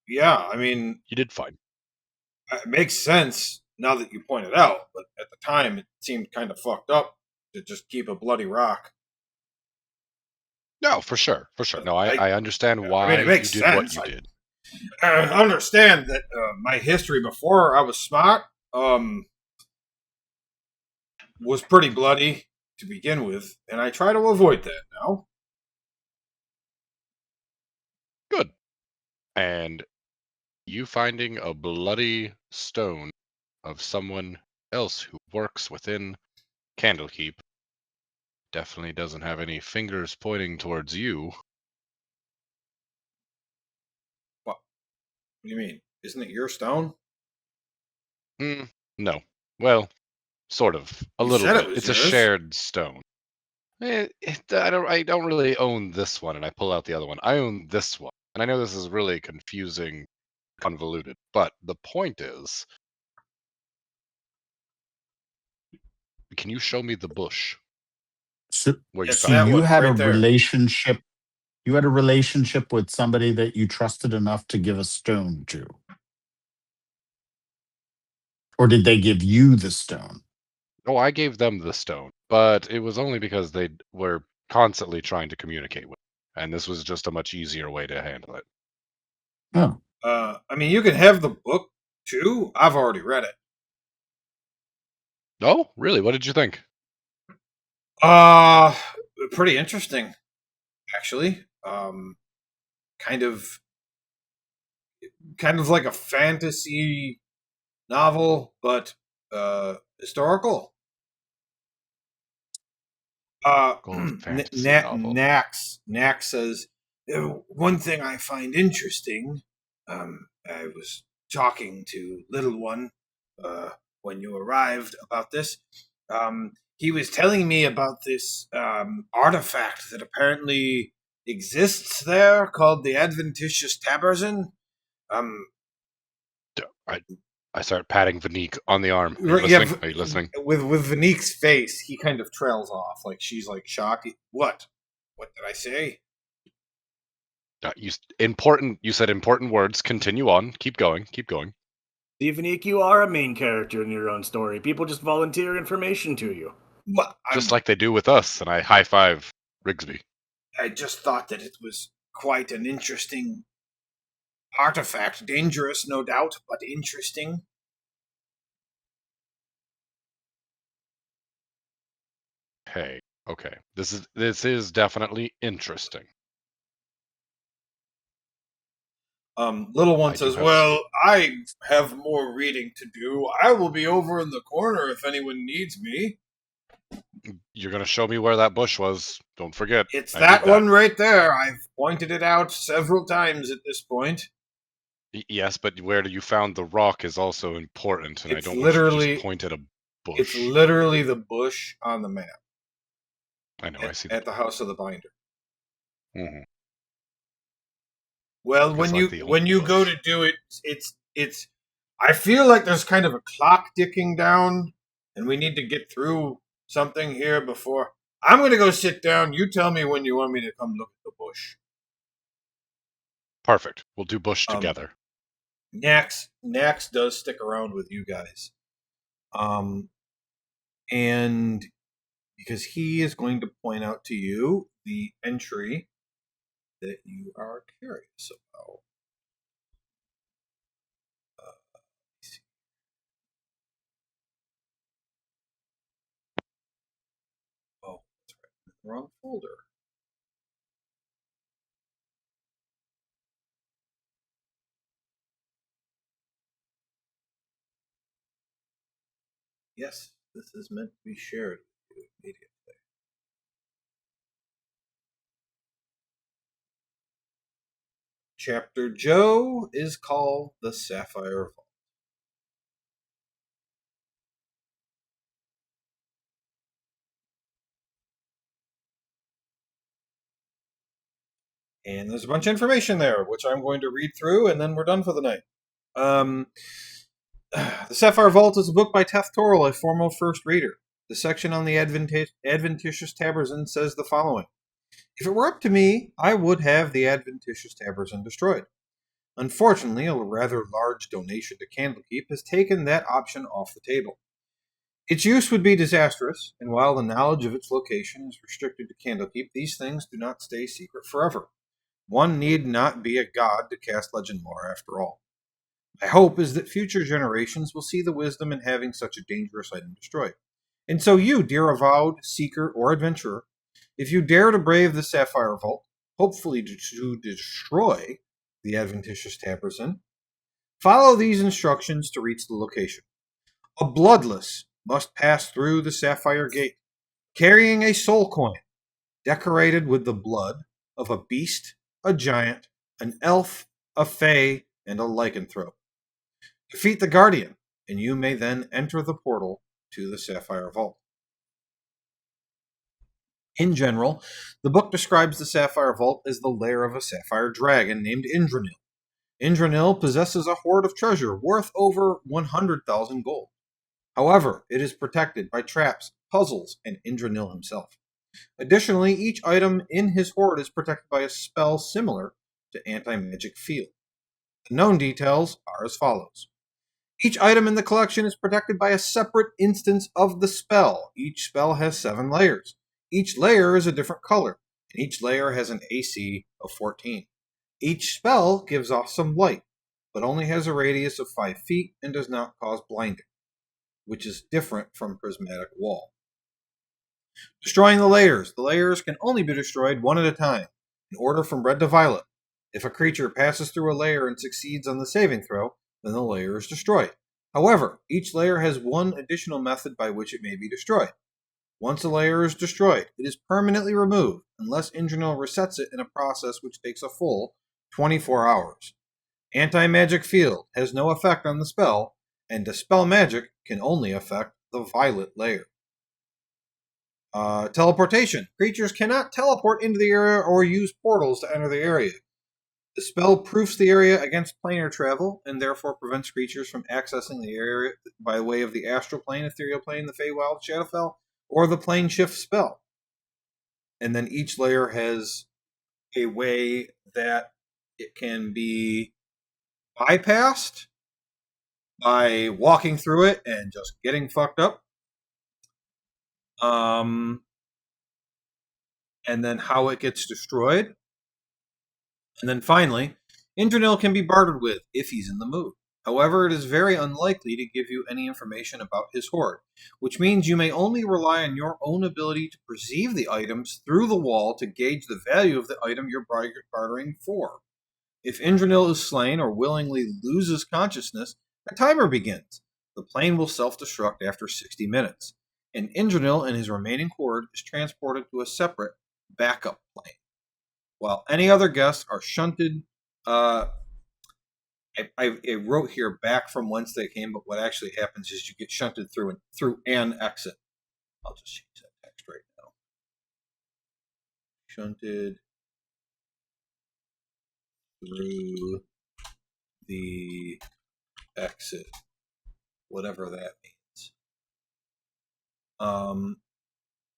Yeah, I mean, You did fine. it makes sense now that you point it out, but at the time it seemed kind of fucked up to just keep a bloody rock. No, for sure. No, I understand why it makes you did what sense. you did. I understand that my history before I was smart was pretty bloody to begin with, and I try to avoid that now. Good. And you finding a bloody stone of someone else who works within Candlekeep definitely doesn't have any fingers pointing towards you. What do you mean? Isn't it your stone? No. Well, sort of. A You little said it bit. was It's a yours. shared stone. I don't really own this one, and I pull out the other one. I own this one. And I know this is really confusing, convoluted, but the point is, can you show me the bush So, where you It's so found that you one had a right there. relationship. You had a relationship with somebody that you trusted enough to give a stone to, or did they give you the stone? Oh, I gave them the stone, but it was only because they were constantly trying to communicate with me, and this was just a much easier way to handle it. Oh, I mean, you can have the book too. I've already read it. Oh, really? What did you think? Uh, Pretty interesting, actually. Kind of, kind of like a fantasy novel, but historical. Gold fantasy novel. Nax says one thing I find interesting. I was talking to Little One when you arrived about this. He was telling me about this artifact that apparently exists there called the Adventitious Tabarzin. Um, I start patting Vanique on the arm. Are you Right, yeah, listening? Are you listening? with Vanique's face, he kind of trails off, like she's like shocked. What? What did I say? You said important words. Continue on. Keep going. Keep going. Stevenique, you are a main character in your own story. People just volunteer information to you. What? Just like they do with us. And I high five Rigsby. I just thought that it was quite an interesting artifact. Dangerous, no doubt, but interesting. Hey, okay. This is definitely interesting. Little One I do says, have "Well, I have more reading to do. I will be over in the corner if anyone needs me." You're gonna show me where that bush was. Don't forget. It's I that need one right there. I've pointed it out several times at this point. Yes, but where you found the rock is also important, and I It's don't want you to just literally point at a It's bush. literally the bush on the map I know. I see at the House of the Binder. Mhm. Well, It's when like the you only go bush. to do it, it's. I feel like there's kind of a clock ticking down, and we need to get through something here before. I'm going to go sit down. You tell me when you want me to come look at the bush. Perfect. We'll do bush Um, together. Nax does stick around with you guys, and because he is going to point out to you the entry that you are curious about. Oh, that's right. Wrong folder. Yes, this is meant to be shared with you immediately. Chapter Joe is called The Sapphire Vault. And there's a bunch of information there, which I'm going to read through, and then we're done for the night. The Sapphire Vault is a book by Teth Torrell, a former first reader. The section on the adventitious Tabarzin says the following. If it were up to me, I would have the adventitious Tabarzin destroyed. Unfortunately, a rather large donation to Candlekeep has taken that option off the table. Its use would be disastrous, and while the knowledge of its location is restricted to Candlekeep, these things do not stay secret forever. One need not be a god to cast legend lore, after all. My hope is that future generations will see the wisdom in having such a dangerous item destroyed. And so you, dear avowed seeker or adventurer, if you dare to brave the Sapphire Vault, hopefully to destroy the adventitious Tabarzin, follow these instructions to reach the location. A bloodless must pass through the Sapphire Gate, carrying a soul coin, decorated with the blood of a beast, a giant, an elf, a fae, and a lycanthrope. Defeat the Guardian, and you may then enter the portal to the Sapphire Vault. In general, the book describes the Sapphire Vault as the lair of a sapphire dragon named Indranil. Indranil possesses a hoard of treasure worth over 100,000 gold. However, it is protected by traps, puzzles, and Indranil himself. Additionally, each item in his hoard is protected by a spell similar to anti-magic field. The known details are as follows. Each item in the collection is protected by a separate instance of the spell. Each spell has 7 layers. Each layer is a different color, and each layer has an AC of 14. Each spell gives off some light, but only has a radius of 5 feet and does not cause blinding, which is different from Prismatic Wall. Destroying the layers. The layers can only be destroyed one at a time, in order from red to violet. If a creature passes through a layer and succeeds on the saving throw, then the layer is destroyed. However, each layer has one additional method by which it may be destroyed. Once a layer is destroyed, it is permanently removed, unless Indranil resets it in a process which takes a full 24 hours. Anti-magic field has no effect on the spell, and dispel magic can only affect the violet layer. Teleportation. Creatures cannot teleport into the area or use portals to enter the area. The spell proofs the area against planar travel, and therefore prevents creatures from accessing the area by way of the astral plane, ethereal plane, the Feywild, Shadowfell, or the plane shift spell. And then each layer has a way that it can be bypassed by walking through it and just getting fucked up. And then how it gets destroyed. And then finally, Indranil can be bartered with if he's in the mood. However, it is very unlikely to give you any information about his hoard, which means you may only rely on your own ability to perceive the items through the wall to gauge the value of the item you're bartering for. If Indranil is slain or willingly loses consciousness, a timer begins. The plane will self-destruct after 60 minutes, and Indranil and his remaining hoard is transported to a separate backup plane, while any other guests are shunted. I wrote here back from whence they came, but what actually happens is you get shunted through an exit. I'll just change that text right now. Shunted through the exit, whatever that means.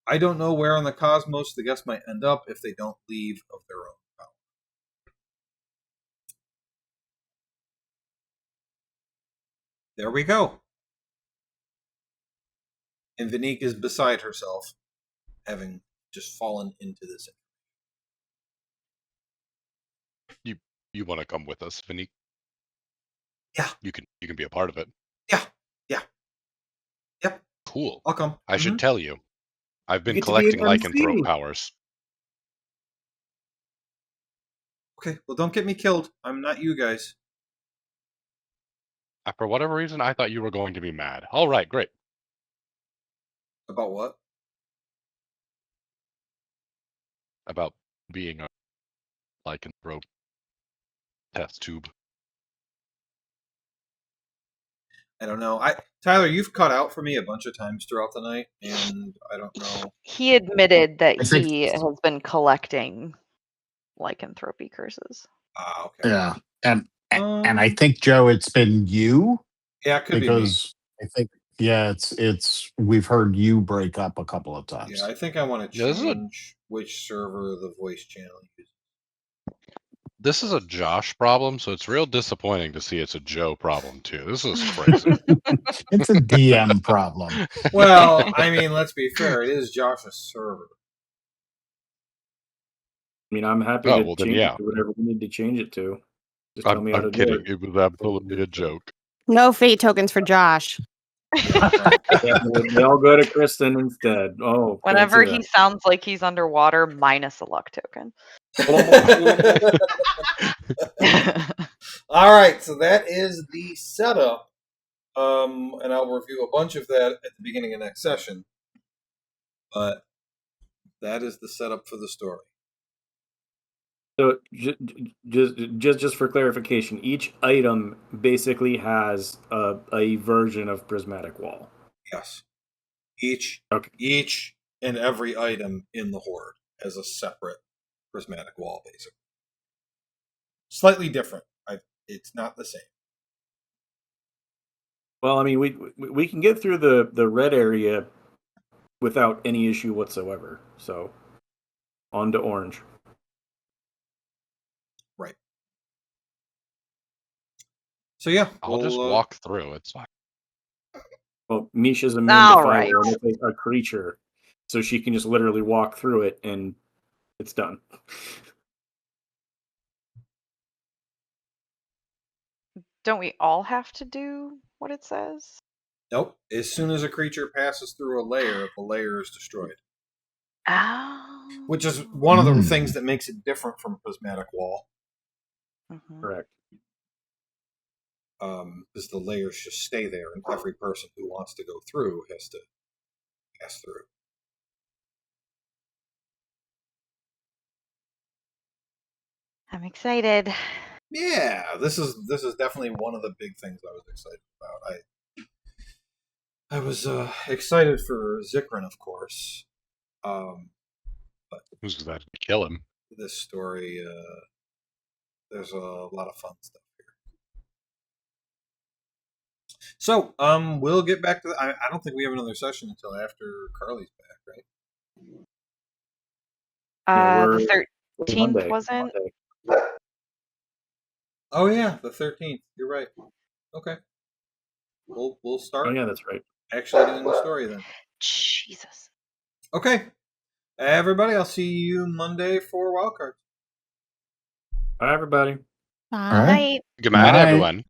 I don't know where on the cosmos the guests might end up if they don't leave of their own power. There we go. And Vanique is beside herself, having just fallen into this. You want to come with us, Vanique? Yeah. You can be a part of it. Yeah. Yep. Cool. I'll come. I should tell you, I've been get to be collecting an MC. lycanthrope powers. Okay, well, don't get me killed. I'm not you guys. For whatever reason, I thought you were going to be mad. All right, great. About what? About being a lycanthrope test tube. I don't know. Tyler, you've cut out for me a bunch of times throughout the night, and I don't know. He admitted that I think- he has been collecting lycanthropy curses. Ah, okay. Yeah, and I think, Joe, it's been you Yeah, it could because I Yeah, it's we've heard you break up a couple of times. Yeah, I think I want to Yeah, change which server the voice channel uses. This is a Josh problem, so it's real disappointing to see it's a Joe problem too. This is crazy. It's a DM problem. Well, I mean, let's be fair. It is Josh's server. I mean, I'm happy Oh, to well, then, change yeah. it to whatever we need to change it to. Just tell me how I'm to do kidding. it. It was absolutely a joke. No fate tokens for Josh. They all go to Kristen instead. Oh, Whenever fancy he sounds like he's underwater, minus a luck token. All right, so that is the setup, and I'll review a bunch of that at the beginning of next session. But that is the setup for the story. So just for clarification, each item basically has a version of prismatic wall. Yes, each and every item in the horde has a separate prismatic wall, basically. Slightly different. It's not the same. Well, I mean, we can get through the red area without any issue whatsoever. So, on to orange. Right. So yeah, I'll just walk through. It's fine. Well, Misha's immune to fire, and it's a creature, so she can just literally walk through it, and it's done. Don't we all have to do what it says? Nope. As soon as a creature passes through a layer, the layer is destroyed. Oh. Which is one of the things that makes it different from prismatic wall. Mm-hmm. Correct. Because the layers just stay there, and every person who wants to go through has to pass through. I'm excited. Yeah, this is definitely one of the big things I was excited about. I was excited for Zikrin, of course. But who's that to kill him? This story, there's a lot of fun stuff here. So, we'll get back to. I don't think we have another session until after Carly's back, right? The 13th wasn't. Monday. Oh yeah, the 13th. You're right. Okay. We'll start. Oh yeah, that's right. Actually doing the story then. Jesus. Okay. Everybody, I'll see you Monday for Wildcard. Bye, everybody. Bye. All right. Good night, everyone.